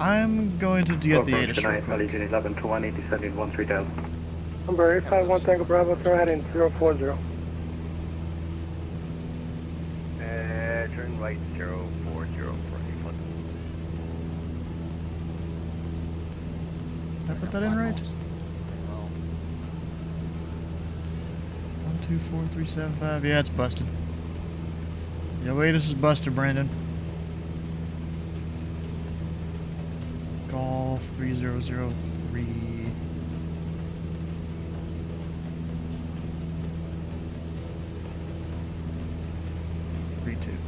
I'm going to get the ATIS real quick. 1120, descending 13,000. Number 851 Tango Bravo, turn heading 040. Turn right 040 for Did I put that in right? 124375. Yeah, it's busted. Yo, ATIS is busted, Brandon. Golf 3003.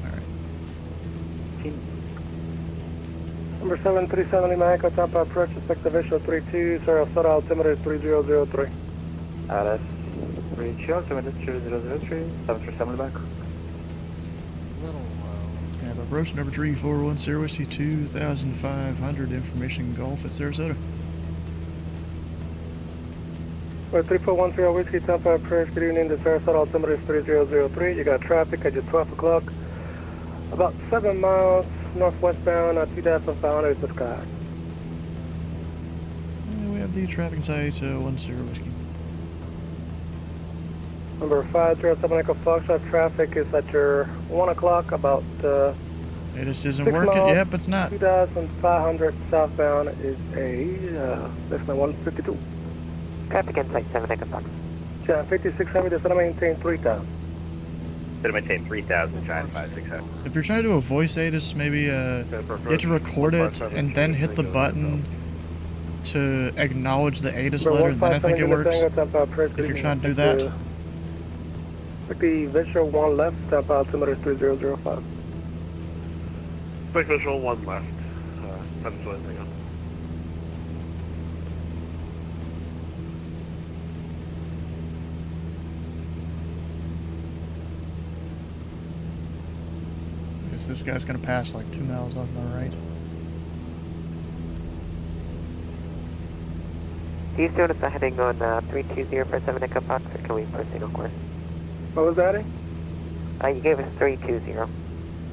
Alright. Number 737 Lima Echo Tampa approach, expect the visual 32, Sarasota altimeter 3003. That's reach altimeter 3003, 737 back. Yeah, approach number 3410 Whiskey 2500, information Golf at Sarasota. 3410 Whiskey Tampa approach, good evening, the Sarasota altimeter is 3003. You got traffic at your 12 o'clock, about 7 miles northwestbound at 2,500 to the sky. We have the traffic in sight, 10 Whiskey. Number 507 Echo Foxtrot, traffic is at your 1 o'clock, about ATIS isn't 6 working. miles, Yep, it's not. 2,500 southbound is a less than 152. Traffic in sight 7 Echo Fox. John 5600, that's gonna maintain 3,000. Gonna maintain 3,000, Giant 560. If you're trying to do a voice ATIS, maybe you have to record it and then hit the button to acknowledge the ATIS letter, and then I think it works. If you're trying to do that. With the visual 1 left, Tampa altimeter 3005. Quick visual 1 left. Nothing's anything else. This guy's gonna pass like 2 miles off my right. Do you still notice a heading on 320 for 7 Echo Fox, or can we proceed on course? What was that? You gave us 320.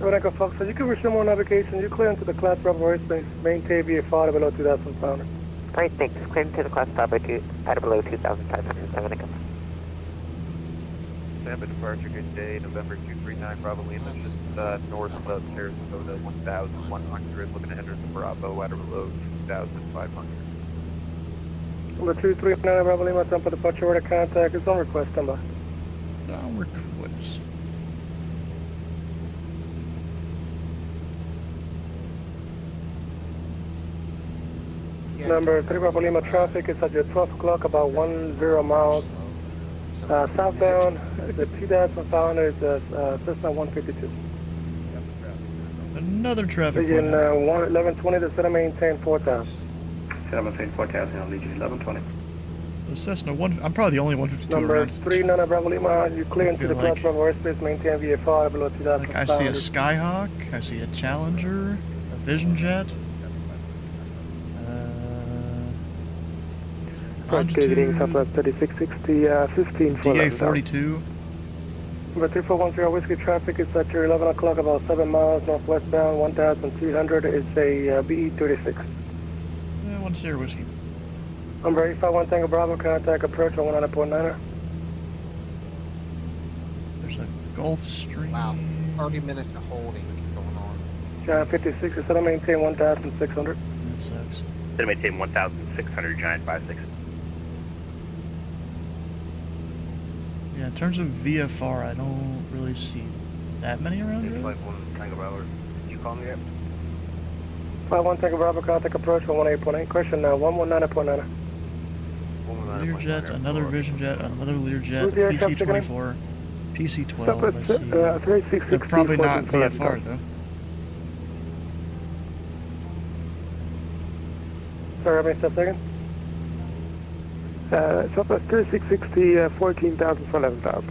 7 Echo Fox, so you can resume on navigation. You clear into the class Bravo airspace. Maintain VFR below 2,500. Alright, thanks. Clearing to the class stop at below 2,507. Tampa departure, good day, November 239, Bravo Lima, just north of Sarasota, 1,100, looking to enter the Bravo at or below 2,500. Number 239 Bravo Lima, Tampa departure order contact is on request, Tampa. On request. Number 3 Bravo Lima traffic is at your 12 o'clock, about 10 miles southbound. The 2,500 is Cessna 152. Another traffic Legion point. 1120 to center maintain 4,000. Center maintain 4,000 on Legion 1120. The Cessna 1, I'm probably the only 152 Number around. 39 Bravo Lima, you clear into the feel class like- Bravo airspace, maintain VFR below 2,500. Like I see a Skyhawk, I see a Challenger, a Vision Jet. Good evening, Southwest 3660, 15 for DA-42. Number 3410 Whiskey traffic is at your 11 o'clock, about 7 miles northwestbound, 1,200 is a BE-36. Yeah, 1 Sierra Whiskey. Number 851 Tango Bravo, contact approach on 100.9er. There's a Gulfstream. Wow, 30 minutes of holding going on. Giant 56 is set maintain 1,600. That sucks. Set maintain 1,600, Giant 56. Yeah, in terms of VFR, I don't really see that many around here. Flight 1 Tango Bravo, you call me yet? 51 Tango Bravo, contact approach on 18.8. Question now, 119.9er. Learjet, another Vision Jet, another Learjet, Who's the aircraft PC-24, PC-12, I Southwest, see. 3660, They're probably not 14 VFR, though. Sorry, how many steps again? Southwest 3660, 14,000 for 11,000.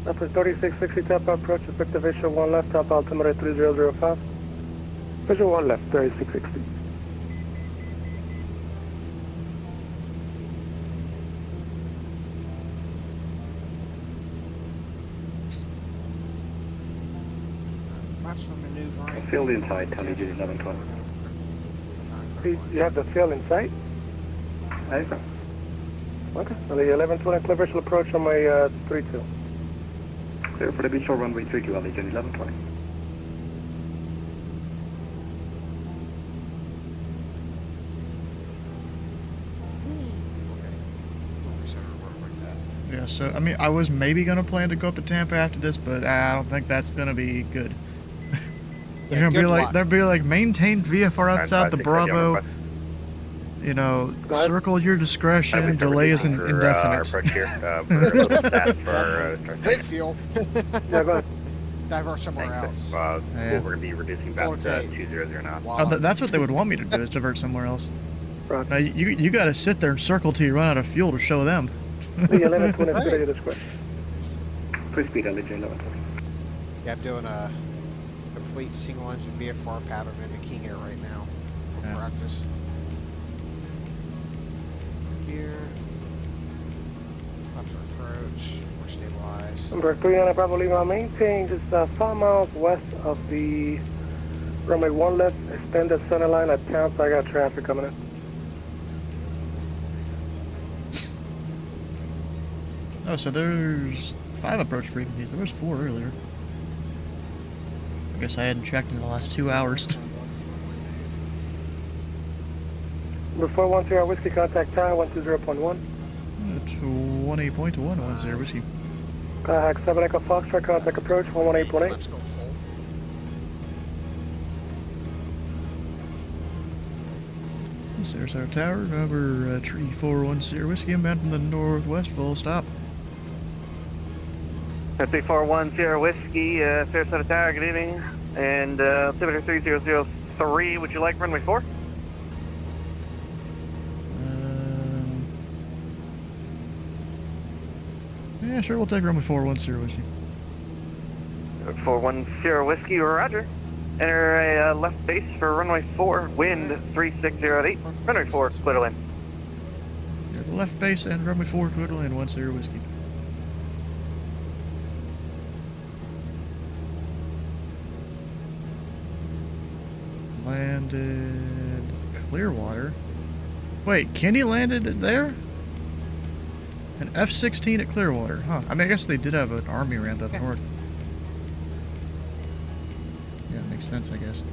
Southwest 3660, top approach, effective visual 1 left, top altimeter 3005. Visual 1 left, 3660. Watch for maneuvering. Field inside, tell Legion 1120. You have the field in sight? Aye, sir. Okay, so the 1120 clear visual approach on my 32. Clear for the visual runway 32 on Legion 1120. Yeah, so, I mean, I was maybe going to plan to go up to Tampa after this, but I don't think that's going to be good. They're going to be like, they'll be like, maintain VFR outside the Bravo, you know, circle your discretion, delay is indefinite. Great fuel. Yeah, go ahead. Divert somewhere else. Yeah. We're going to be reducing back to 200 now. Oh, that's what they would want me to do, is divert somewhere else. Now, you got to sit there and circle till you run out of fuel to show them. The 1120 to your discretion. Free speed on Legion 1120. Yeah, I'm doing a complete single engine VFR pattern into King Air right now. For practice. Gear. Left approach. We're stabilized. Number 300 Bravo Lima, maintain just 5 miles west of the runway 1 left, extended center line at Tampa. I got traffic coming in. Oh, so there's 5 approach frequencies. There was 4 earlier. I guess I hadn't checked in the last 2 hours. Number 410 Whiskey, contact time 120.1. 20.110 Whiskey. Contact 7 Echo Foxtrot, contact approach 118.8. Sarasota Tower, number 3410 Whiskey, inbound from the northwest, full stop. 341 Sierra Whiskey, Sarasota Tower, good evening. And altimeter 3003, would you like runway 4? Yeah, sure, we'll take runway 410 Whiskey. 41 Sierra Whiskey, roger. Enter a left base for runway 4, wind 3608. Runway 4, clear to land. Yeah, the left base and runway 4, clear to land, 10 Whiskey. Landed Clearwater. Wait, Kenny landed it there? An F-16 at Clearwater, huh? I mean, I guess they did have an army ramp up north. Yeah, it makes sense, I guess.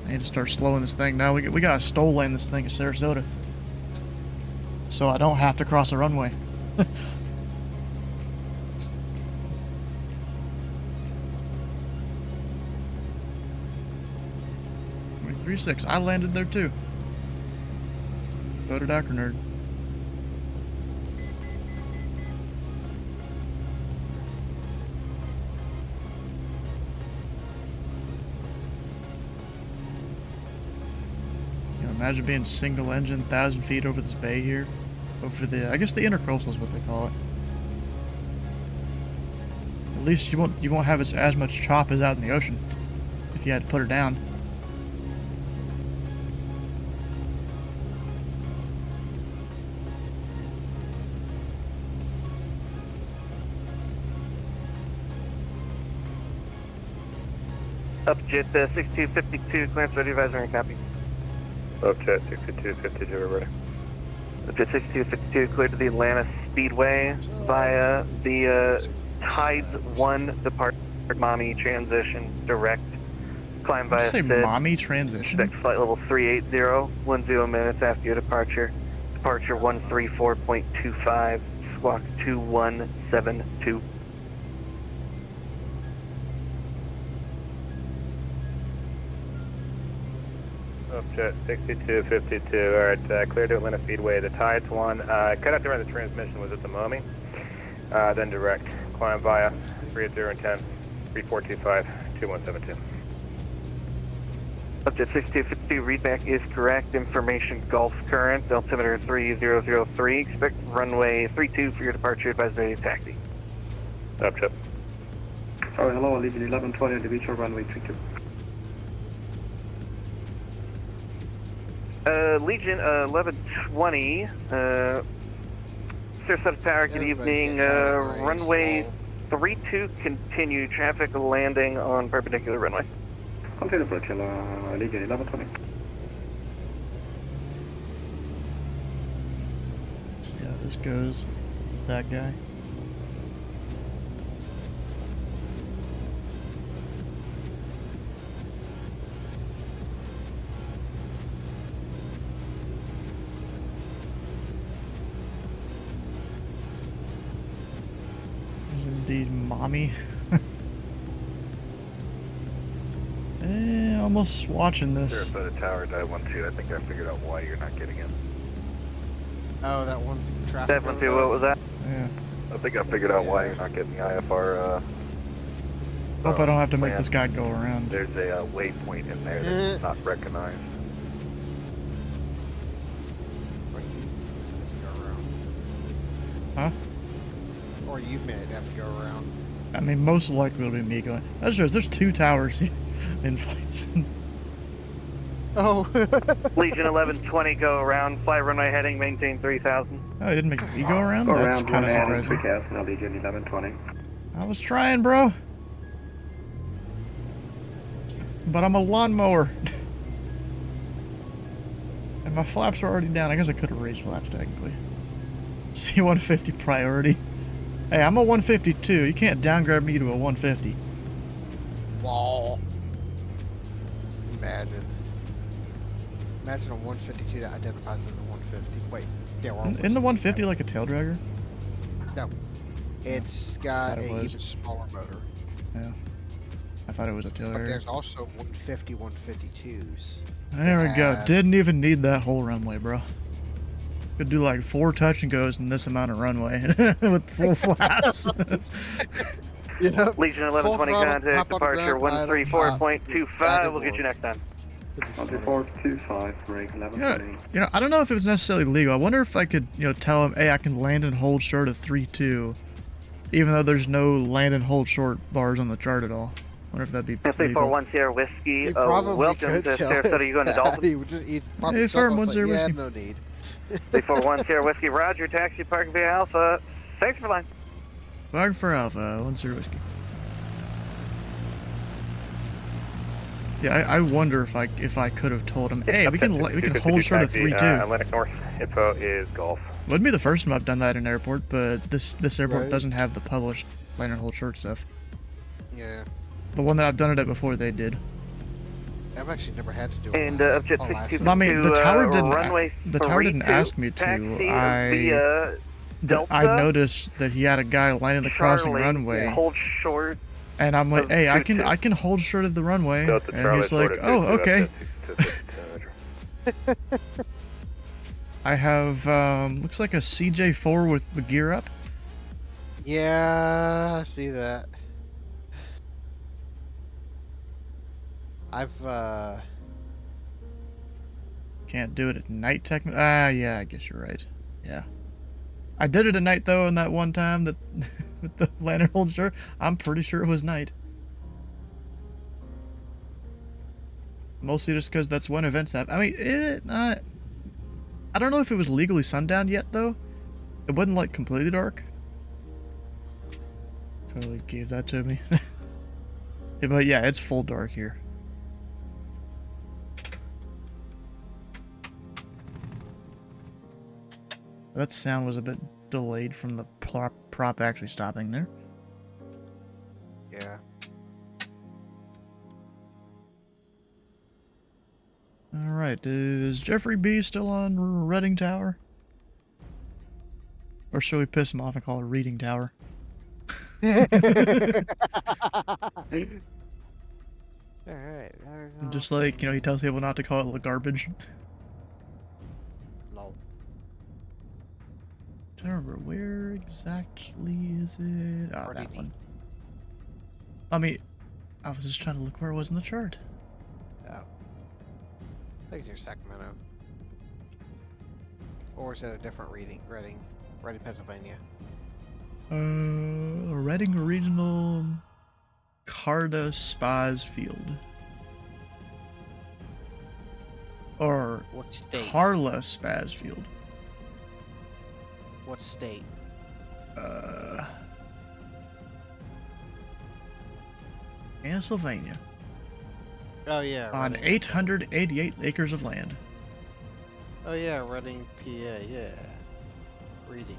I need to start slowing this thing now. We gotta stole lane this thing at Sarasota, so I don't have to cross a runway. 3-6. I landed there too. Voted Acro Nerd. You know, imagine being single engine, 1,000 feet over this bay here. Over the, I guess the intercoastal is what they call it. At least you won't have as much chop as out in the ocean if you had to put her down. Upjet 6252, clearance ready, advisory and copy. Upjet 6252, we're ready. Upjet 6252, cleared to the Atlanta Speedway via the Tides 1 departure, Mommy transition, direct. Climb via Say SID. Mommy transition? Expect flight level 380, 10 minutes after your departure. Departure 134.25, squawk 2172. Upjet 6252, alright, clear to Atlanta Speedway, the Tides 1, cut out during the transmission, was it the Mommy? Then direct, climb via 380 and 10, 3425, 2172. Upjet 6252, readback is correct, information Gulf current, altimeter 3003, expect runway 32 for your departure, advisory taxi. Upjet. Sorry, hello, Legion 1120, individual runway 32. Legion 1120, Sarasota Tower, good evening. Runway 32, continue traffic landing on perpendicular runway. Continue approach, Legion 1120. See how this goes with that guy. Indeed, Mommy. Almost watching this. Sarasota Tower, die 1-2, I think I figured out why you're not getting in. Oh, that one traffic. 7-2, what was that? Yeah. I think I figured out why you're not getting the IFR, Hope I don't have to make this guy go around. There's a waypoint in there that's not recognized. Huh? Or you may have to go around. I mean, most likely it'll be me going. That shows there's 2 towers in flights. Oh. Legion 1120, go around, fly runway heading, maintain 3000. Oh, I didn't make me go around? That's kind of surprising. Now Legion 1120. I was trying, bro. But I'm a lawnmower. And my flaps are already down. I guess I could have raised flaps technically. C-150 priority. Hey, I'm a 152. You can't downgrade me to a 150. Wall. Imagine. Imagine a 152 that identifies as a 150. Wait, there are. Isn't the 150 like a tail dragger? No. It's got Thought it a was. even smaller motor. Yeah. I thought it was a tail But dragger. there's also 150 152s. There we go. Didn't even need that whole runway, bro. Could do like 4 touch and goes in this amount of runway with full flaps. Yep. Legion 1120, contact departure 134.25. We'll get you next time. 134.25, break 1120. You know, I don't know if it was necessarily legal. I wonder if I could, tell him, hey, I can land and hold short of 3-2, even though there's no land and hold short bars on the chart at all. Wonder if that'd be legal. 341 Sierra Whiskey. Probably Welcome to Sarasota. You going to Dolphin? Hey, firm 10 yeah, whiskey. no need. 341 Sierra Whiskey. Roger. Taxi park via Alpha. Thanks for line. Flag for Alpha, 10 whiskey. Yeah, I wonder if I could have told him, hey, we can hold short of 3-2. Atlantic North, info is Golf. Wouldn't be the first time I've done that in an airport, but this airport Right. doesn't have the published land and hold short stuff. Yeah. The one that I've done it at before, they did. I've actually never had to do it. And Jet Oh, 62. I mean, the tower didn't. Runway The tower didn't 32, ask me to. taxi I Delta, noticed that he had a guy landing the crossing Charlie, runway, hold short. and I'm like, of hey, I 22. can hold short of the runway, Delta and Charlie he's like, short of oh, 22, okay. Roger. I have looks like a CJ4 with the gear up. Yeah, I see that. I've Can't do it at night, technically. Ah, yeah, I guess you're right. Yeah. I did it at night, though, in that one time that with the lantern holster. I'm pretty sure it was night. Mostly just because that's when events happen. I mean, I don't know if it was legally sundown yet, though. It wasn't, like, completely dark. Totally gave that to me. Yeah, but yeah, it's full dark here. That sound was a bit delayed from the prop actually stopping there. yeah. Alright, is Jeffrey B still on Reading Tower? Or should we piss him off and call it Reading Tower? Alright. Just like, you know, he tells people not to call it garbage. Lol. I don't remember, where exactly is it? Oh, that one. I mean, I was just trying to look where it was in the chart. Oh. I think it's your Sacramento. Or is it a different Reading, Pennsylvania? Reading Regional Carda Spas Field. Or What state? Carla Spas Field. What state? Pennsylvania. Oh yeah. On Reading. 888 acres of land. Oh yeah, Reading, PA. Yeah. Reading.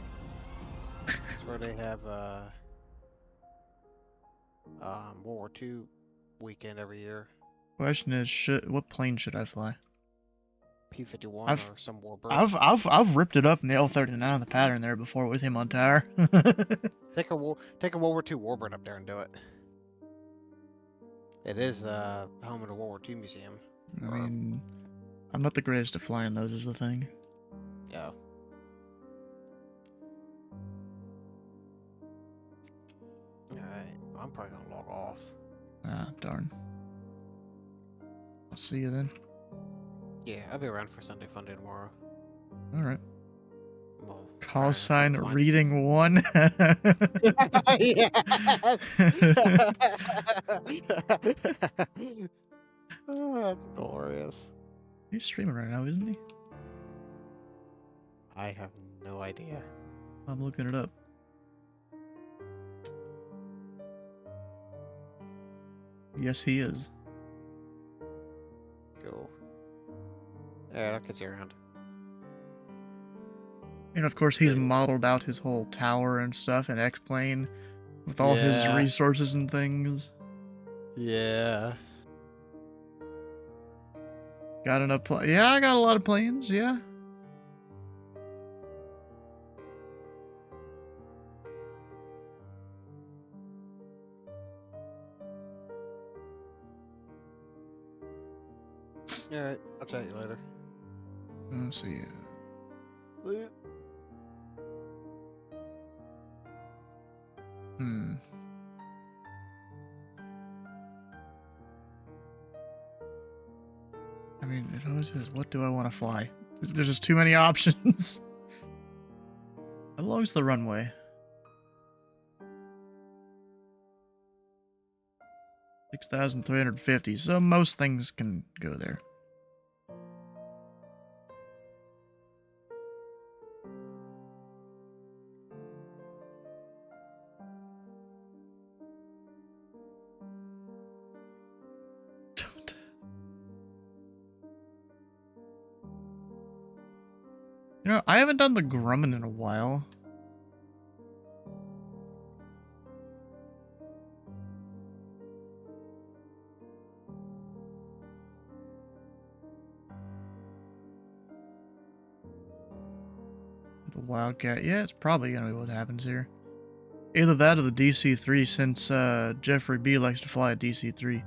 That's where they have World War II weekend every year. Question is, what plane should I fly? P-51 or some warbird. I've ripped it up in the L-39 on the pattern there before with him on tower. Take a World War II warbird up there and do it. It is home of the World War II museum. I mean, I'm not the greatest at flying those, is the thing. Yeah. Alright, I'm probably gonna log off. Ah, darn. I'll see you then. Yeah, I'll be around for Sunday Funday tomorrow. Alright. Well, Call sign reading 1. Oh, that's glorious. He's streaming right now, isn't he? I have no idea. I'm looking it up. Yes, he is. Cool. Alright, I'll catch you around. And of course, he's modeled out his whole tower and stuff in X-Plane with all his resources and things. Yeah. Got enough yeah, I got a lot of planes, yeah. Alright, I'll chat you later. Let's see. I mean, it always says, what do I want to fly? There's just too many options. How long's the runway? 6,350, so most things can go there. You know, I haven't done the Grumman in a while. The Wildcat, yeah, it's probably gonna be what happens here. Either that or the DC-3, since Jeffrey B likes to fly a DC-3.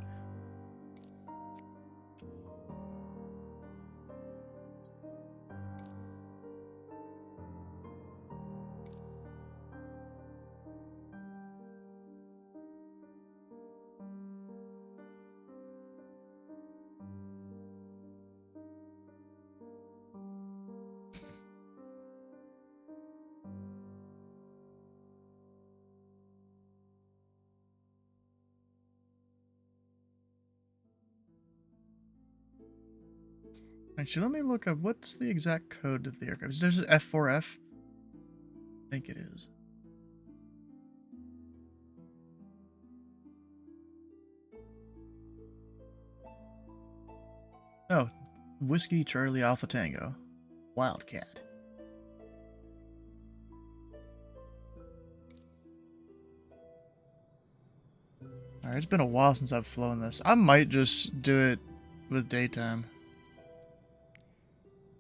Actually, let me look up what's the exact code of the aircraft. Is this F4F? I think it is. Oh, Whiskey Charlie Alpha Tango. Wildcat. Alright, it's been a while since I've flown this. I might just do it with daytime.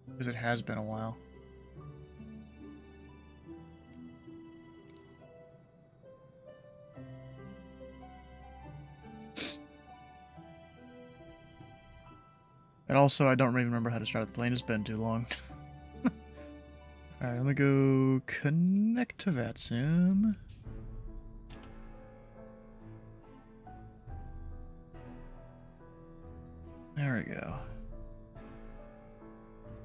Because it has been a while. And also, I don't really remember how to start the plane. It's been too long. Alright, let me go connect to VATSIM. There we go.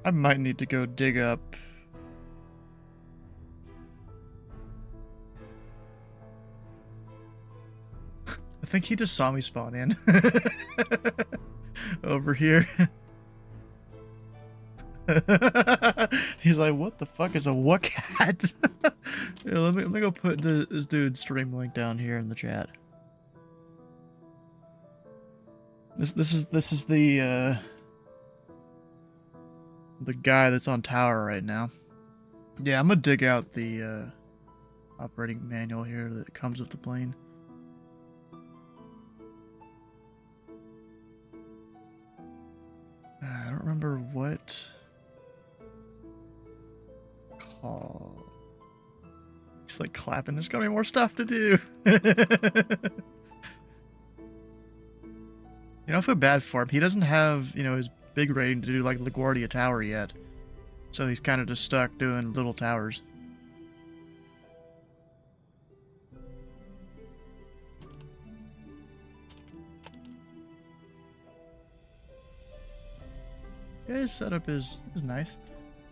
I might need to go dig up... I think he just saw me spawn in. Over here. He's like, what the fuck is a Wildcat? Yeah, let me go put this dude's stream link down here in the chat. This is the guy that's on tower right now. Yeah, I'm gonna dig out the operating manual here that comes with the plane. I don't remember what call. He's like clapping. There's gonna be more stuff to do. You know, I feel bad for him. He doesn't have, you know, his big rating to do like LaGuardia Tower yet. So he's kind of just stuck doing little towers. Yeah, his setup is nice.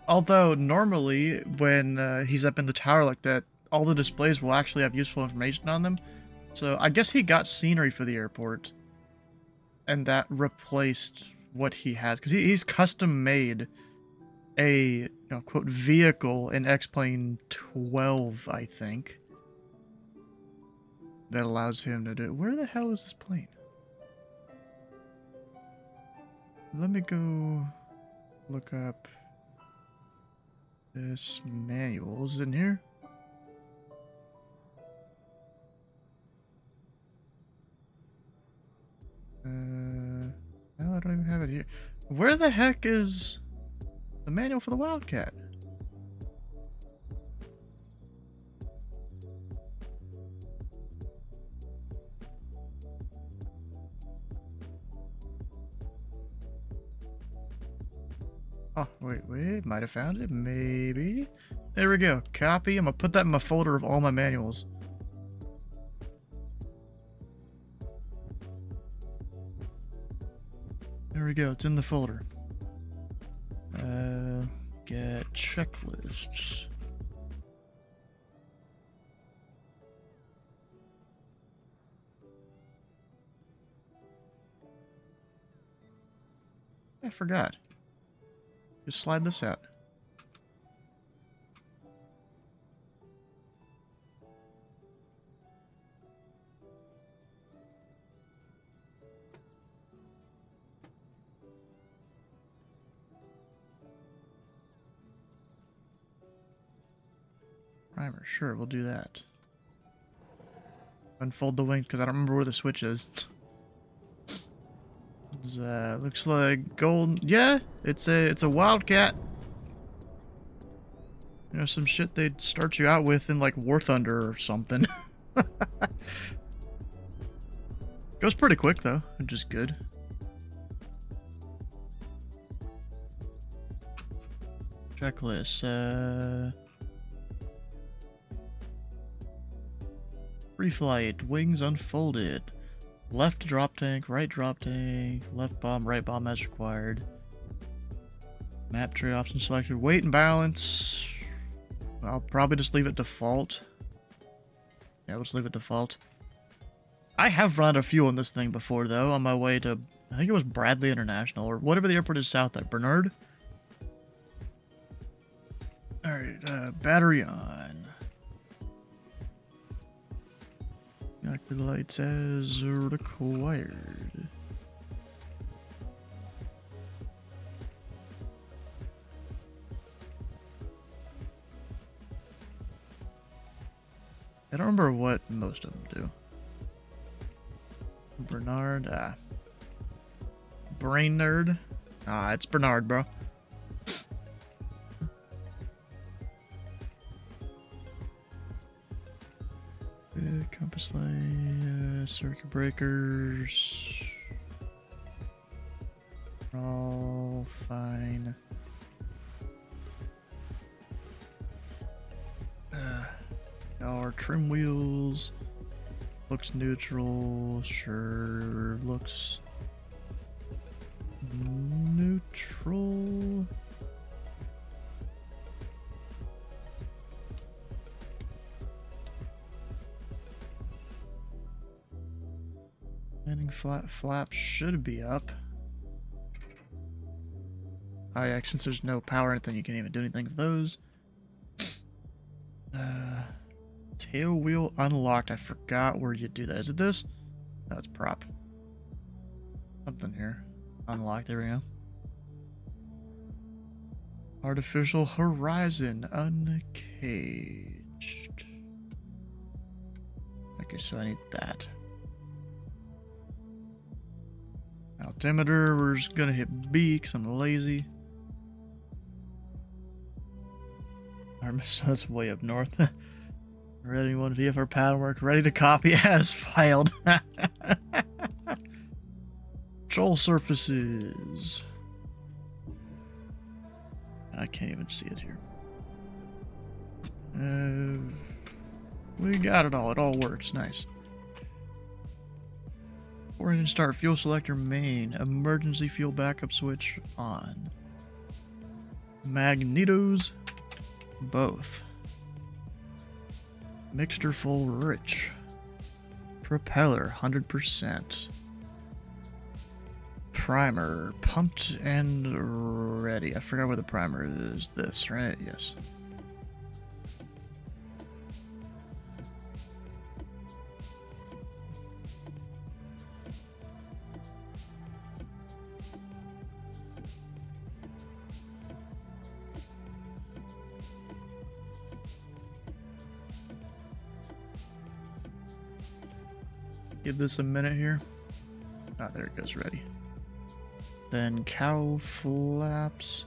Although, normally, when he's up in the tower like that, all the displays will actually have useful information on them. So I guess he got scenery for the airport. And that replaced what he has. Because he's custom made a, you know, quote, vehicle in X-Plane 12, I think. That allows him to do it. Where the hell is this plane? Let me go look up this manual. Is it in here? No, I don't even have it here. Where the heck is the manual for the Wildcat? Oh, wait, might have found it, maybe. There we go, copy. I'm gonna put that in my folder of all my manuals. There we go, it's in the folder. Get checklists. I forgot. Just slide this out. Primer, sure, we'll do that. Unfold the wings because I don't remember where the switch is. Looks like gold. Yeah, it's a Wildcat. You know, some shit they'd start you out with in like War Thunder or something. Goes pretty quick though, which is good. Checklist. Free flight, wings unfolded. Left drop tank, right drop tank, left bomb, right bomb as required. Map tray option selected. Weight and balance. I'll probably just leave it default. Yeah, let's leave it default. I have run out of fuel in this thing before, though, on my way to, I think it was Bradley International, or whatever the airport is south at. Bernard? Alright, battery on. Activate lights as required. I don't remember what most of them do. Bernard, Brain nerd? It's Bernard, bro. Compass light, circuit breakers. All fine. Our trim wheels. Looks neutral. Sure looks neutral. Landing flap should be up. Oh yeah, since there's no power or anything, you can't even do anything with those. Tail wheel unlocked. I forgot where you do that. Is it this? No, it's prop. Something here. Unlocked. There we go. Artificial horizon uncaged. Okay, so I need that. Altimeter, we're just gonna hit B because I'm lazy. Alright, so that's way up north. Ready one VFR pattern work, ready to copy as filed. Control surfaces. I can't even see it here. We got it all works, nice. 4-engine start, fuel selector main, emergency fuel backup switch on. Magnetos, both. Mixture full rich. Propeller, 100%. Primer, pumped and ready. I forgot where the primer is. This, right? Yes. Give this a minute here. Ah, there it goes, ready. Then cowl flaps.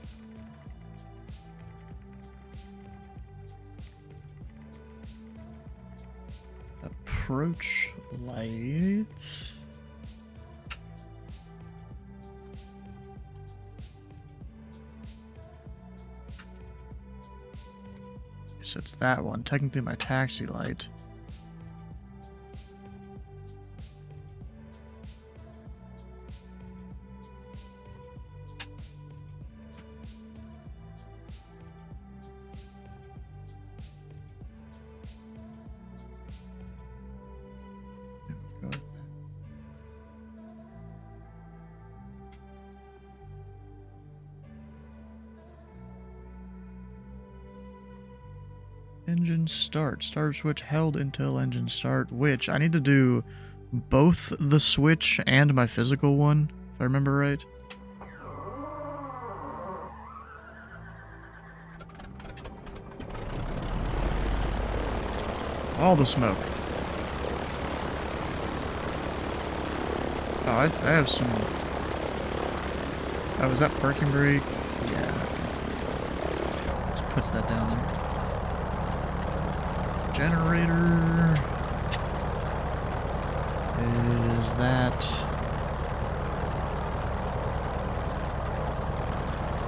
Approach lights. So it's that one. Technically my taxi light. Engine start. Start switch held until engine start, which I need to do both the switch and my physical one, if I remember right. All the smoke. Oh, I have some... Oh, is that parking brake? Yeah. Just puts that down there. Generator... Is that...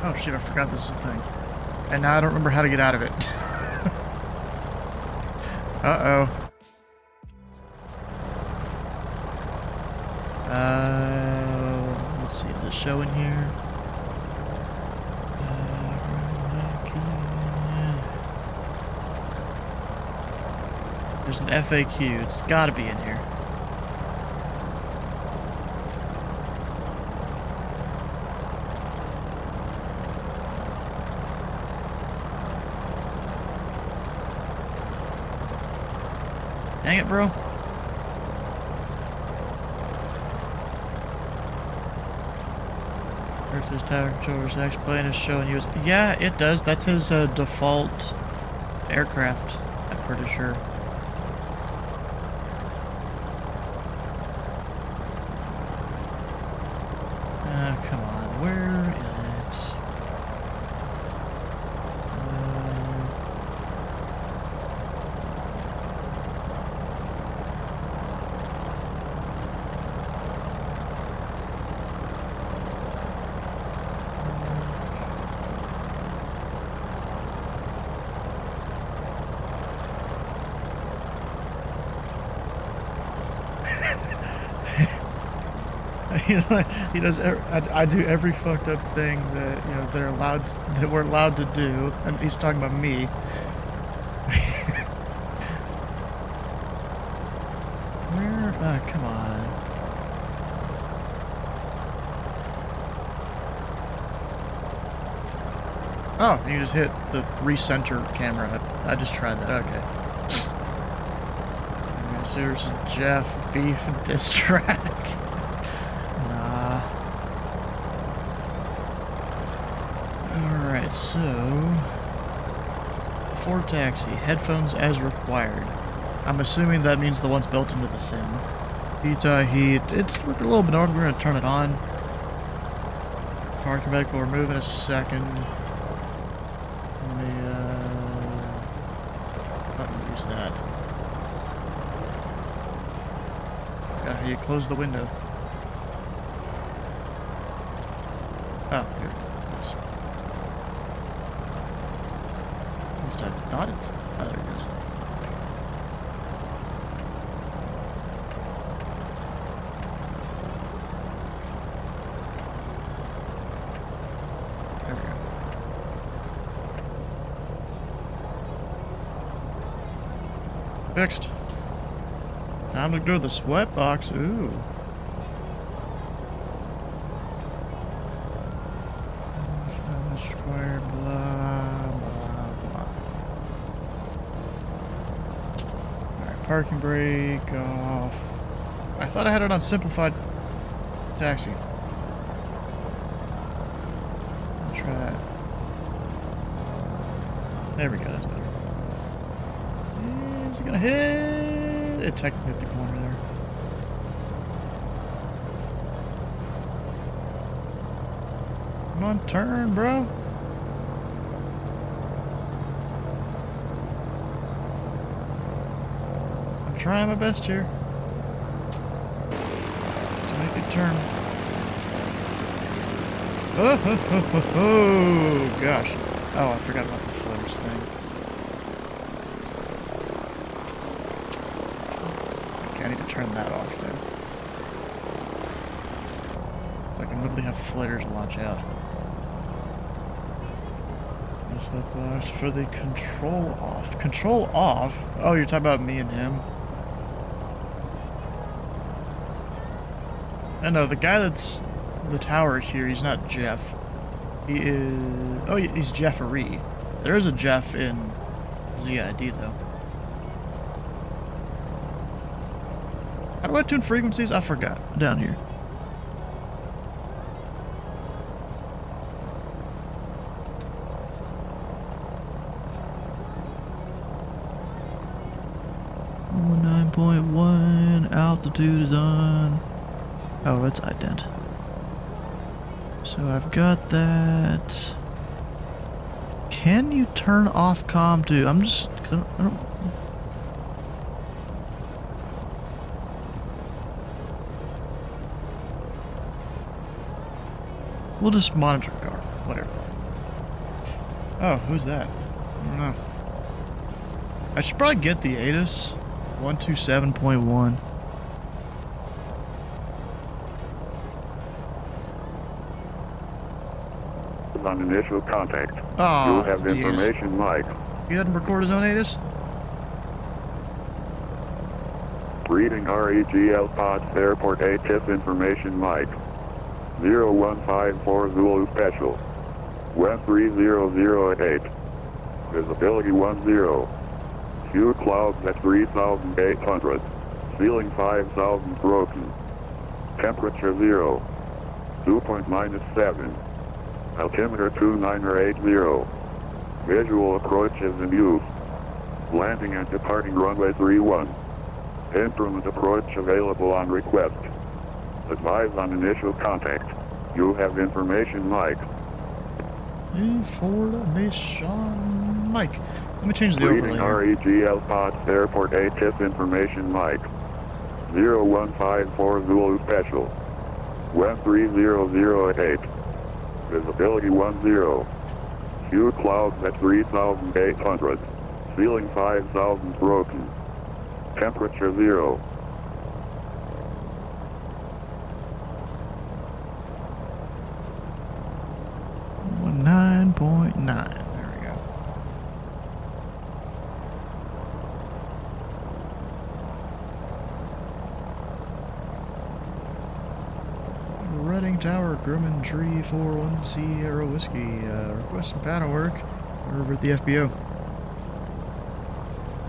Oh shit, I forgot this is a thing. And now I don't remember how to get out of it. Uh-oh. Let's see, does it show in here? There's an FAQ. It's gotta be in here. Dang it, bro. Earth's tower controller's X-plane is showing you. Yeah, it does. That's his default aircraft, I'm pretty sure. Come on. Where is it? He does. I do every fucked up thing that they're allowed, that we're allowed to do, and he's talking about me. Where? Come on. Oh, you just hit the recenter camera. I just tried that. Okay. So there's Jeff Beef and diss track. Alright, so... Ford Taxi, headphones as required. I'm assuming that means the ones built into the sim. Heat, it's a little bit north, we're going to turn it on. Parking brake will remove in a second. Let me, use that. Got how you close the window. Oh, here. Nice. At least I thought it. Oh, there it goes. There we go. Fixed. Time to go to the sweat box. Ooh. Square, blah, blah, blah. Alright, parking brake off. I thought I had it on simplified taxi. I'll try that. There we go, that's better. Is it gonna hit? It technically hit the corner there. Come on, turn, bro. I'm trying my best here to make it turn. Oh, ho, ho, ho, ho, gosh. Oh, I forgot about the floaters thing. Okay, I need to turn that off then. So I can literally have flares launch out. Box for the control off. Control off? Oh, you're talking about me and him? No, the guy that's the tower here, he's not Jeff. He is... Oh, he's Jeffrey. There is a Jeff in ZID, though. How do I tune frequencies? I forgot. Down here. 99.1. Altitude is on. Oh, that's ident. So I've got that. Can you turn off comm too? I'm just... I don't... We'll just monitor the car. Whatever. Oh, who's that? I don't know. I should probably get the ATIS 127.1. On initial contact. Oh, You have information, Mike. He doesn't record his own ATIS? Reading REGL Pots Airport ATIS information, Mike. 0154 Zulu Special. West 3008. Visibility 10. Few clouds at 3,800. Ceiling 5,000 broken. Temperature 0. Dew point -7. Altimeter 2980. Visual approach is in use. Landing and departing runway 31. Instrument approach available on request. Advise on initial contact. You have information, Mike. Information, Mike. Let me change the Reading overlay. REGL Pots Airport ATIS information, Mike. 0154 Zulu Special. West 3008. Visibility 10. Few clouds at 3,800. Ceiling 5,000 broken. Temperature 0. 9.9. There we go. Reading Tower, Grumman Tree 41 Sierra Whiskey. Request some pattern work. We're over at the FBO.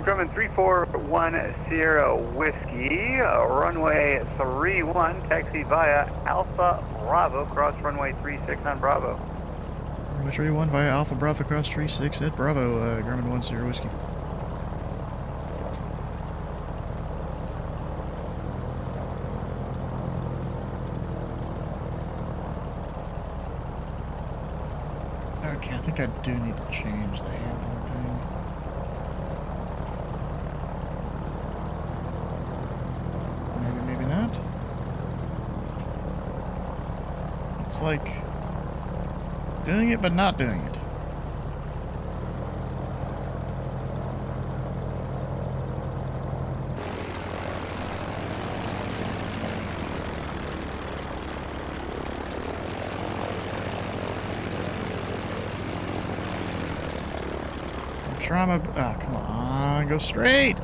Grumman 341 Sierra Whiskey, runway 31, taxi via Alpha Bravo, cross runway 36 on Bravo. Runway 31 via Alpha Bravo across 36 at Bravo, Grumman 1 Sierra Whiskey. Okay, I think I do need to change the handling thing. Maybe not. It's like doing it but not doing it. Try my... Oh, come on. Go straight.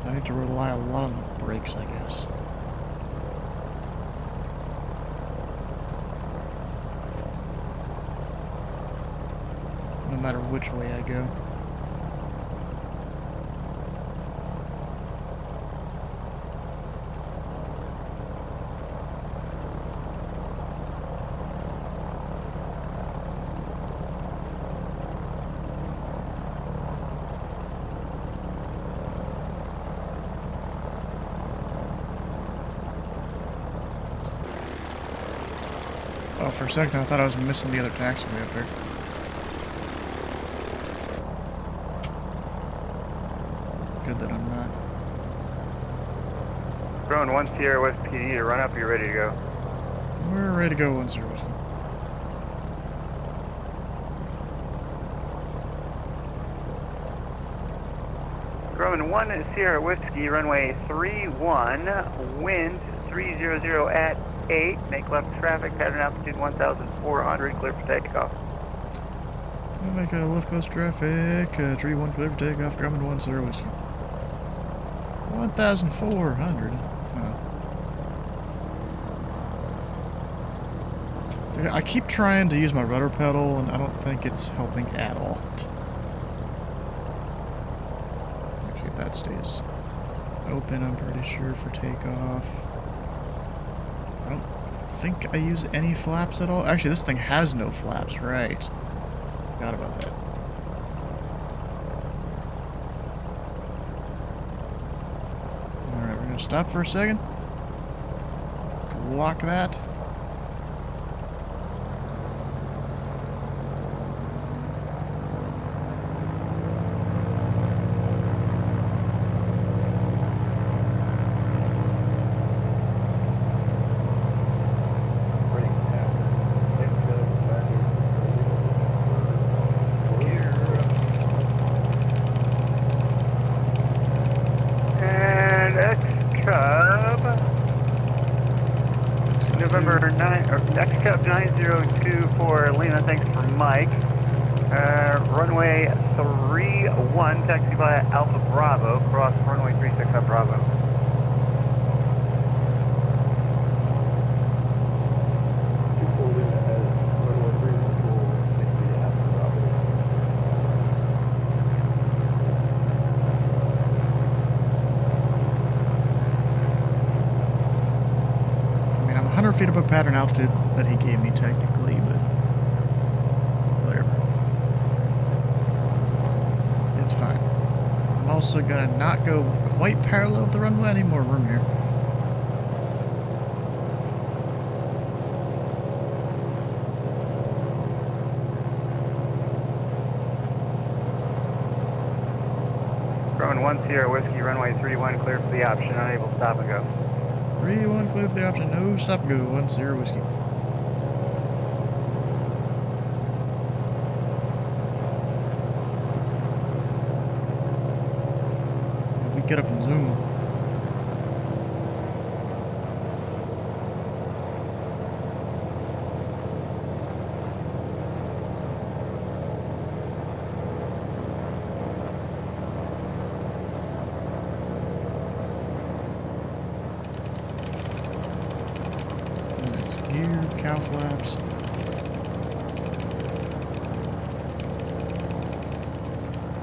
I need to rely a lot on the brakes, I guess. No matter which way I go. Oh, for a second I thought I was missing the other taxiway up there. Good that I'm not. Drone 1 Sierra West PD to run up, you're ready to go. We're ready to go, 1 Sierra Whiskey. Grumman 1 Sierra Whiskey, runway 31, wind 300 at 8, make left traffic, pattern altitude 1,400, clear for takeoff. We'll make a left coast traffic, tree 1 clear for takeoff, Grumman 1 Sierra Whiskey. 1,400. I keep trying to use my rudder pedal, and I don't think it's helping at all. Okay, that stays open, I'm pretty sure, for takeoff. I don't think I use any flaps at all. Actually, this thing has no flaps, right? Forgot about that. Alright, we're gonna stop for a second. Lock that. And X-Cub, November 9, or X-Cub 902 for Lima, thanks for Mike. Runway 31, taxi via Alpha Bravo, cross runway 36 at Bravo. I mean, I'm 100 feet above pattern altitude that he gave me technically, but whatever. It's fine. I'm also gonna not go quite parallel with the runway. I need more room here. Rowan 1 Sierra Whiskey, runway 31, clear for the option, unable to stop and go. 3-1, clear for the option. No stop and go. 1-0 whiskey. We get up and zoom. That's gear, cow flaps.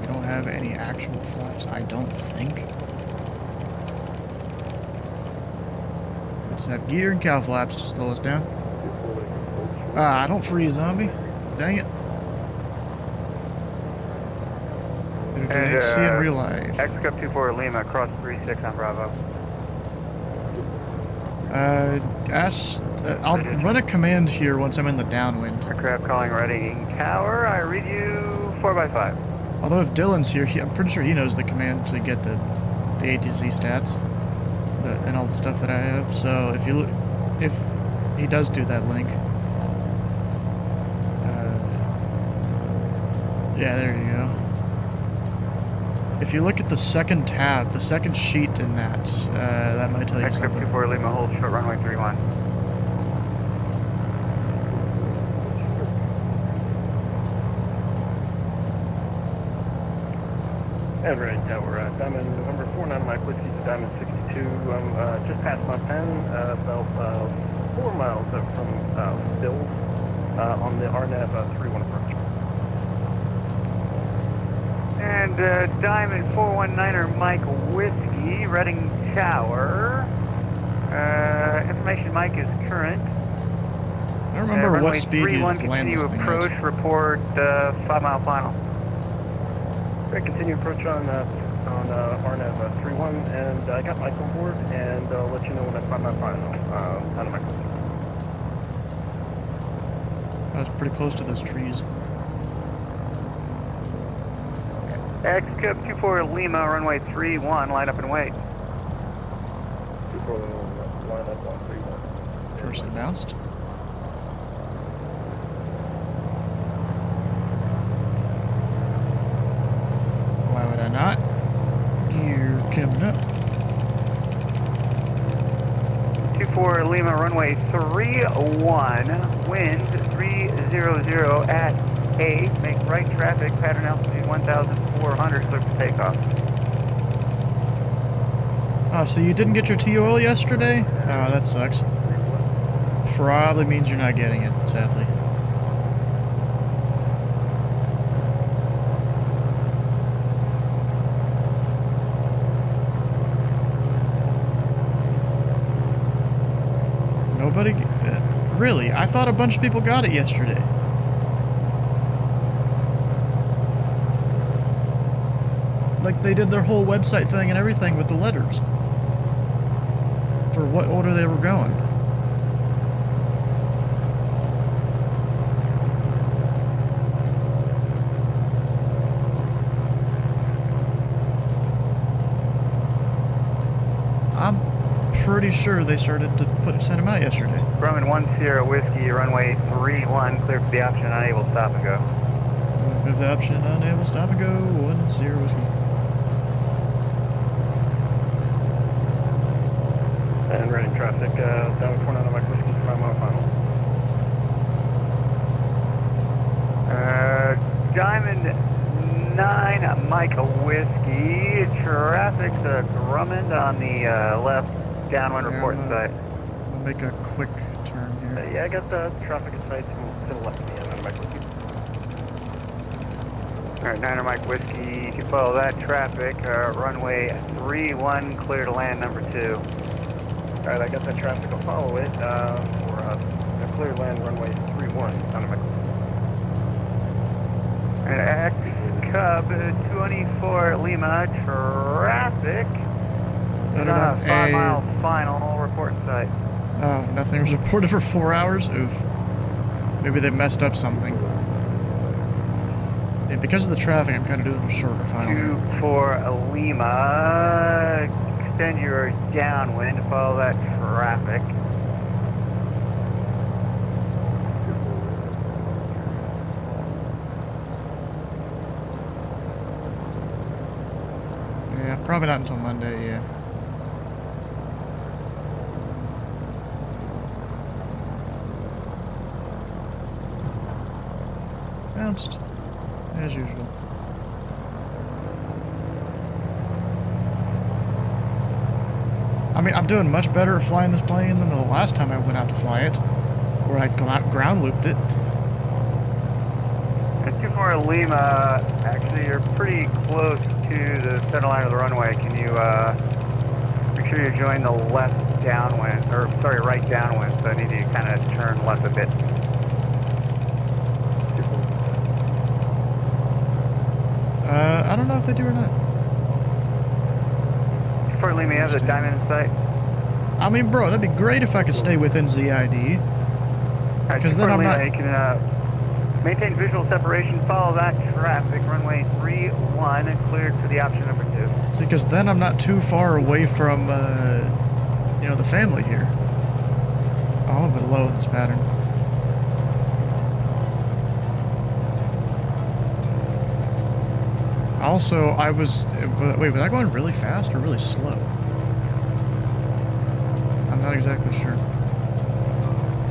We don't have any actual flaps, I don't think. We just have gear and cow flaps to slow us down. Ah, I don't free a zombie. Dang it. And, See in real life. X-Cub 24 Lima, cross 36 on Bravo. I'll run a command here once I'm in the downwind. Aircraft calling ready tower, I read you 4x5. Although if Dylan's here, I'm pretty sure he knows the command to get the ATC stats and all the stuff that I have. So if you look, if he does do that link, yeah, there you go. If you look at the second tab, the second sheet in that, that might tell you X-Cub something. 24 Lima, hold short runway 31. Everett Tower, Diamond November 49 Mike Whiskey to Diamond 62. I'm just past my pen, about 4 miles up from Bill on the RNAV 31 approach. And Diamond 419er Mike Whiskey, Reading Tower. Information Mike is current. I don't remember what speed you 31, land this continue thing approach, at. report 5 mile final. Great, continue approach on RNAV 31, and I got Mike on board, and I'll let you know when I find my final out of my course. I was pretty close to those trees. X-Cub 24 Lima, runway 31, line up and wait. 24 Lima, line up on 31. Person bounced. Why would I not? Gear coming up. 24 Lima, runway 31, wind 300 at 8, make right traffic, pattern altitude 1,400, clear for takeoff. Oh, so you didn't get your TOL yesterday? Oh, that sucks. Probably means you're not getting it, sadly. Nobody? Really? I thought a bunch of people got it yesterday. Like, they did their whole website thing and everything with the letters. For what order they were going. I'm pretty sure they started to send them out yesterday. Grumman 1 Sierra Whiskey, runway 31, clear for the option unable stop and go. With the option unable stop and go, 1 Sierra Whiskey. And running traffic, down 29 Mike Whiskey, 5 mile final. Diamond 9 Mike Whiskey, traffic's Drummond on the left downwind report site. I'll make a quick turn here. Yeah, I got the traffic in sight to the left of me, 9 Mike Whiskey. Alright, 9 Mike Whiskey, you can follow that traffic, runway 31, clear to land number 2. Alright, I got that traffic. I'll follow it for a clear land runway 31. On my And X Cub 24 Lima traffic. On a 5 mile final report site. Oh, nothing was reported for 4 hours? Oof. Maybe they messed up something. Yeah, because of the traffic, I'm kind of doing a shorter final. 24 Lima. Extend your downwind to follow that traffic. Yeah, probably not until Monday, yeah. Bounced, as usual. I mean, I'm doing much better at flying this plane than the last time I went out to fly it, where I ground looped it. At 24 Lima, actually you're pretty close to the center line of the runway. Can you make sure you join the left downwind, or sorry, right downwind, so I need you to kind of turn left a bit. I don't know if they do or not. Fort Lima, you have the diamond in sight? I mean, bro, that'd be great if I could stay within ZID. Because then I'm not... You can maintain visual separation, follow that traffic, runway 31, and cleared for the option number 2. Because then I'm not too far away from, you know, the family here. Oh, I'm a bit low in this pattern. Also, I was... Wait, was I going really fast or really slow? I'm not exactly sure.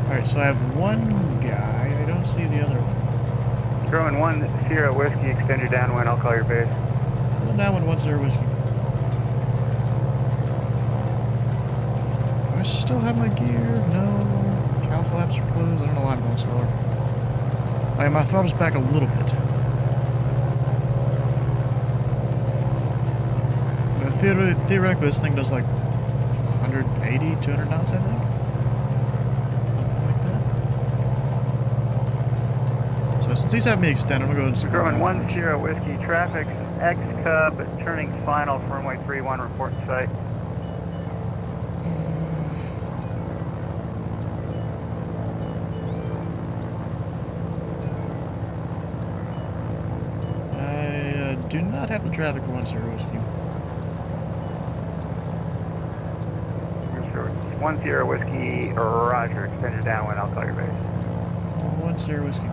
Alright, so I have one guy. I don't see the other one. Grumman 1 Sierra Whiskey, extend your downwind, I'll call your base. Well, downwind 1 Sierra Whiskey. Do I still have my gear? No. Cow flaps are closed. I don't know why I'm going slower. My throttle's back a little bit. Theoretically, this thing does like 180, 200 knots, I think. Something like that. So since he's having me extend, I'm gonna go and start. Grumman 1 Sierra Whiskey, traffic, X Cub, turning final for runway 31, report site. I do not have the traffic for 1 Sierra Whiskey. 1 Sierra Whiskey, roger, extend your downwind, I'll call your base. 1 Sierra Whiskey.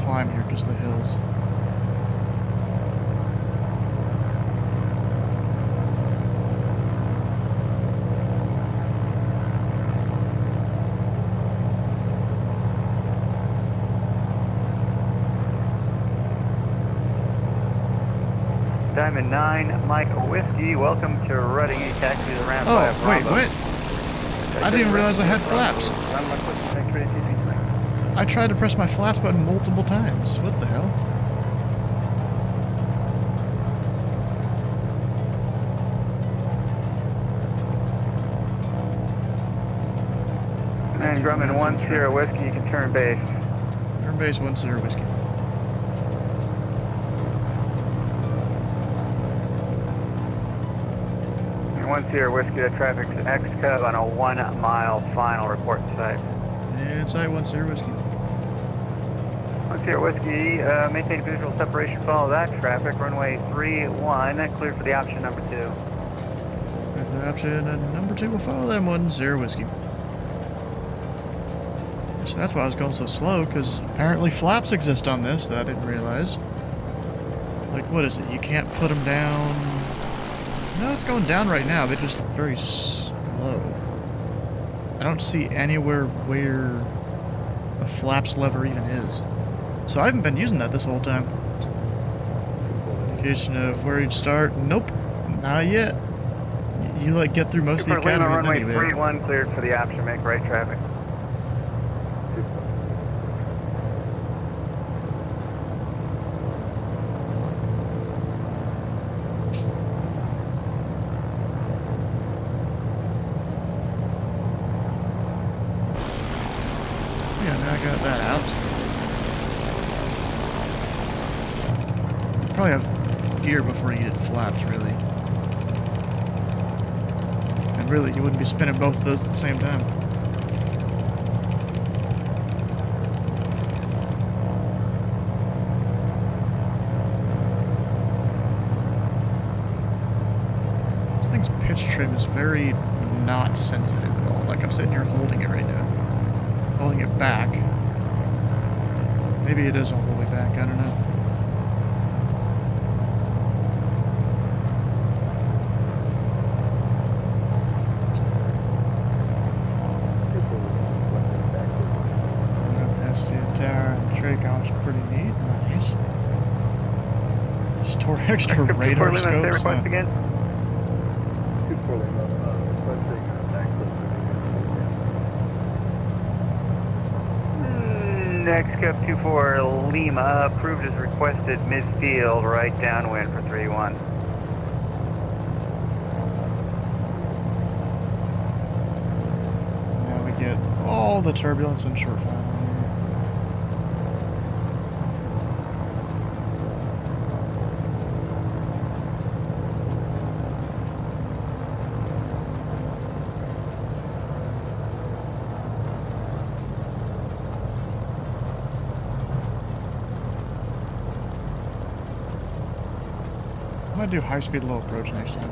Climb here because of the hills. Diamond 9, Mike Whiskey, welcome to Reading, you taxi the ramp by Oh, wait, what? I didn't even realize I had flaps. I tried to press my flaps button multiple times. What the hell? And Grumman 10 Whiskey, you can turn base. Turn base 10 Whiskey. And 10 Whiskey, that traffic's X-Cub on a 1 mile final report site. Inside 10 Whiskey. 10 Whiskey, maintain visual separation, follow that traffic, runway 31, cleared for the option number 2. The option number 2 will follow them 10 Whiskey. So that's why I was going so slow, because apparently flaps exist on this that I didn't realize. Like, what is it? You can't put them down... No, it's going down right now. They're just very slow. I don't see anywhere where a flaps lever even is. So I haven't been using that this whole time. Indication of where you'd start. Nope. Not yet. You like get through most of the academy and then runway you 31, cleared for the option, make right traffic. Yeah, now I got that out. Probably have gear before you hit flaps, really. And really, you wouldn't be spinning both of those at the same time. This thing's pitch trim is very not sensitive at all. Like I'm sitting here holding it right now. Holding it back. Maybe it is all the way back, I don't know. Past the tower and the tray couch, pretty neat, nice. Store extra radar scopes. Request again? Next Cup 24 Lima, approved as requested midfield, right downwind for 3-1. Now we get all the turbulence and short final. I might do high-speed low approach next time.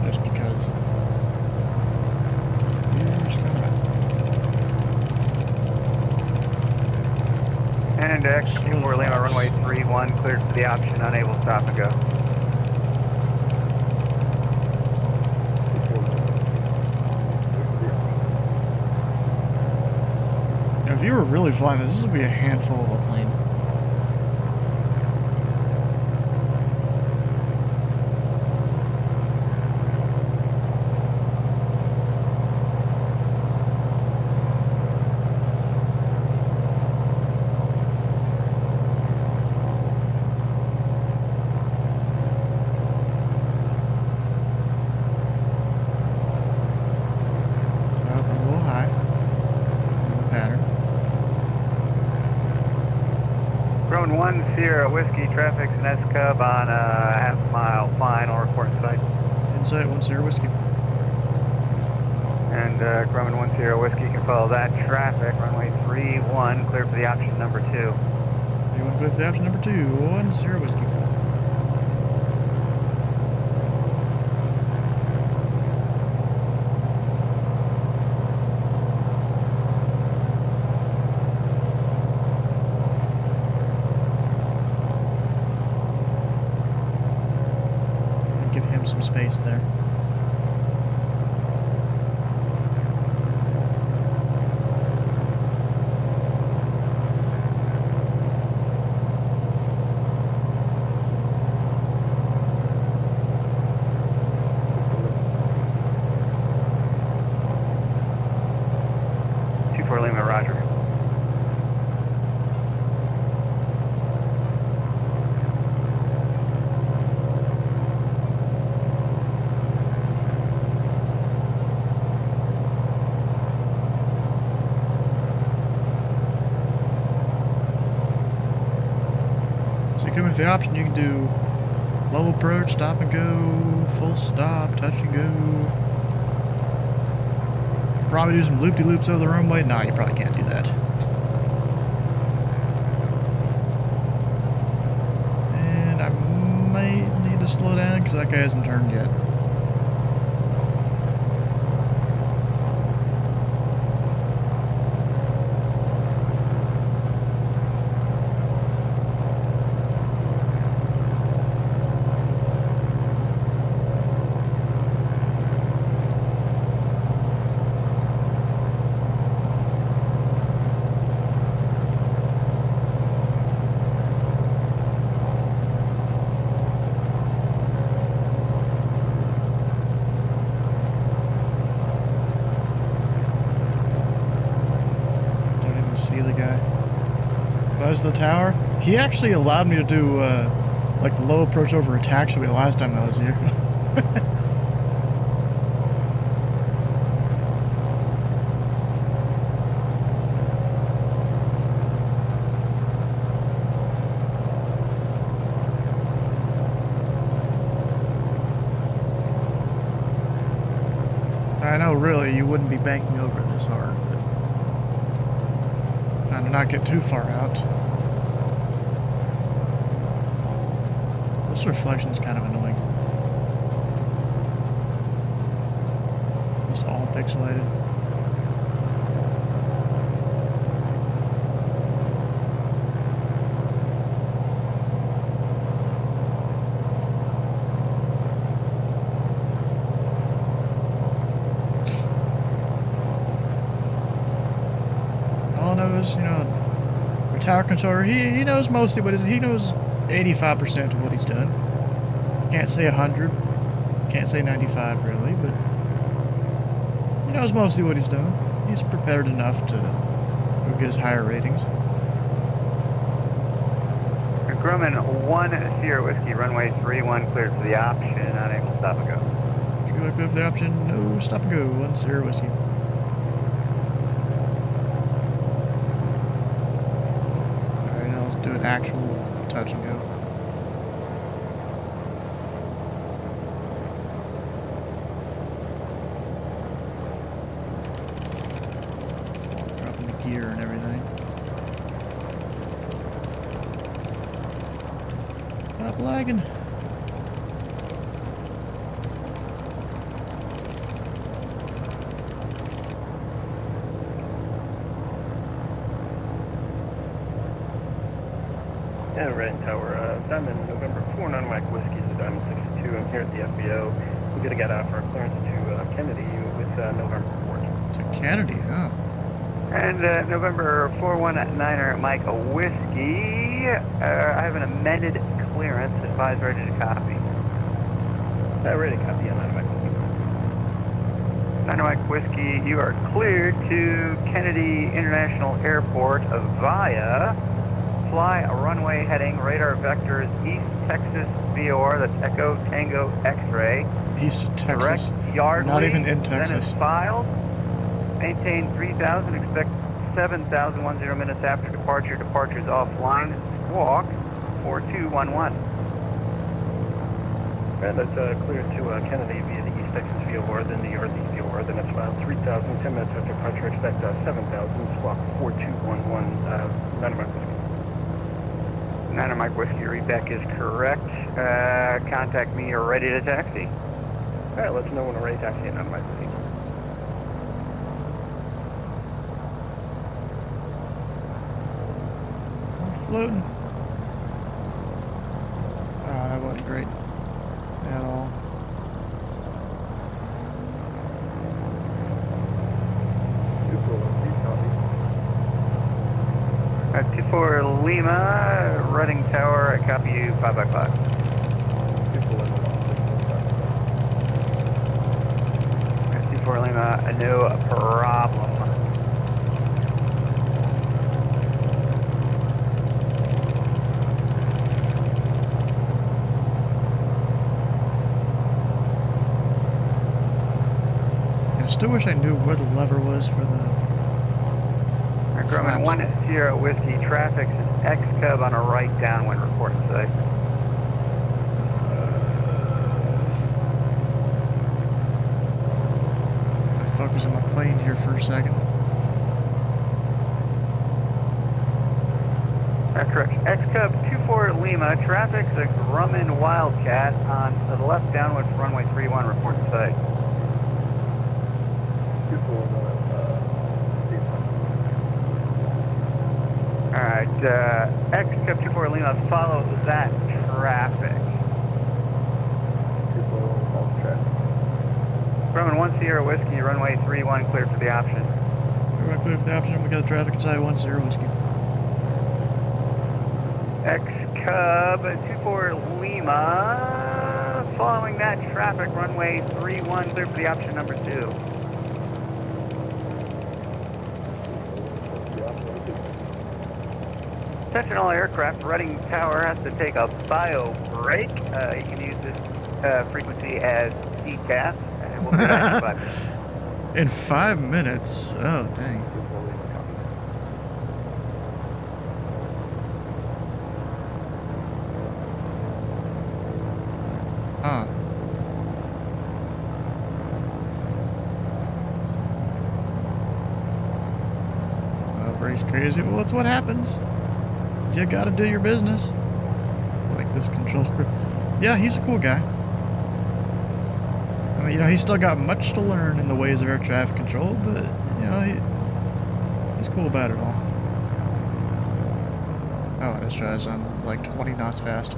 Just because. And X24 Lima, runway 31, cleared for the option, unable to stop and go. Now, if you were really flying this would be a handful of a plane. Rowan 10 Whiskey, traffic's an S-Cub on a half-mile final report site. Insight 10 Whiskey. And Grumman 10 Whiskey can follow that traffic, runway 31, clear for the option number 2. You want to clear for the option number 2, 10 Whiskey. Give him some space there. Lima, roger. So you come with the option, you can do low approach, stop and go, full stop, touch and go. Probably do some loop-de-loops over the runway. Nah, you probably can't do that. And I might need to slow down because that guy hasn't turned yet. See the guy. Buzz the tower. He actually allowed me to do like the low approach over a taxiway last time I was here. I know, really, you wouldn't be banking over this hard. Trying to not get too far out. This reflection's kind of annoying. It's all pixelated. You know, the tower controller, he knows mostly what he knows 85% of what he's done. Can't say 100, can't say 95 really, but he knows mostly what he's done. He's prepared enough to go get his higher ratings. Grumman 1 Sierra Whiskey, runway 31 cleared for the option, unable to stop and go. True, clear for the option, no stop and go, 1 Sierra Whiskey. Do an actual touch and go. Dropping the gear and everything. Stop lagging. Yeah, Red Tower, Diamond November 4 non-Mike Whiskey to Diamond 62. I'm here at the FBO. We're going to get out for a clearance to Kennedy with November 4. To Kennedy, huh? And November 419er Mike Whiskey. I have an amended clearance. Advise ready to copy. Ready to copy, yeah, Mike Whiskey. Mike Whiskey, you are cleared to Kennedy International Airport via fly a runway heading radar vectors East Texas VOR, that's Echo Tango X-ray. East of Texas. Direct Yardley, not even in Texas. Then is filed. Maintain 3,000, expect 7,000, 10 minutes after departure. Departure is offline. Squawk 4211. And that's cleared to Kennedy via the East Texas VOR, then the Yardley VOR, then it's filed 3,000, 10 minutes after departure, expect 7,000, squawk 4211, Mike Whiskey. Mike Whiskey, readback is correct. Contact me, you're ready to taxi. Alright, let us know when we're ready to taxi in Mike Whiskey. We're floating. Oh, that wasn't great at all. For Lima, Reading Tower, I copy you 5x5. C4 Lima, no problem. I still wish I knew where the lever was for the Grumman 10 Whiskey, traffic is X Cub on a right downwind report site. Focus on my plane here for a second. That's correct. X Cub 24 Lima, traffic's a Grumman Wildcat on the left downwind from runway 31 report site. Alright, X Cub 24 Lima, follow that traffic. Grumman 10 Whiskey, runway 31, cleared for the option. Everyone clear for the option. We got the traffic inside 10 Whiskey. X Cub 24 Lima, following that traffic, runway 31, clear for the option number 2. Attention all aircraft, Reading Tower has to take a bio break. You can use this frequency as DCAS, and we'll be back in 5 minutes. In 5 minutes? Oh, dang. Huh. Brace crazy. Well, that's what happens. You gotta do your business. Like this controller. Yeah, he's a cool guy. I mean, you know, he's still got much to learn in the ways of air traffic control, but, you know, he's cool about it all. Oh, I just realized I'm like 20 knots fast.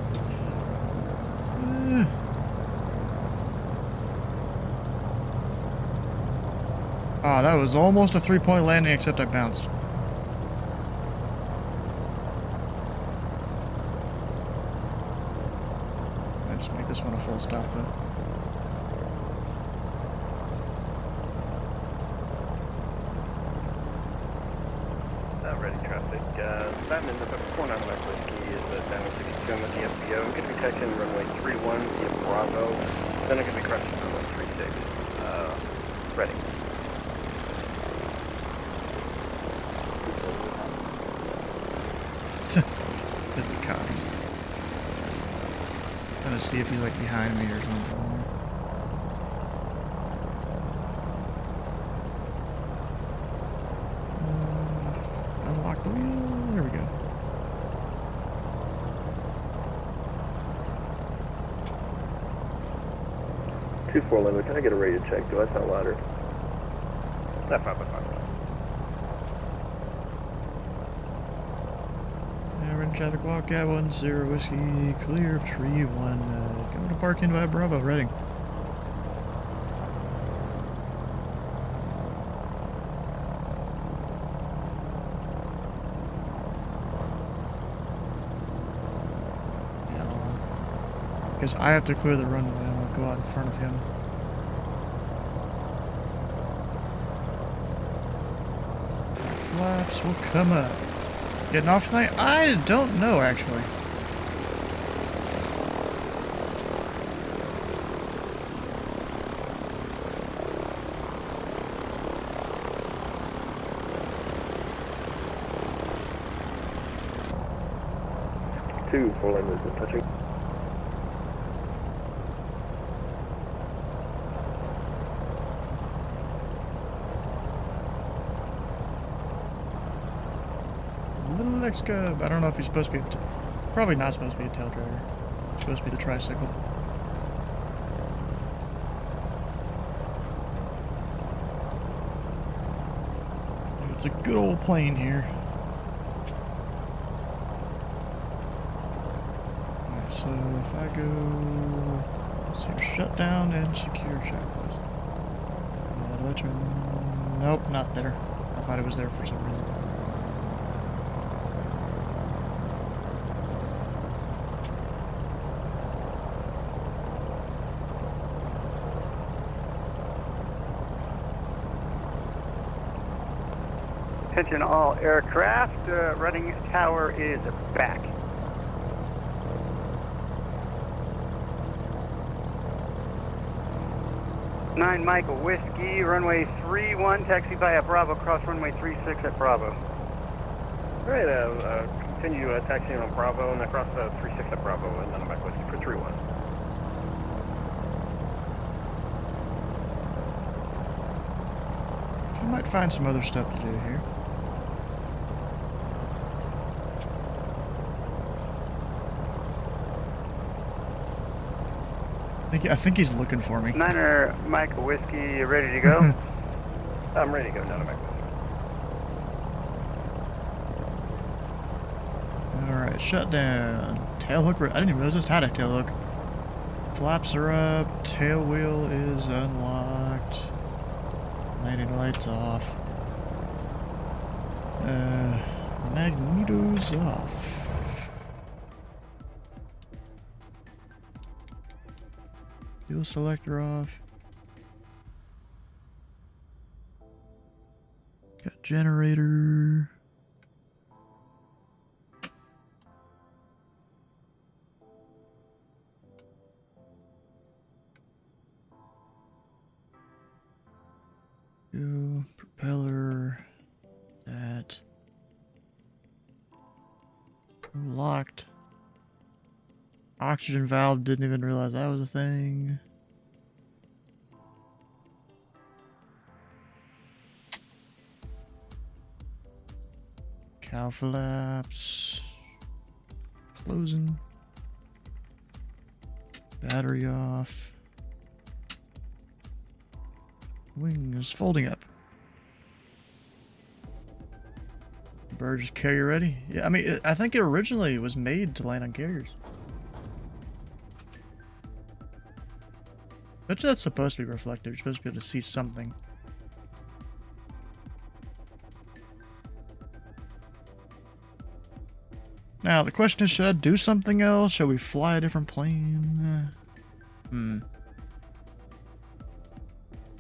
Oh, that was almost a 3-point landing, except I bounced. I just make this one a full stop, though. Ready traffic. Batman, the 49 West Whiskey is down at 62 with the FBO. I'm going to be taxing runway 31 via Bravo. Then I'm going to be crossing runway 36. Ready. This is copies. I'm gonna see if he's like behind me or something. Unlock the wheel. There we go. Two 4 limit. Can I get a radio check? Do I sound louder? Left 555. We're in traffic Wildcat 10 Whiskey, clear of tree 1. Going to park in by Bravo, Reading. Yeah, because I have to clear the runway, I'm going to go out in front of him. Flaps will come up. Getting off tonight? I don't know, actually. Two 4 limits is touching. Little X-Cub. I don't know if he's supposed to be probably not supposed to be a tail dragger. He's supposed to be the tricycle. It's a good old plane here. Alright, so if I go, let's see, shut down and secure checklist. Do I turn? Nope, not there. I thought it was there for some reason. Attention all aircraft, Reading Tower is back. Nine Michael Whiskey, runway 31, taxi via Bravo, cross runway 36 at Bravo. Alright, continue taxiing on Bravo and across 36 at Bravo, and then I'm back with you for 3-1. I might find some other stuff to do here. I think he's looking for me. Niner, Mike, Whiskey, you ready to go? I'm ready to go, now I'm back with you. Alright, shut down. Tailhook. I didn't even realize this had a tailhook. Flaps are up. Tail wheel is unlocked. Landing lights off. Magneto's off. Fuel selector off. Got generator. Fuel, propeller. That. Locked. Oxygen valve, didn't even realize that was a thing. Cow flaps. Closing. Battery off. Wings folding up. Bird is carrier ready? Yeah, I mean, I think it originally was made to land on carriers. Bet you that's supposed to be reflective. You're supposed to be able to see something. Now, the question is, should I do something else? Should we fly a different plane? I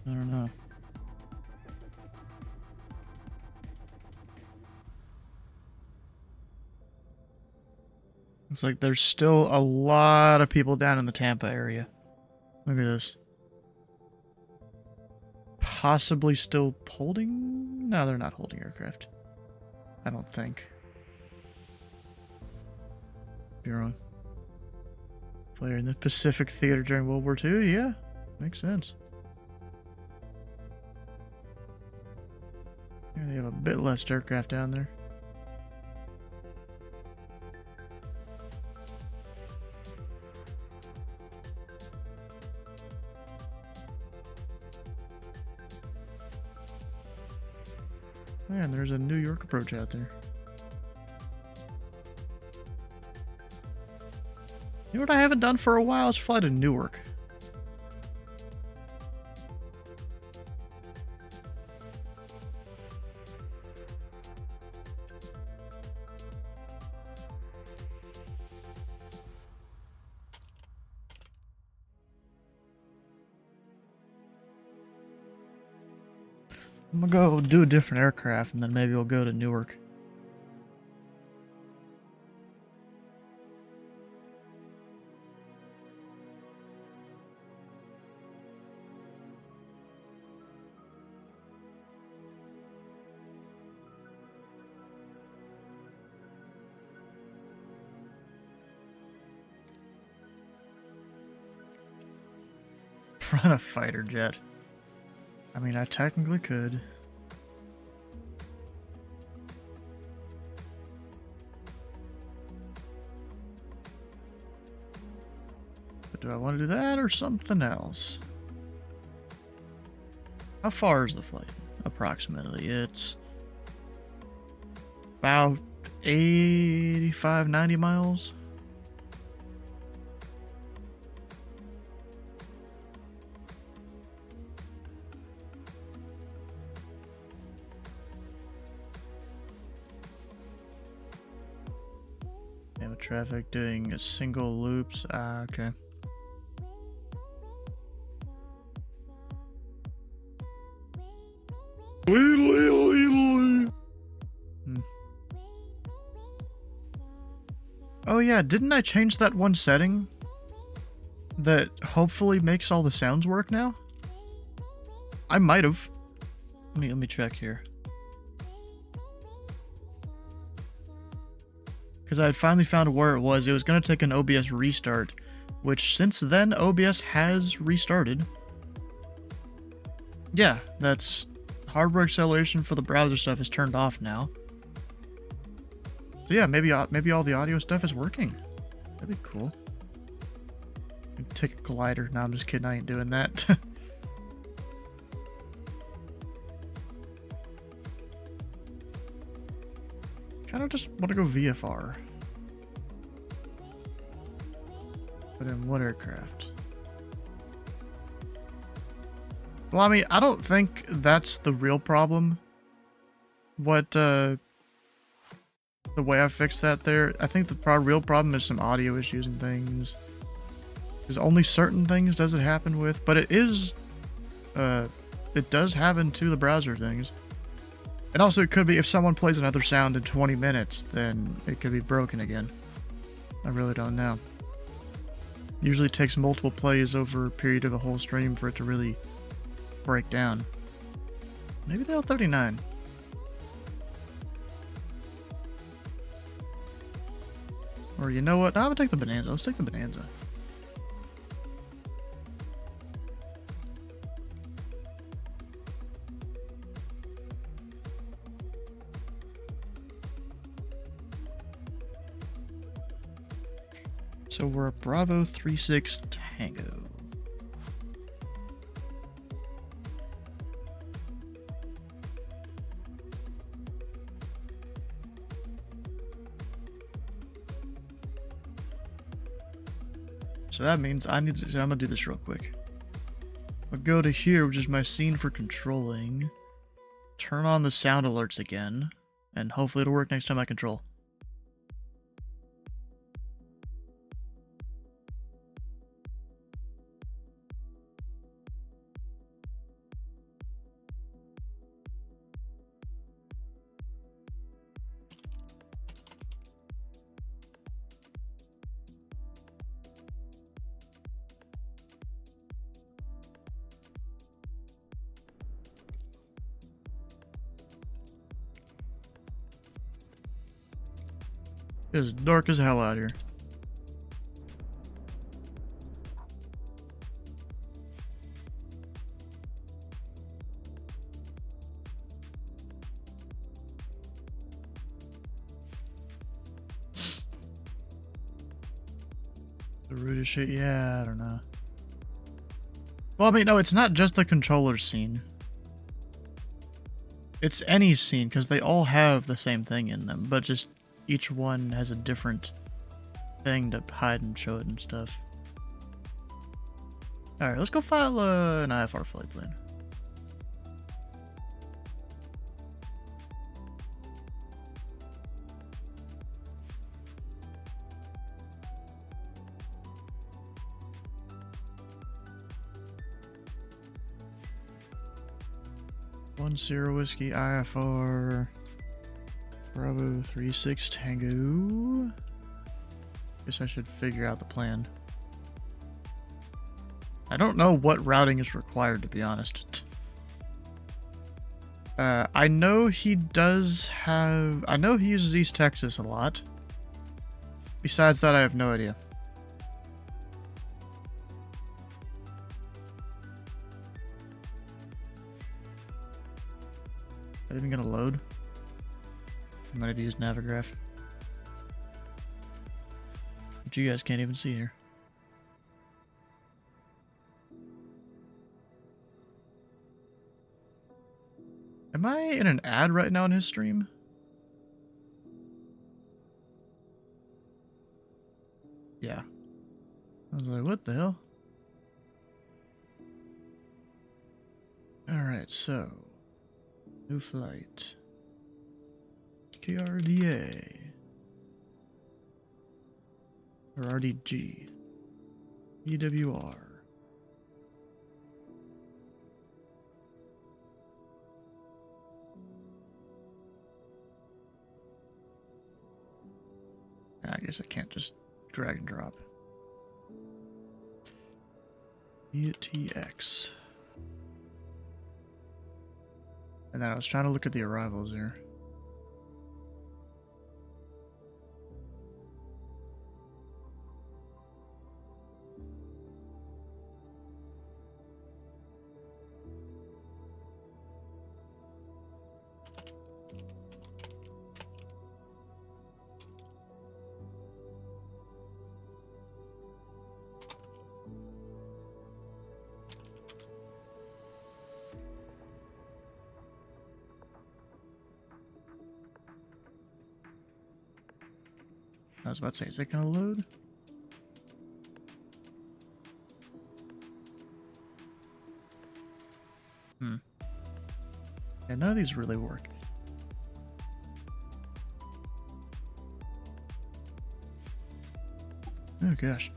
don't know. Looks like there's still a lot of people down in the Tampa area. Look at this. Possibly still holding? No, they're not holding aircraft. I don't think. You're wrong. Player in the Pacific Theater during World War II? Yeah, makes sense. Yeah, they have a bit less aircraft down there. Man, there's a New York approach out there. You know what I haven't done for a while is fly to Newark. I'm gonna go do a different aircraft and then maybe we'll go to Newark. Run a fighter jet. I mean, I technically could. But do I want to do that or something else? How far is the flight? Approximately. It's about 85, 90 miles. Traffic doing single loops. Okay. Oh yeah, didn't I change that one setting that hopefully makes all the sounds work now? I might have. Let me check here. because I had finally found where it was. It was going to take an OBS restart, which since then OBS has restarted. Yeah, that's hardware acceleration for the browser stuff is turned off now. So yeah, maybe all the audio stuff is working. That'd be cool. Take a glider. No, I'm just kidding. I ain't doing that. Kind of just want to go VFR. But in what aircraft? Well, I mean, I don't think that's the real problem. What, the way I fixed that there, I think the real problem is some audio issues and things. Because only certain things does it happen with, but it is, it does happen to the browser things. And also it could be if someone plays another sound in 20 minutes, then it could be broken again. I really don't know. Usually it takes multiple plays over a period of a whole stream for it to really break down. Maybe the L39. Or you know what? No, I'm gonna take the Bonanza. Let's take the Bonanza. So we're a Bravo 36 Tango. So that means I'm gonna do this real quick. I'll go to here, which is my scene for controlling. Turn on the sound alerts again, and hopefully it'll work next time I control. It's dark as hell out here. The rudest shit, yeah, I don't know. Well, I mean, no, it's not just the controller scene. It's any scene, because they all have the same thing in them, but just each one has a different thing to hide and show it and stuff. Alright, let's go file an IFR flight plan. One Sierra Whiskey IFR Bravo 36 Tango. Guess I should figure out the plan. I don't know what routing is required, to be honest. I know he does have... I know he uses East Texas a lot. Besides that, I have no idea. Is it even gonna load? I might have to use Navigraph. But you guys can't even see here. Am I in an ad right now in his stream? Yeah. I was like, what the hell? Alright, so. New flight. KRDA. Or RDG. EWR. I guess I can't just drag and drop. ETX. And then I was trying to look at the arrivals here. I was about to say, is it gonna load? Yeah, none of these really work. Oh gosh.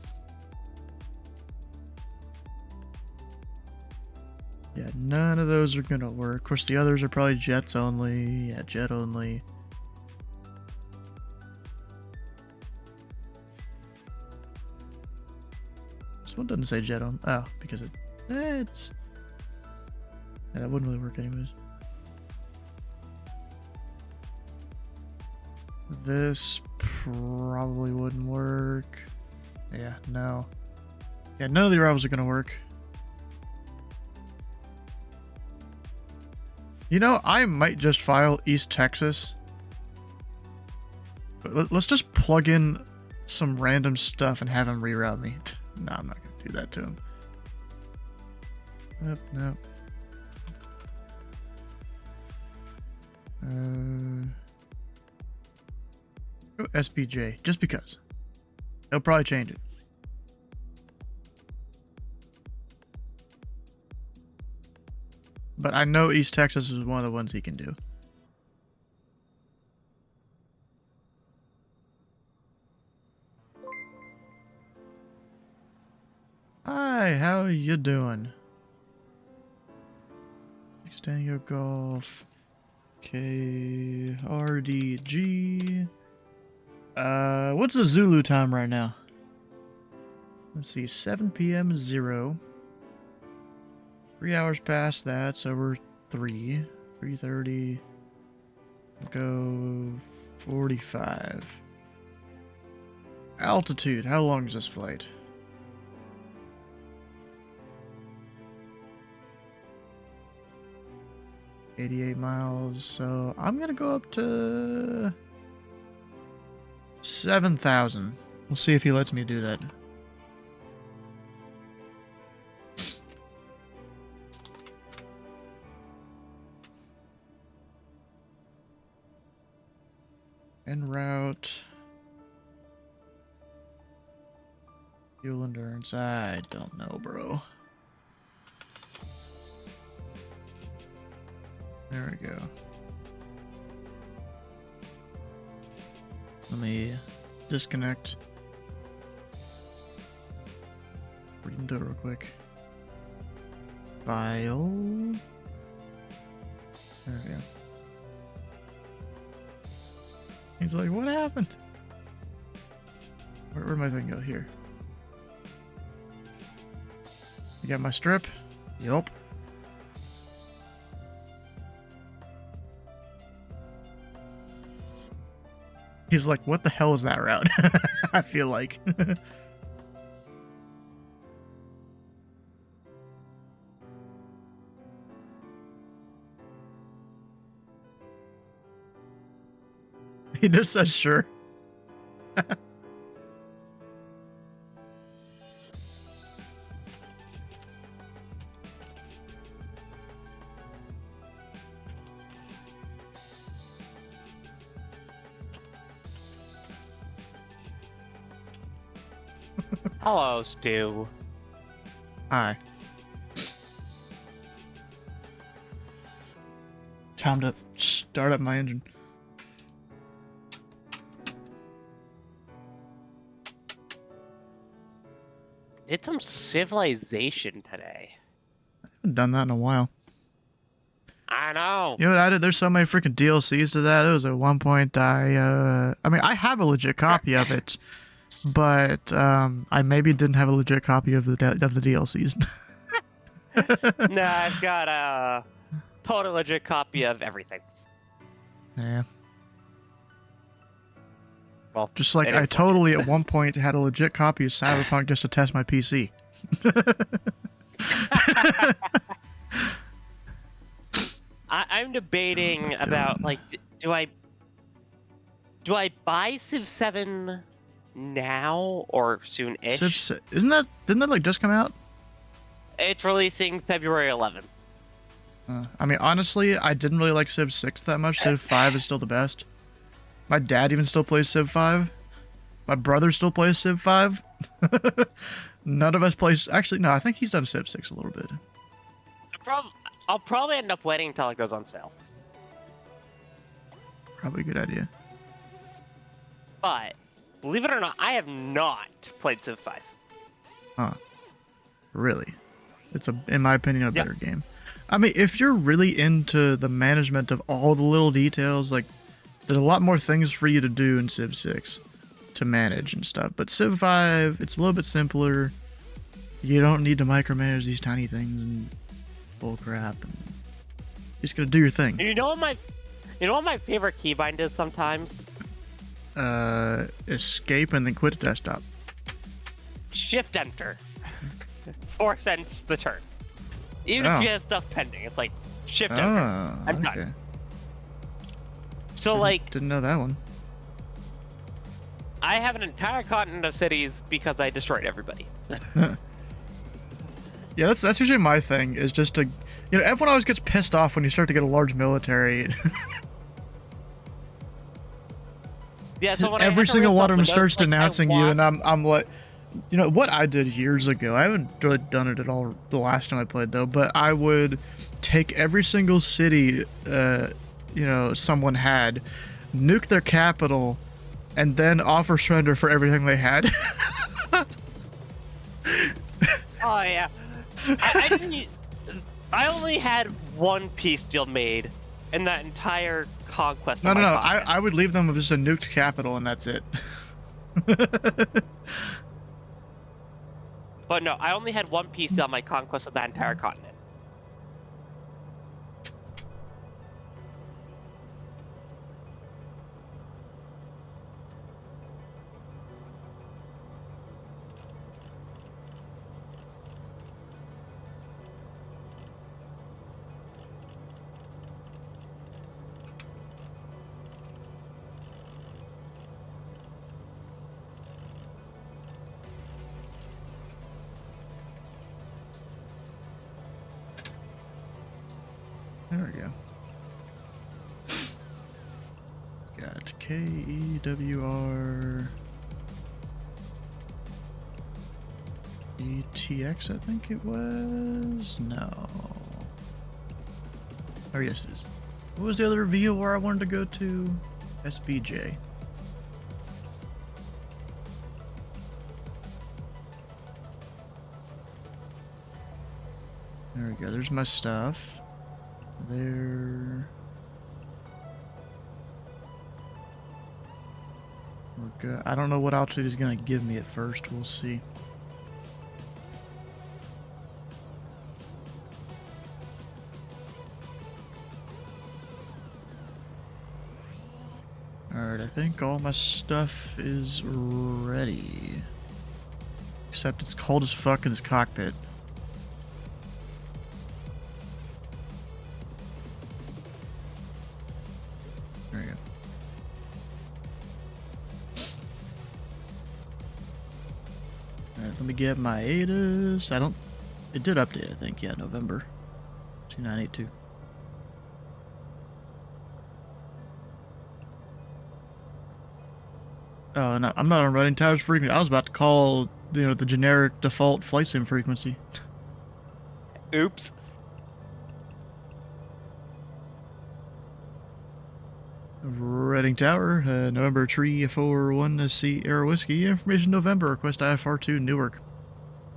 Yeah, none of those are gonna work. Of course, the others are probably jets only. Yeah, jet only. This one doesn't say jet on. Oh, because it's. Yeah, that wouldn't really work anyways. This probably wouldn't work. Yeah, no. Yeah, none of the arrivals are gonna work. You know, I might just file East Texas. But let's just plug in some random stuff and have him reroute me. No, I'm not gonna do that to him. Nope, nope. Go SBJ, just because. They'll probably change it. But I know East Texas is one of the ones he can do. Hi, how you doing? Tango Golf. KRDG. What's the Zulu time right now? Let's see, 7 p.m. 0. 3 hours past that, so we're 3:30. Go 45. Altitude, how long is this flight? $88 miles, so I'm gonna go up to 7,000. We'll see if he lets me do that. En route. Fuel endurance, I don't know, bro. There we go. Let me disconnect. We can do it real quick. File. There we go. He's like, what happened? Where'd my thing go? Here. You got my strip? Yup. He's like, what the hell is that route? I feel like. He just says sure. Hello, Stu. Hi. Time to start up my engine. Did some civilization today. I haven't done that in a while. I know. You know what I did? There's so many freaking DLCs to that. There was at one point I mean, I have a legit copy of it, but I maybe didn't have a legit copy of the DLCs. No, I've got a total legit copy of everything. Yeah. Well, just like I totally at one point had a legit copy of Cyberpunk just to test my PC. I'm debating about like, do I buy Civ 7 now or soon-ish? Didn't that like just come out? It's releasing February 11th. I mean, honestly, I didn't really like Civ 6 that much. Civ 5 is still the best. My dad even still plays Civ 5. My brother still plays Civ 5. None of us plays. Actually, no, I think he's done Civ 6 a little bit. I'll probably end up waiting until it goes on sale. Probably a good idea. But believe it or not, I have not played Civ 5. Huh. Really? It's in my opinion, a better game. I mean, if you're really into the management of all the little details, like, there's a lot more things for you to do in Civ 6 to manage and stuff. But Civ 5, it's a little bit simpler. You don't need to micromanage these tiny things and bull crap. And you're just gonna do your thing. You know what my favorite keybind is sometimes? Escape and then quit the desktop. Shift Enter. 4 cents the turn. Even if you have stuff pending, it's like Shift Enter. I'm done. So didn't know that one. I have an entire continent of cities because I destroyed everybody. Yeah, that's usually my thing, is just to, everyone always gets pissed off when you start to get a large military. Yeah, so when every single one of them starts denouncing you, and I'm like, what I did years ago, I haven't really done it at all the last time I played though, but I would take every single city, someone had, nuke their capital, and then offer surrender for everything they had. Oh yeah. I only had one peace deal made in that entire conquest. No. I would leave them with just a nuked capital and that's it. But no, I only had one peace deal on my conquest of that entire continent. There we go. Got KEWR ETX, I think it was. No. Oh yes, it is. What was the other VOR I wanted to go to? SBJ. There we go. There's my stuff. There. We're good. I don't know what altitude is going to give me at first. We'll see. Alright, I think all my stuff is ready. Except it's cold as fuck in this cockpit. There you go. Alright, let me get my ADAS. It did update, I think. Yeah, November 2982. Oh, no, I'm not on running towers frequency. I was about to call, the generic default flight sim frequency. Oops. Reading Tower, November 341 Sierra Whiskey. Information November, request IFR2 Newark.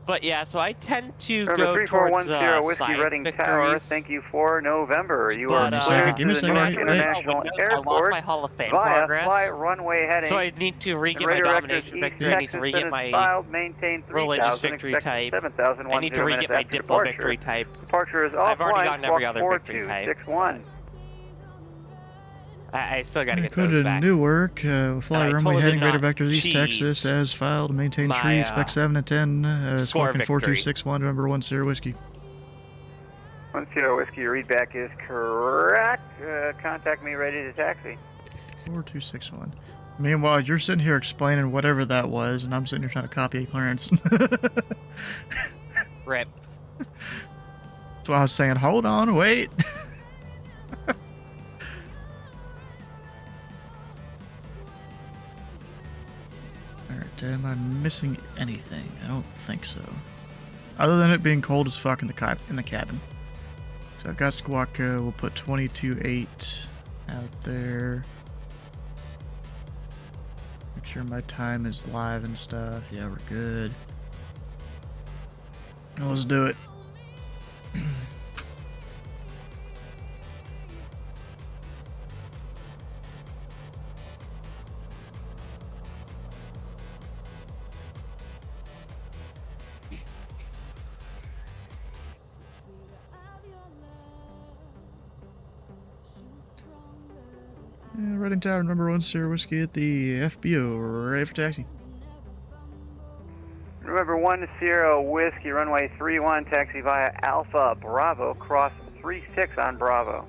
But yeah, so I tend to November go 3410 towards Whiskey science Reading Tower. victories. Thank you for November. You But, are cleared give me a to the second. Newark Wait. International I lost Airport my Hall of Fame via progress. flight runway heading. So I need to re-get my Radar domination East victory. I need to Texas, re-get my filed, maintain religious 3000, victory expect type. 7,010 I need to re-get my after Diplo departure. victory type. Departure is I've already offline, gotten every squawk other victory type. 4261. I still gotta get Go those to back. Newark, fly I runway totally heading did Radar not Vectors East cheese Texas as filed, maintain my, tree, expect 7 to 10, squawking victory. 4261, November 1 Sierra Whiskey. 10 Whiskey, your readback is correct. Contact me ready to taxi. 4261. Meanwhile, you're sitting here explaining whatever that was, and I'm sitting here trying to copy a clearance. Rip. That's why I was saying, hold on, wait. Alright, am I missing anything? I don't think so. Other than it being cold as fuck in the cabin. So I've got Squawka, we'll put 22.8 out there. Make sure my time is live and stuff. Yeah, we're good. Well, let's do it. Reading Tower, number 1 Sierra Whiskey at the FBO, ready for taxi. Remember 1 Sierra Whiskey, runway 31, taxi via Alpha Bravo, cross 36 on Bravo.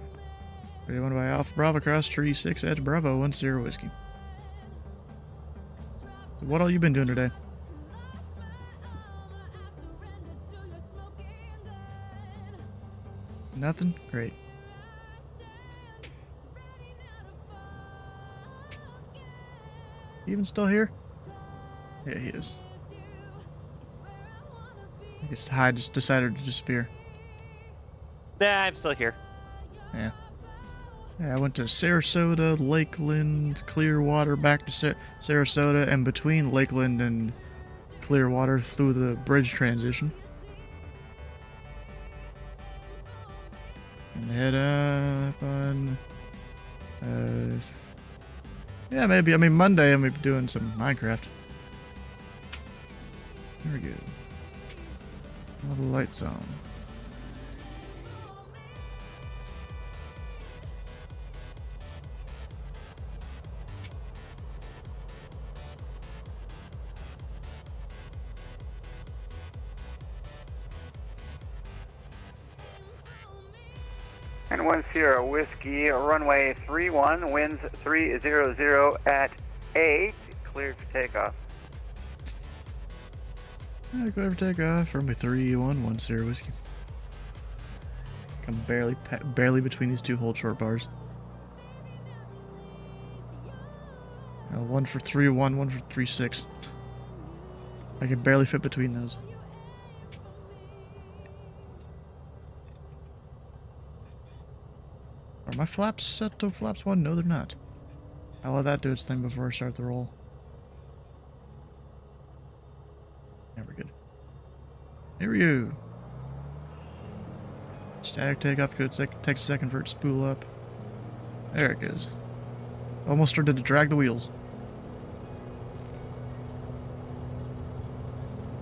31 by Alpha Bravo, cross 36 at Bravo, 1 Sierra Whiskey. What all you been doing today? Nothing? Great. Even still here? Yeah, he is. I guess Hyde just decided to disappear. Nah, I'm still here. Yeah. Yeah, I went to Sarasota, Lakeland, Clearwater, back to Sarasota, and between Lakeland and Clearwater through the bridge transition. And head up on... yeah, maybe. I mean, Monday I'm going to be doing some Minecraft. There we go. All the lights on. And 1 Sierra Whiskey, runway 31, winds 300 at 8, cleared for takeoff. Yeah, go over takeoff, runway 31, 1 Sierra Whiskey. I'm barely between these two hold short bars. One for 3-1, one for 3-6. I can barely fit between those. Are my flaps set to flaps 1? No, they're not. I'll let that do its thing before I start the roll. There we're good. Here we go. Static takeoff, good. Takes a second for it to spool up. There it goes. Almost started to drag the wheels.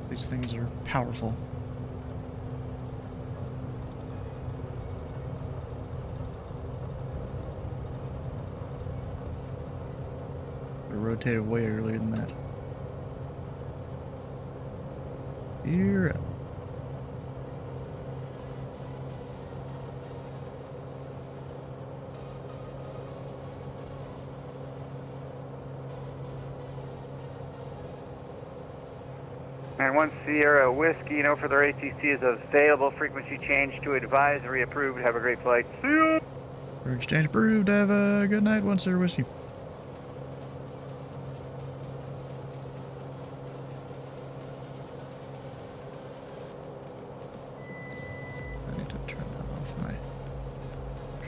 These things are powerful. Rotated way earlier than that. You're up. And 1 Sierra Whiskey, no further ATC is available. Frequency change to advisory approved. Have a great flight. See you. Exchange approved. Have a good night, 1 Sierra Whiskey.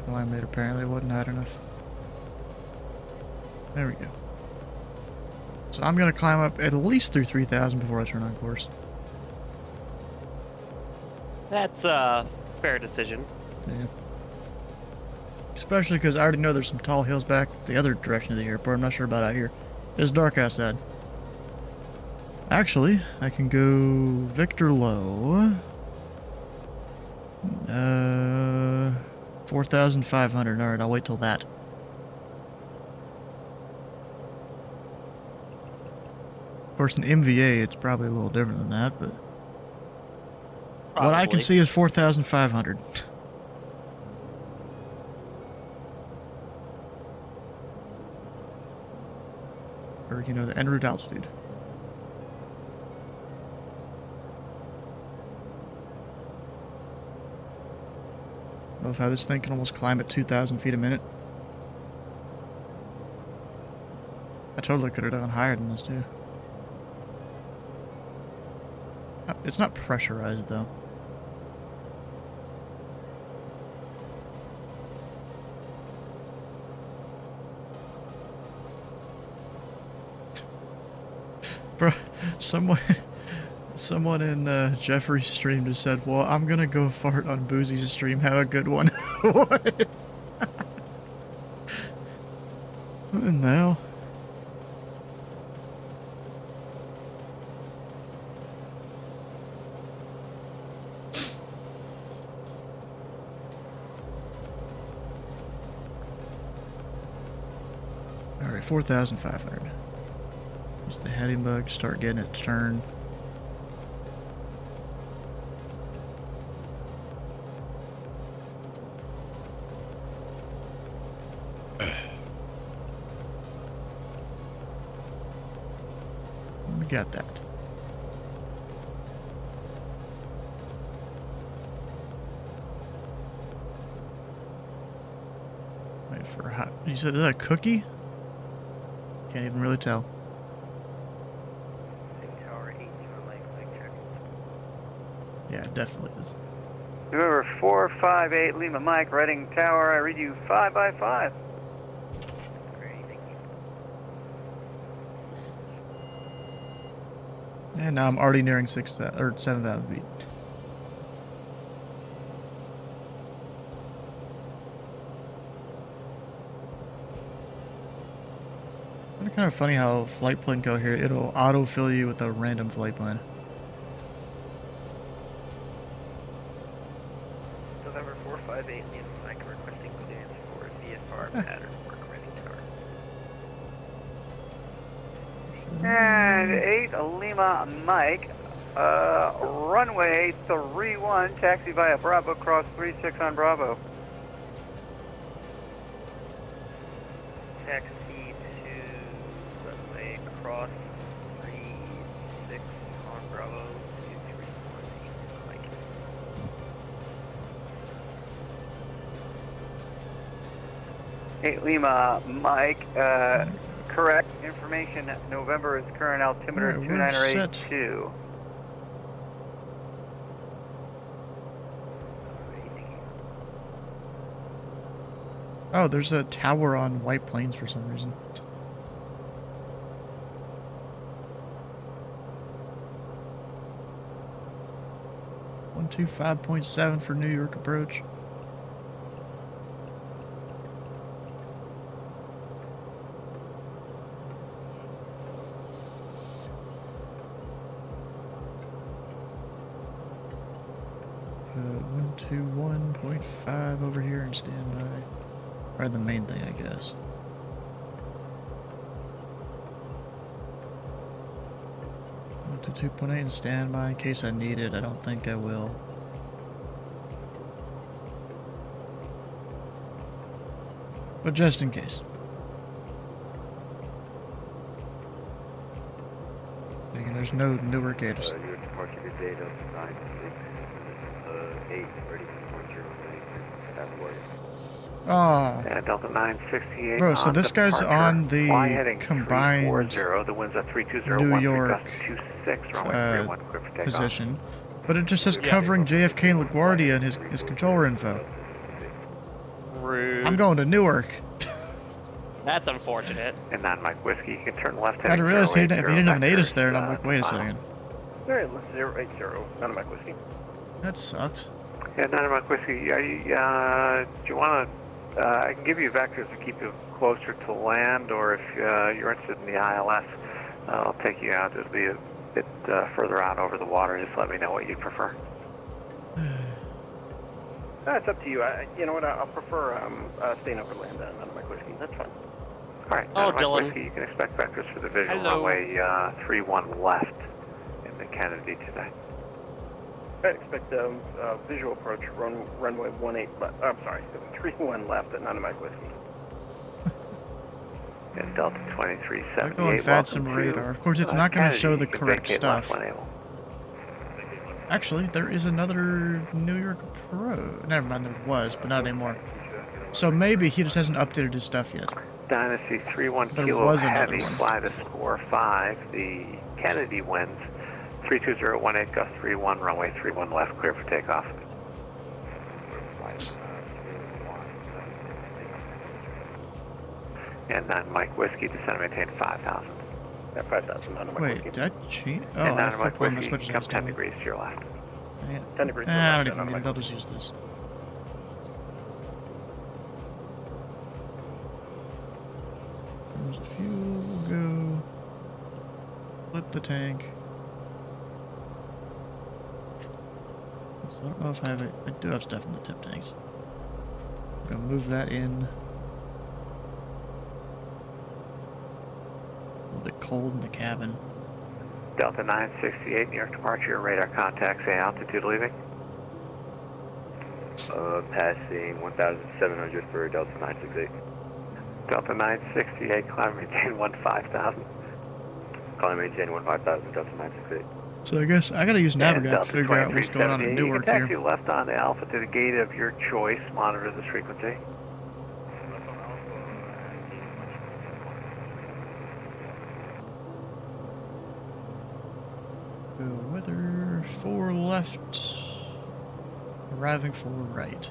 Climate apparently wasn't hot enough. There we go. So I'm going to climb up at least through 3,000 before I turn on course. That's a fair decision. Yeah. Especially because I already know there's some tall hills back the other direction of the airport. I'm not sure about out here. It's dark outside. Actually, I can go Victor Low. 4,500. Alright, I'll wait till that. Of course, in MVA, it's probably a little different than that, but... What I can see is 4,500. Or, you know, the en route altitude. Love how this thing can almost climb at 2,000 feet a minute. I totally could have done higher than this, too. It's not pressurized though. Bro, someone in Jeffrey's stream just said, "Well, I'm gonna go fart on Boozy's stream. Have a good one." What? What in the hell? All right, 4,500. Use the heading bug. Start getting it to turn. We got that. Wait for a hot. You said is that a cookie? Can't even really tell. Tower 8 for Lake check. Yeah, it definitely is. November 458 Lima Mike, Reading Tower. I read you 5 by 5. And now I'm already nearing 6,000 or 7,000 feet. It's kind of funny how flight plan go here. It'll auto-fill you with a random flight plan. November 458 Lima Mike, requesting clearance for VFR pattern work Reading Tower. And 8 Lima Mike, runway 31, taxi via Bravo, cross 36 on Bravo. Taxi to runway cross 36 on Bravo, 231 Mike. Hey Lima Mike, correct information. November is current altimeter Alright, we're set. 2982. Oh, there's a tower on White Plains for some reason. .125.7 for New York approach. Uh, 121.5 over here and standby. Or the main thing, I guess. To 2.8 and standby in case I need it. I don't think I will. But just in case. Thinking there's no newer gators. Your departure date of 9/6, 8, ready for departure, Ah. Delta 968. Bro, so this guy's on the combined 340, the winds at 3201, New York 26, runway 31, clear for takeoff. position. But it just says covering JFK and LaGuardia in his controller info. Rude. I'm going to Newark. That's unfortunate. And 9 Mike Whiskey, you can turn left. I didn't realize he didn't have an ATIS there, and I'm like, wait a second. Alright, let's 080, 9 Mike Whiskey. That sucks. Yeah, 9 Mike Whiskey, do you want to, I can give you vectors to keep you closer to land, or if you're interested in the ILS, I'll take you out. It'll be a bit further out over the water. Just let me know what you'd prefer. It's up to you. You know what? I'll prefer staying over land than 9 Mike Whiskey. That's fine. All right, Oh, 9 Mike Dylan. Whiskey, you can expect vectors for the visual Hello. runway 31 left in the Kennedy today. I expect visual approach runway 18 left. I'm sorry, 31 left at 9 Mike Whiskey. And Delta I'm 2378. going fast some radar. Of course, it's not going to show the correct stuff. Left Actually, there is another New York Pro. Never mind, there was, but not anymore. So maybe he just hasn't updated his stuff yet. Dynasty 31 There Kilo was another Heavy, one. fly to score 5. The Kennedy winds 32018, gust 31, runway 31 left, clear for takeoff. And 9 Mike Whiskey, descend and maintain 5,000. Yeah, 5,000 on Mike Wait, Whiskey. did I cheat? Oh, And I 9 Mike flipped one of my Whiskey, switches. come 10 degrees to your left. 10 degrees to the I left, don't even and need I'm it. I'll just use this. There's a fuel. We'll go. Flip the tank. So I don't know if I have it. I do have stuff in the tip tanks. I'm gonna move that in. A little bit cold in the cabin. Delta 968, New York departure, radar contact, say altitude leaving. Passing 1,700 for Delta 968. Delta 968, climb maintain 15,000. Climb maintain 15,000, Delta 968. So I guess I gotta use Navigator to figure out what's going on in You Newark can taxi here. left on the Alpha to the gate of your choice, monitor this frequency. Go weather 4 left. Arriving 4 right.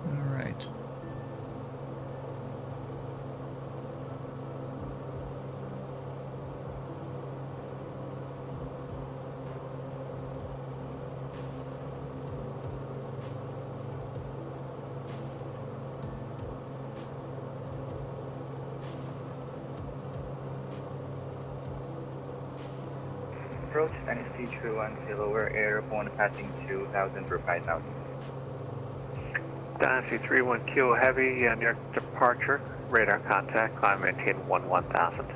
Alright. Approach NST 310 lower airborne passing 2,000 for 5,000. Dynasty 31 Kilo Heavy, New York departure, radar contact, climb maintain 11,000.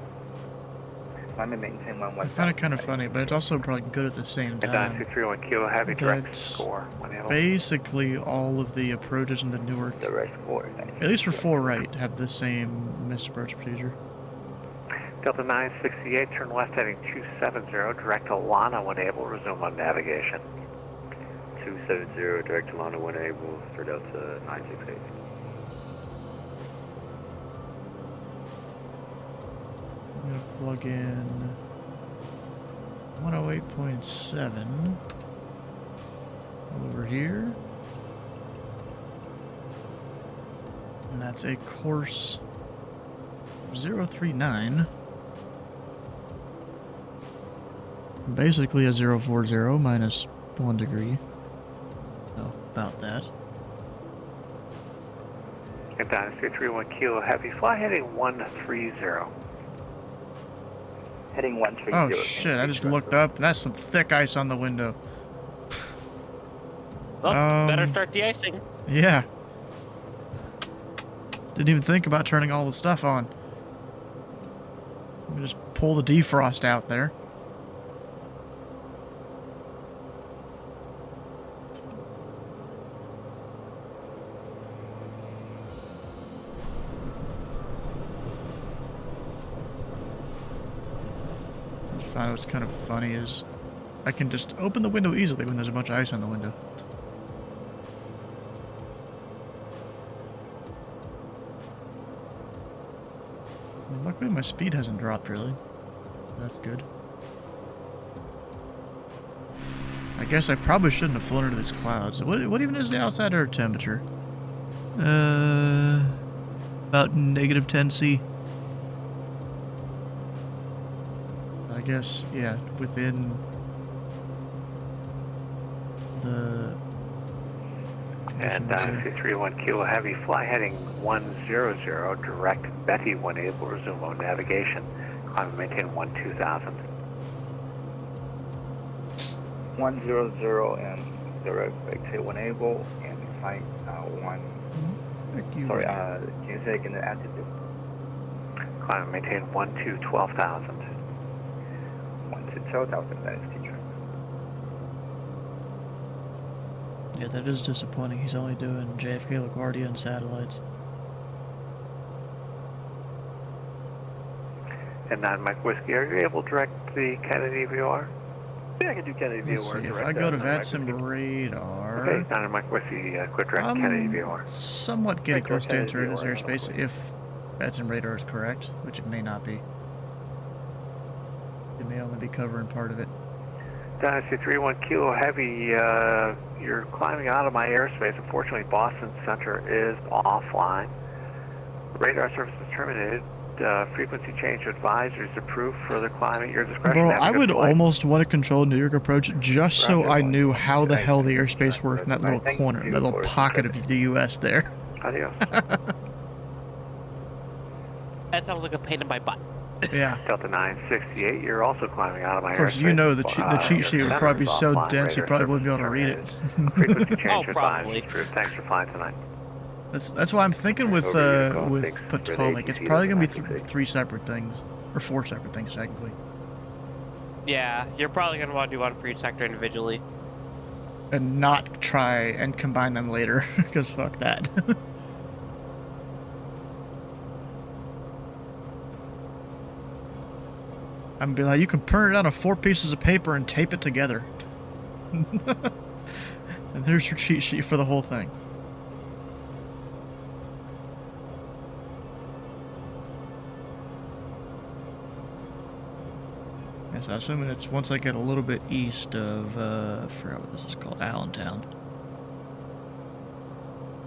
Climb and maintain I 11,000. find it kind of funny, but it's also probably good at the same And time. Dynasty 31 Kilo Heavy, direct That's score. When able. basically all of the approaches in the Newark, Direct score. at least for 4 right, have the same missed approach procedure. Delta 968, turn left heading 270, direct to Lana when able, resume on navigation. 270, direct to Lana when able for Delta 968. I'm gonna plug in 108.7 over here. And that's a course 039. Basically a 040 minus 1 degree. So, about that. And Dynasty 31 Kilo Heavy, fly heading 130. Heading 130. Oh shit, I just looked up and that's some thick ice on the window. Well, better start de-icing. Yeah. Didn't even think about turning all the stuff on. Let me just pull the defrost out there. I find what's kind of funny is I can just open the window easily when there's a bunch of ice on the window. I mean, luckily my speed hasn't dropped really. That's good. I guess I probably shouldn't have flown into these clouds. What even is the outside air temperature? About negative 10°C. I guess, yeah, within the... And Dynasty 31 Kilo Heavy, fly heading 100, direct Betty when able, resume on navigation. Climb and maintain 12,000. 100 and direct Betty when able and flight 1. Sorry, can you say again the altitude? Climb and maintain 12,000. 12,000, that is teacher. Yeah, that is disappointing. He's only doing JFK LaGuardia and satellites. And 9 Mike Whiskey, are you able to direct the Kennedy VOR? Yeah, I can do Kennedy VOR. Let's see, if I go to VATSIM radar... Okay, 9 Mike Whiskey, quit direct Kennedy VOR. Somewhat getting close to entering his airspace if That's in radar is correct, which it may not be. It may only be covering part of it. Dynasty 3-1 Kilo Heavy, you're climbing out of my airspace. Unfortunately, Boston Center is offline. Radar service is terminated. Frequency change advisories approved. Further climb at your discretion. Bro, I would almost want to control New York approach just so I knew how the hell the airspace worked in that little corner, that little pocket of the U.S. there. Adios. That sounds like a pain in my butt. Yeah. Delta 968, you're also climbing out of my airspace. Of course, you know the cheat sheet would probably be so dense you probably wouldn't be able to read it. Frequency change probably. advisories. Thanks for flying tonight. That's why I'm thinking with Potomac, it's probably gonna be three separate things, or 4 separate things technically. Yeah, you're probably gonna want to do one for each sector individually, and not try and combine them later, because fuck that. I'm gonna be like, you can print it out on 4 pieces of paper and tape it together. And here's your cheat sheet for the whole thing. Yes, I'm assuming it's once I get a little bit east of, I forgot what this is called, Allentown.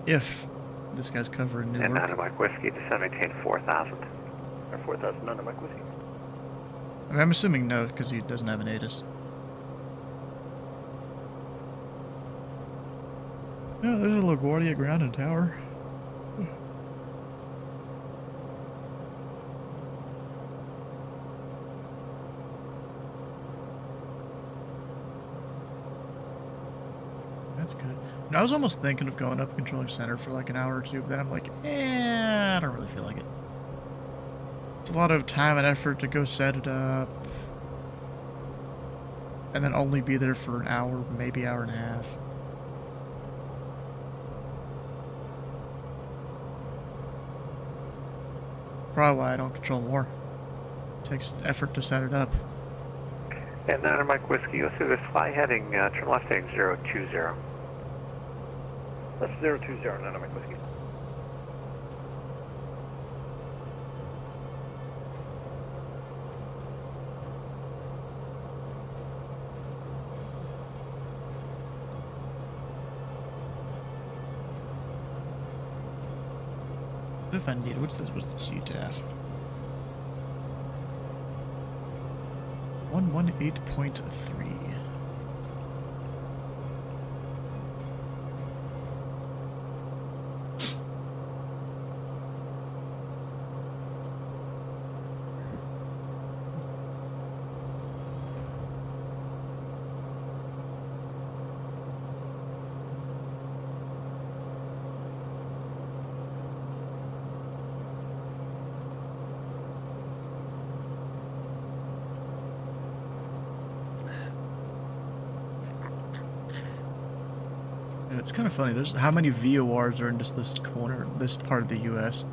If this guy's covering Newark. And Mike Whiskey, descend maintain 4,000. Or 4,000 under Mike Whiskey. I mean, I'm assuming no, because he doesn't have an ATIS. Yeah, there's a LaGuardia ground and tower. That's good. And I was almost thinking of going up controlling center for like an hour or two, but then I'm like, I don't really feel like it. It's a lot of time and effort to go set it up. And then only be there for an hour, maybe hour and a half. Probably why I don't control more. It takes effort to set it up. And Mike Whiskey, you'll see this fly heading, turn left heading 020. That's 020, Mike Whiskey. If I need it, what's this? What's the CTAF? 118.3. It's kind of funny. There's how many VORs are in just this corner, this part of the U.S.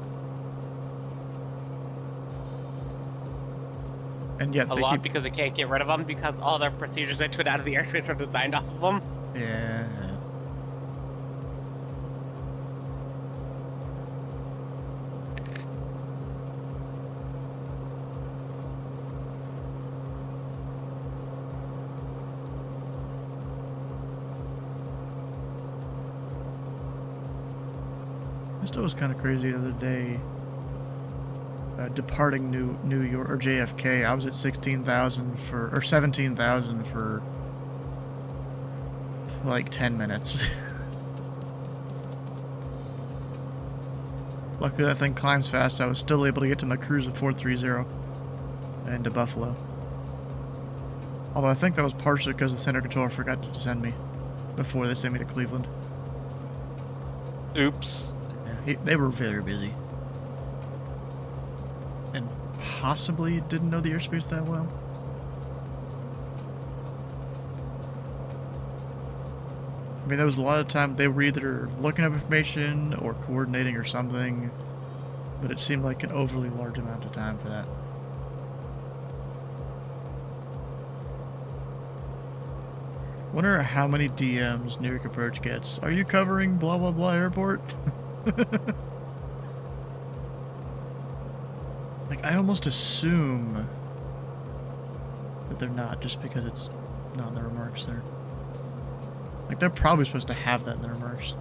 And yet a lot because they can't get rid of them because all their procedures they took out of the airspace are designed off of them. Yeah. This was kind of crazy the other day. Departing New York or JFK, I was at 16,000 for or 17,000 for like 10 minutes. Luckily that thing climbs fast. I was still able to get to my cruise at 430 and to Buffalo. Although I think that was partially because the center controller forgot to send me before they sent me to Cleveland. Oops. They were very busy. And possibly didn't know the airspace that well. I mean, there was a lot of time they were either looking up information or coordinating or something, but it seemed like an overly large amount of time for that. Wonder how many DMs New York Approach gets. Are you covering blah blah blah airport? Like, I almost assume that they're not, just because it's not in the remarks there. Like, they're probably supposed to have that in the remarks.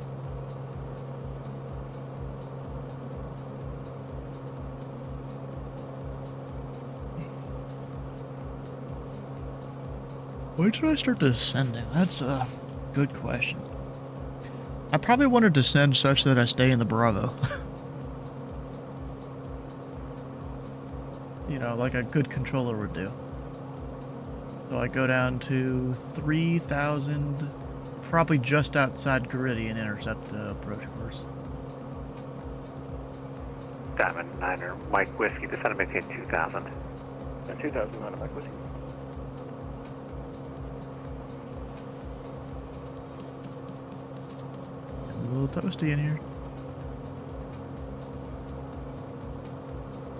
When should I start descending? That's a good question. I probably want to descend such that I stay in the Bravo. You know, like a good controller would do. So I go down to 3,000, probably just outside Gritty, and intercept the approach course. Diamond 9er, Mike Whiskey, descend and maintain 2,000. 2,000 on Mike Whiskey. A little toasty in here.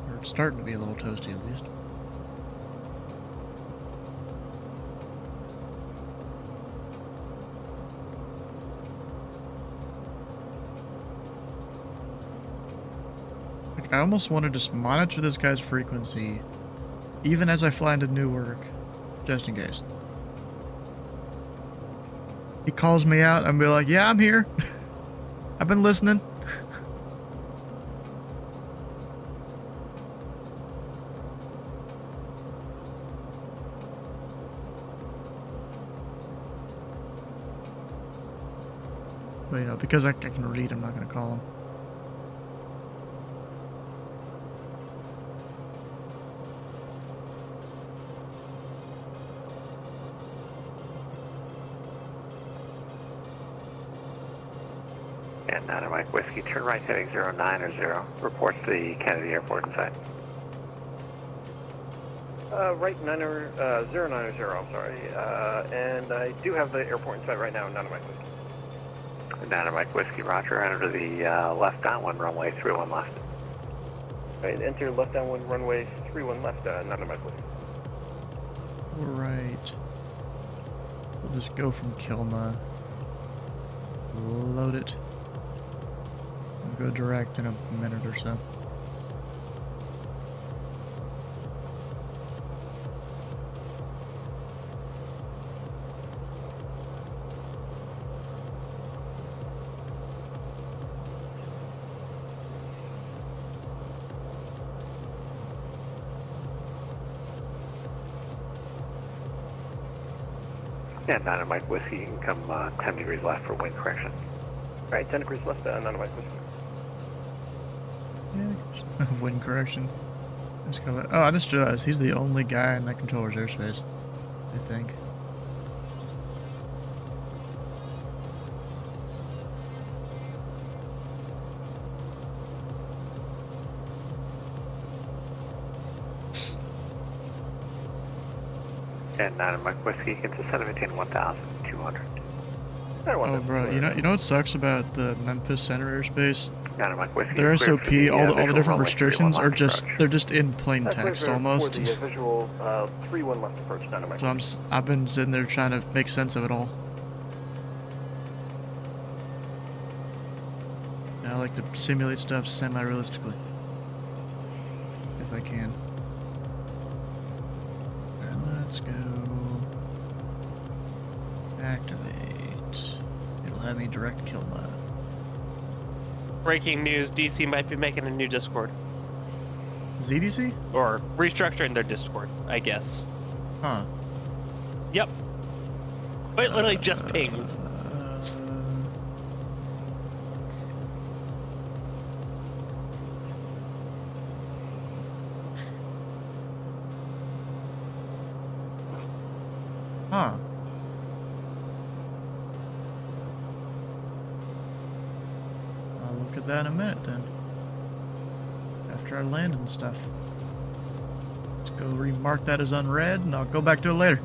Or it's starting to be a little toasty at least. Like, I almost want to just monitor this guy's frequency even as I fly into Newark, just in case. He calls me out, I'm be like, yeah, I'm here. I've been listening. But, you know, because I can read, I'm not going to call him. And 9er Mike Whiskey, turn right heading 090. Reports to the Kennedy Airport inside. Right 090, I'm sorry. And I do have the airport in sight right now, 9er Mike Whiskey. 9er Mike Whiskey, roger. Enter the left downwind runway 31 left. Right, enter left downwind runway 31 left, 9er Mike Whiskey. Alright. We'll just go from Kilma. Load it. We'll go direct in a minute or so. And 9er Mike Whiskey, you can come 10 degrees left for wind correction. Alright, 10 degrees left, 9er Mike Whiskey. Yeah, wind correction. Just go oh, I just realized he's the only guy in that controller's airspace, I think. And 9er Mike Whiskey, you can descend and maintain 1,200. Oh, bro, you know what sucks about the Memphis Center airspace? 9er Mike Whiskey, Their SOP, all the different restrictions are just, approach. they're just in plain text almost. For the visual 31 left approach, 9er Mike. So I've been sitting there trying to make sense of it all. And I like to simulate stuff semi-realistically, if I can. Alright, let's go. Activate. It'll have me direct kill my. Breaking news, DC might be making a new Discord. ZDC? Or restructuring their Discord, I guess. Huh. Yep. Wait, literally just pinged. Huh. I'll look at that in a minute then. After I land and stuff. Let's go remark that as unread and I'll go back to it later.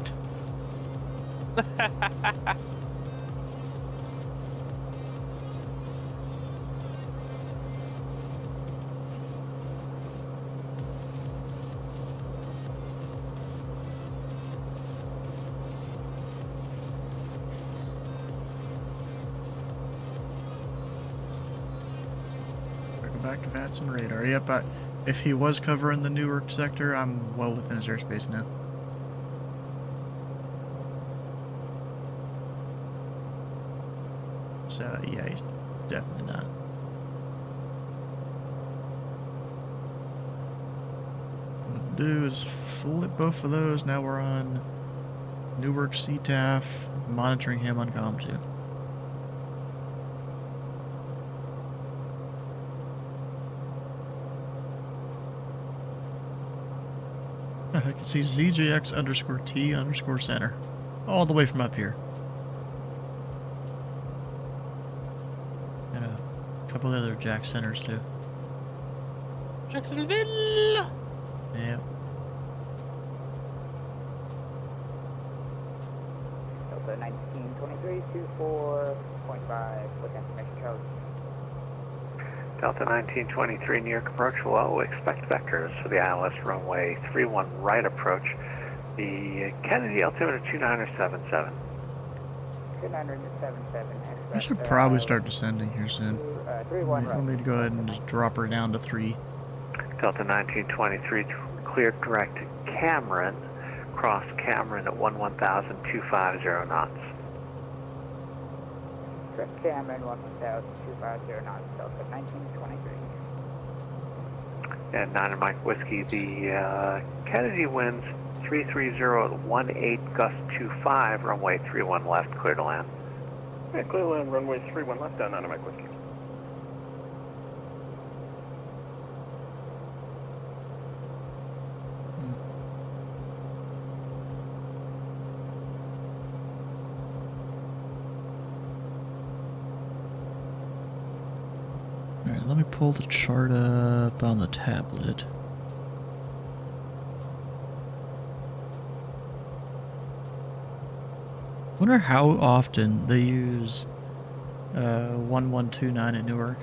Back to VATS and radar. Yep, if he was covering the Newark sector, I'm well within his airspace now. So, yeah, he's definitely not. What we'll do is flip both of those. Now we're on Newark CTAF, monitoring him on COM 2. I can see ZJX_T_center. All the way from up here. And a couple other Jack centers too. Jacksonville! Yeah. Delta 1923, 24.5, with information code. Delta 1923, New York approach. Well, we expect vectors for the ILS runway 31 right approach. The Kennedy altimeter 2977. 2977. I should probably start descending here soon. 31 right. I'll need to go ahead and just drop her down to 3. Delta 1923, clear direct to Cameron. Cross Cameron at 11,250 knots. Direct Cameron, 11,250 knots, Delta 1923. And 9 Mike Whiskey, the Kennedy winds 330 at 18 gust 25, runway 31 left, clear to land. Yeah, clear land, runway 31 left, down 9 Mike Whiskey. Alright, let me pull the chart up on the tablet. Wonder how often they use 1129 at Newark.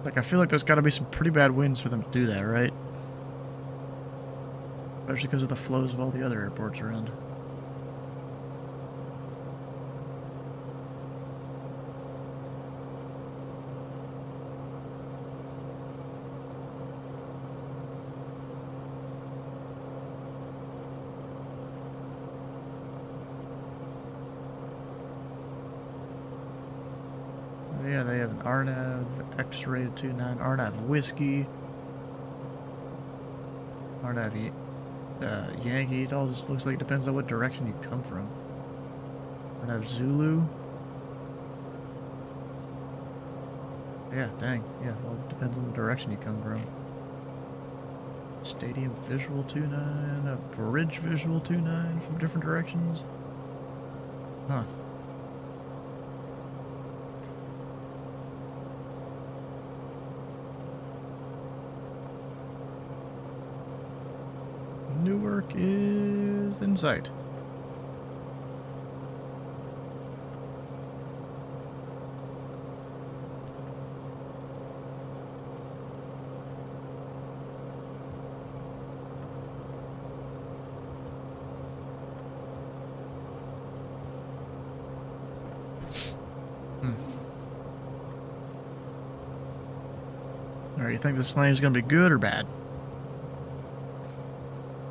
Like, I feel like there's gotta be some pretty bad winds for them to do that, right? Especially because of the flows of all the other airports around. Yeah, they have an RNAV, X-rated 29, RNAV Whiskey, RNAV Yankee. It all just looks like it depends on what direction you come from. RNAV Zulu. Yeah, dang. Yeah, well, it depends on the direction you come from. Stadium Visual 29, a Bridge Visual 29 from different directions. Huh. Newark is in sight. Alright, you think this lane is going to be good or bad?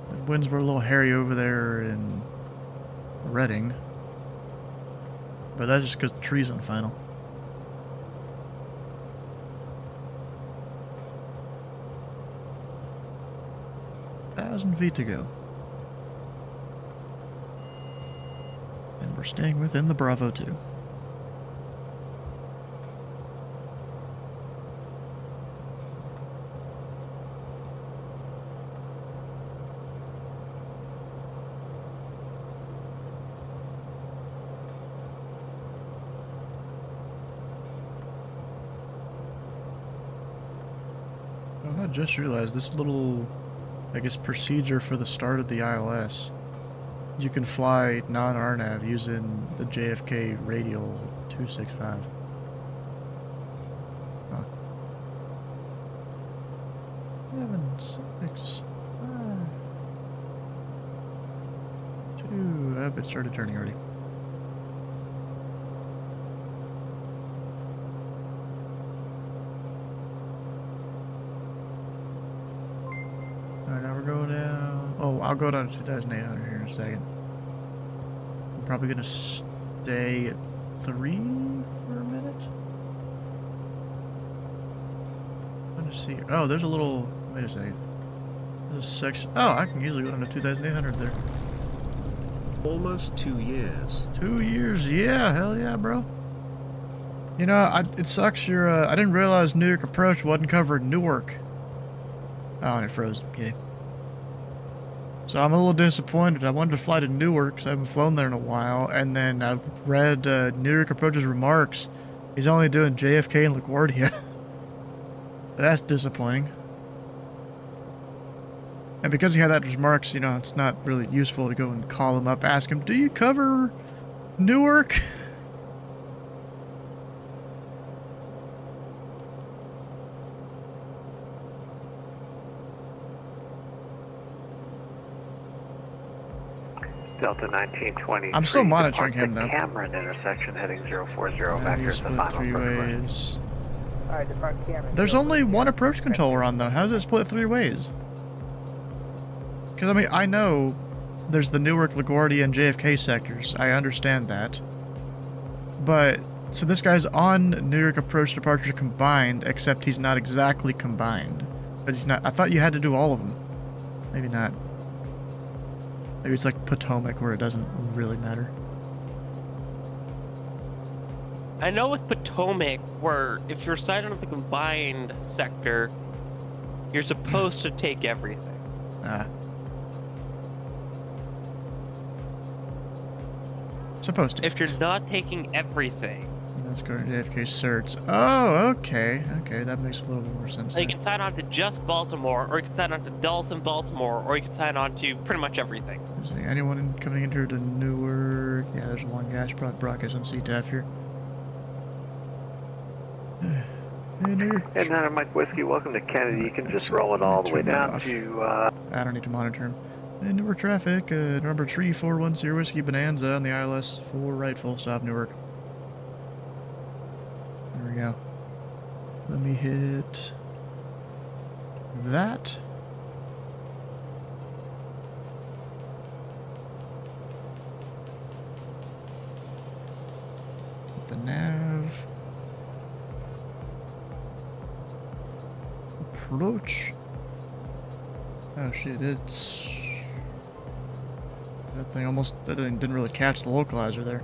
The winds were a little hairy over there in Reading. But that's just because the tree's on final. $1,000 feet to go. And we're staying within the Bravo 2. I just realized this little, I guess, procedure for the start of the ILS. You can fly non-RNAV using the JFK radial 265. Huh. 7, 6, 5, 2. It started turning already. I'll go down to 2,800 here in a second. I'm probably gonna stay at 3 for a minute. Let me see. Oh, there's a little. Wait a second. There's a section. Oh, I can easily go down to 2,800 there. Almost 2 years. 2 years, yeah, hell yeah, bro. You know, it sucks. I didn't realize New York Approach wasn't covering Newark. Oh, and it froze. Yeah. So I'm a little disappointed. I wanted to fly to Newark because I haven't flown there in a while, and then I've read New York Approach's remarks. He's only doing JFK and LaGuardia. That's disappointing. And because he had that remarks, you know, it's not really useful to go and call him up, ask him, do you cover Newark? Delta 1920. I'm still monitoring him, though. Cameron intersection heading 040 back you to the split final 3 approach. ways. Alright, depart Cameron. There's only one approach controller on, though. How does it split 3 ways? Because, I mean, I know there's the Newark, LaGuardia, and JFK sectors. I understand that. But, so this guy's on New York Approach Departure combined, except he's not exactly combined. But he's not. I thought you had to do all of them. Maybe not. Maybe it's like Potomac where it doesn't really matter. I know with Potomac where if you're signed on the combined sector, you're supposed to take everything. Ah. Supposed to. If you're not taking everything. Let's go to JFK certs. Oh, okay. Okay, that makes a little bit more sense. So you can sign on to just Baltimore, or you can sign on to Dulles and Baltimore, or you can sign on to pretty much everything. Is there anyone coming in here to Newark? Yeah, there's one guy. Broadcast on CTAF here. Hey, Newark. And Mike Whiskey, welcome to Kennedy. You can just roll it all the way down to... I don't need to monitor him. And Newark traffic, number 3410 Whiskey Bonanza on the ILS 4 right, full stop, Newark. There we go. Let me hit that. The nav. Approach. Oh shit, it's... That thing didn't really catch the localizer there.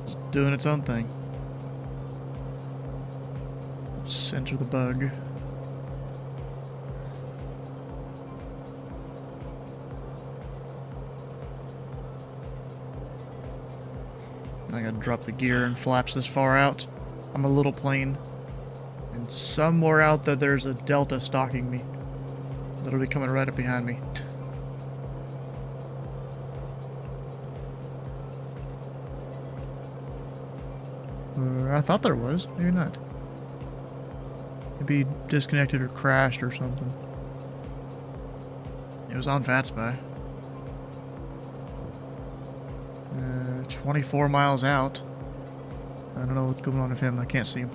It's doing its own thing. Center the bug. I gotta drop the gear and flaps this far out. I'm a little plane. And somewhere out there there's a Delta stalking me. That'll be coming right up behind me. I thought there was. Maybe not. Maybe disconnected or crashed or something. It was on FatSpy. 24 miles out. I don't know what's going on with him. I can't see him.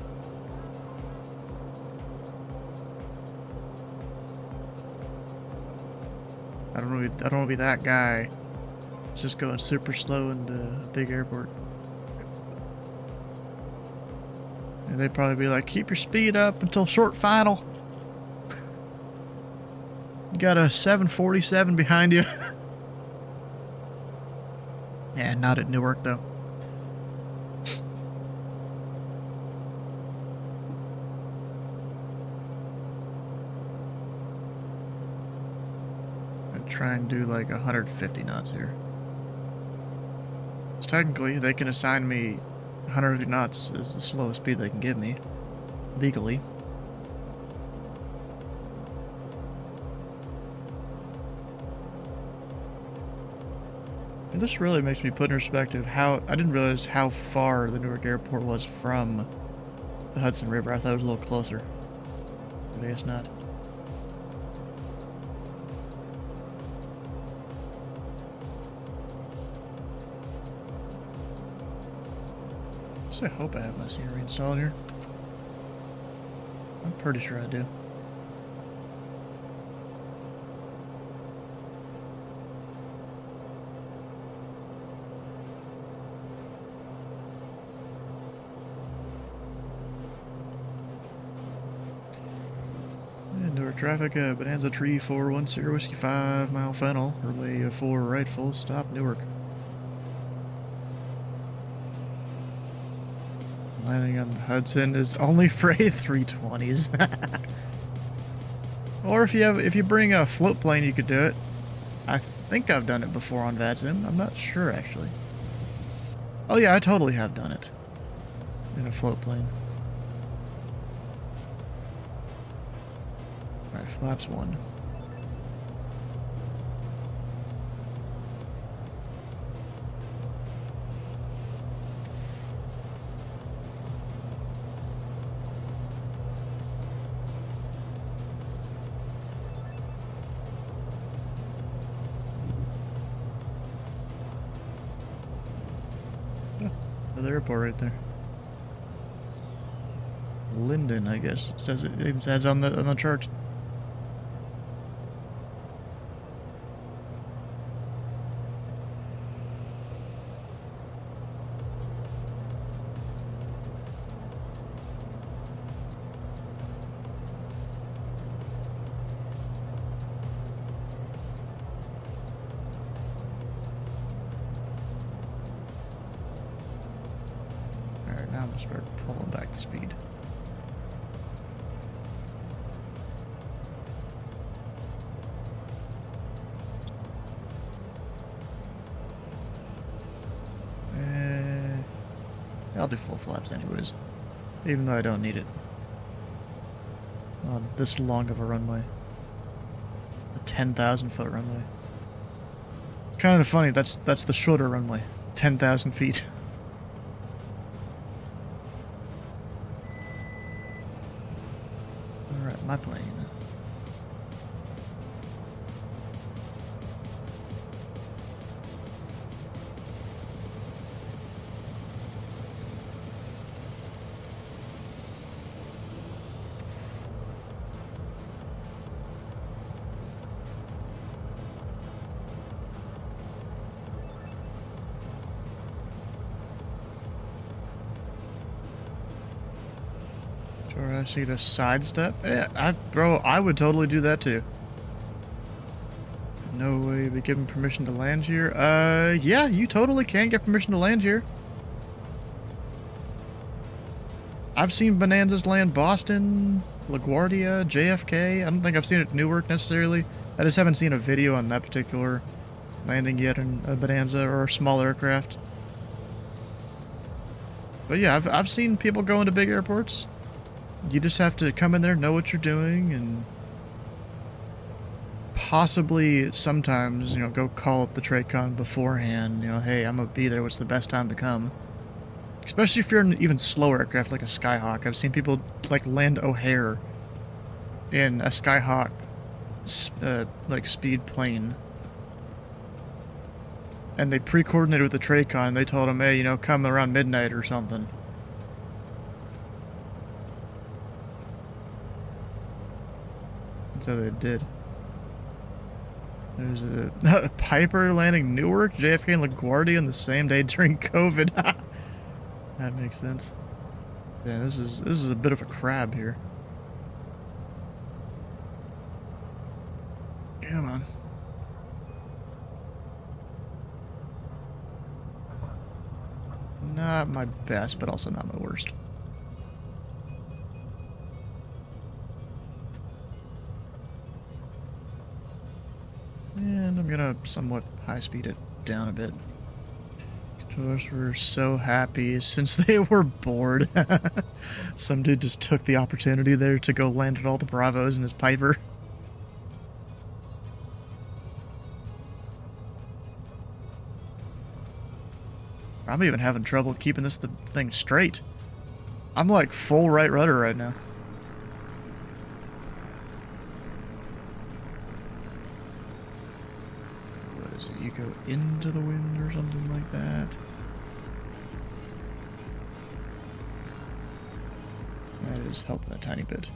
I don't want to be that guy. It's just going super slow into a big airport. And they'd probably be like, keep your speed up until short final. You got a 747 behind you. Yeah, not at Newark though. Try and do like 150 knots here. So technically, they can assign me 150 knots as the slowest speed they can give me, legally. And this really makes me put in perspective how I didn't realize how far the Newark airport was from the Hudson River. I thought it was a little closer, but I guess not. I hope I have my scenery installed here. I'm pretty sure I do. Alright, traffic, Bonanza Tree 410 Whiskey 5 mile final, runway 4 right, full stop, Newark. Landing on the Hudson is only for A320s. Or if you bring a float plane, you could do it. I think I've done it before on VATSIM. I'm not sure actually. Oh yeah, I totally have done it in a float plane. All right, flaps 1. The airport right there. Linden, I guess. It says on the chart. Now I'm gonna start pulling back the speed. I'll do full flaps anyways, even though I don't need it on this long of a runway. A 10,000 foot runway. Kind of funny, that's the shorter runway. 10,000 feet. Alright, my plane. Sure, I see the sidestep. Yeah, bro, I would totally do that too. No way to be given permission to land here. Yeah, you totally can get permission to land here. I've seen Bonanzas land Boston, LaGuardia, JFK. I don't think I've seen it at Newark necessarily. I just haven't seen a video on that particular landing yet in a Bonanza or a small aircraft. But yeah, I've seen people go into big airports. You just have to come in there, know what you're doing, and possibly sometimes, you know, go call up the TradeCon beforehand. You know, hey, I'm gonna be there. What's the best time to come? Especially if you're in an even slower aircraft like a Skyhawk. I've seen people like land O'Hare in a Skyhawk like speed plane, and they pre-coordinated with the TradeCon. And they told them, hey, you know, come around midnight or something. So they did. There's a Piper landing Newark, JFK, and LaGuardia on the same day during COVID. That makes sense. Yeah, this is a bit of a crab here. Come on. Not my best, but also not my worst. And I'm gonna somewhat high speed it down a bit. Controllers were so happy since they were bored. Some dude just took the opportunity there to go land at all the Bravos in his Piper. I'm even having trouble keeping this thing straight. I'm like full right rudder right now. You go into the wind or something like that. That is helping a tiny bit.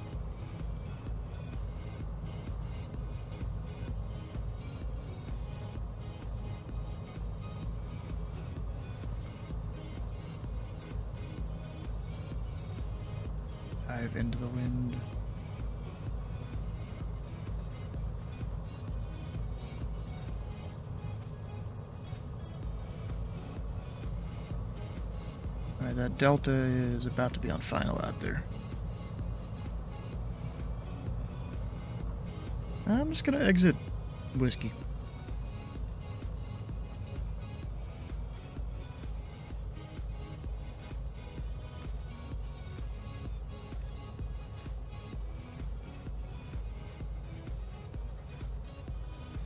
Dive into the wind. Alright, that Delta is about to be on final out there. I'm just gonna exit Whiskey.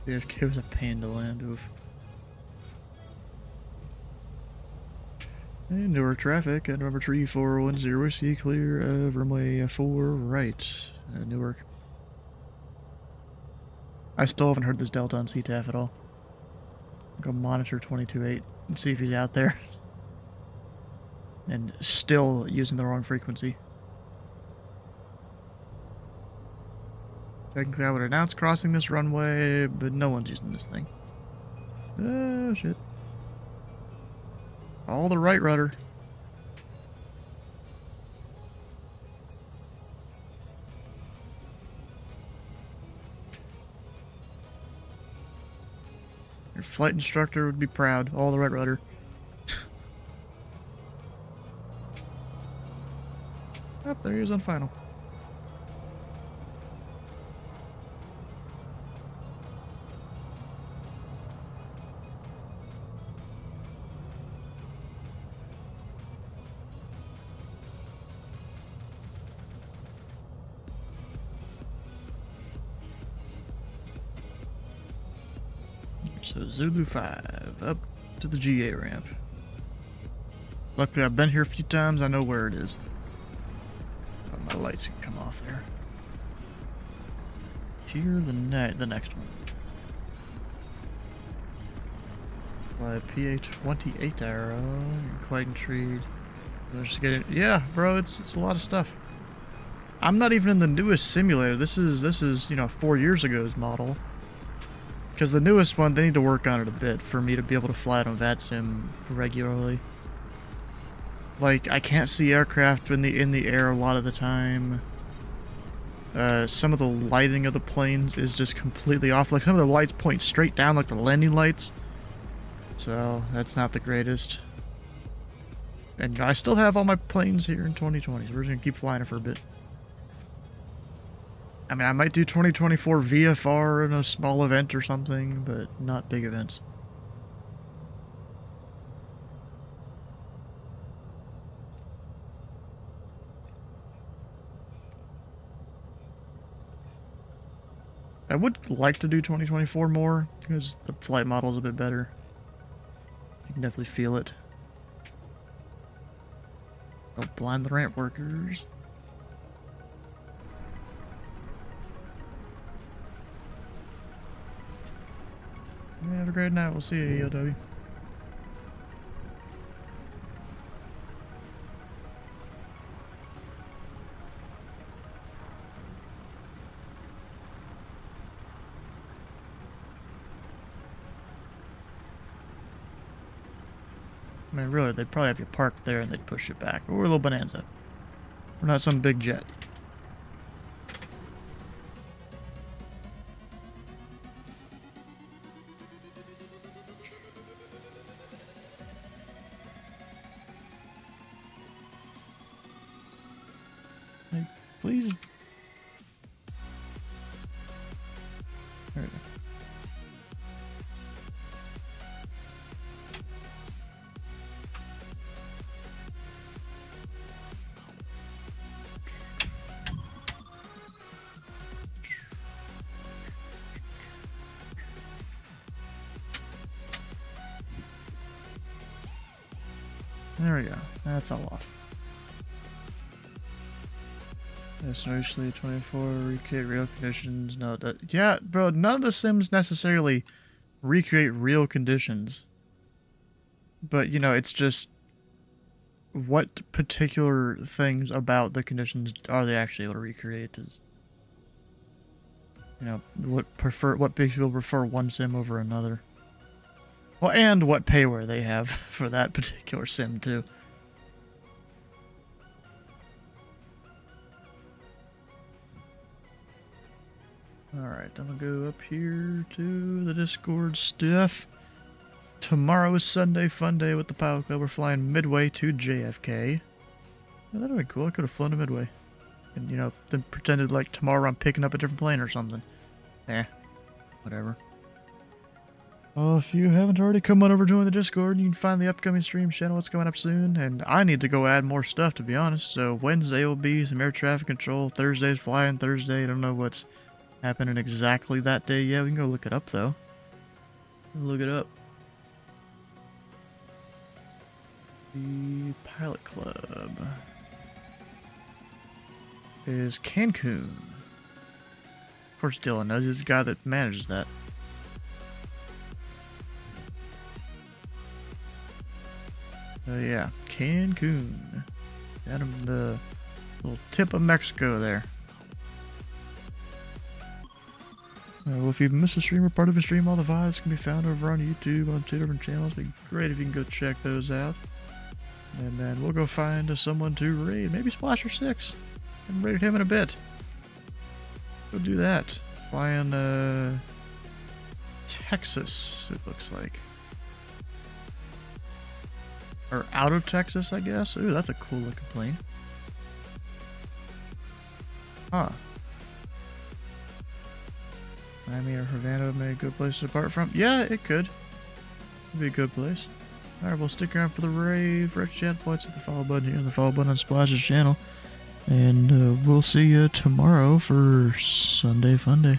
JFK was a pain to land of. And Newark traffic at number 3410 Whiskey, clear of runway 4 right, Newark. I still haven't heard this Delta on CTAF at all. Go monitor 22.8 and see if he's out there. And still using the wrong frequency. Technically I would announce crossing this runway, but no one's using this thing. Oh shit. All the right rudder. Your flight instructor would be proud. All the right rudder. Oh, there he is on final. So Zulu 5 up to the GA ramp. Luckily I've been here a few times, I know where it is. But my lights can come off there. Here the next one. Fly PA-28 arrow, quite intrigued. They're just getting, yeah, bro, it's a lot of stuff. I'm not even in the newest simulator. This is, you know, 4 years ago's model. Because the newest one, they need to work on it a bit for me to be able to fly it on VATSIM regularly. Like, I can't see aircraft in the air a lot of the time. Some of the lighting of the planes is just completely off. Like, some of the lights point straight down like the landing lights. So, that's not the greatest. And I still have all my planes here in 2020, so we're just going to keep flying it for a bit. I mean, I might do 2024 VFR in a small event or something, but not big events. I would like to do 2024 more, because the flight model is a bit better. You can definitely feel it. Don't blind the ramp workers. Yeah, have a great night. We'll see you, EOW. I mean, really, they'd probably have you parked there and they'd push it back. But we're a little bonanza. We're not some big jet. Hey, please. There we go. There we go. That's all off. Yes, initially 24 recreate real conditions. No, that, yeah, bro. None of the sims necessarily recreate real conditions. But you know, it's just what particular things about the conditions are they actually able to recreate? Is, you know, what makes people prefer one sim over another? Well, and what payware they have for that particular sim, too. Alright, I'm gonna go up here to the Discord stuff. tomorrow is Sunday Fun Day with the Pilot Club. We're flying Midway to JFK. Well, that would be cool. I could have flown to Midway. And, you know, then pretended like tomorrow I'm picking up a different plane or something. Eh, whatever. Well, if you haven't already, come on over join the Discord. You can find the upcoming stream channel. What's coming up soon. And I need to go add more stuff, to be honest. So Wednesday will be some air traffic control. Thursday's flying Thursday. I don't know what's happening exactly that day yet. We can go look it up, though. Look it up. The Pilot Club is Cancun. Of course, Dylan knows. He's the guy that manages that. Yeah, Cancun. Down in the little tip of Mexico there. Well, if you've missed a stream or part of a stream, all the VODs can be found over on YouTube on 2 different channels. It'd be great if you can go check those out. And then we'll go find someone to raid. Maybe Splasher 6. I haven't raided him in a bit. Go do that. Flying, Texas, it looks like. Or out of Texas, I guess. Ooh, that's a cool looking plane. Huh. Miami or Havana would be a good place to depart from. Yeah, it could. It'd be a good place. Alright, we'll stick around for the raid. For extra chat points, hit the follow button here and the follow button on Splash's channel. And we'll see you tomorrow for Sunday Fun Day.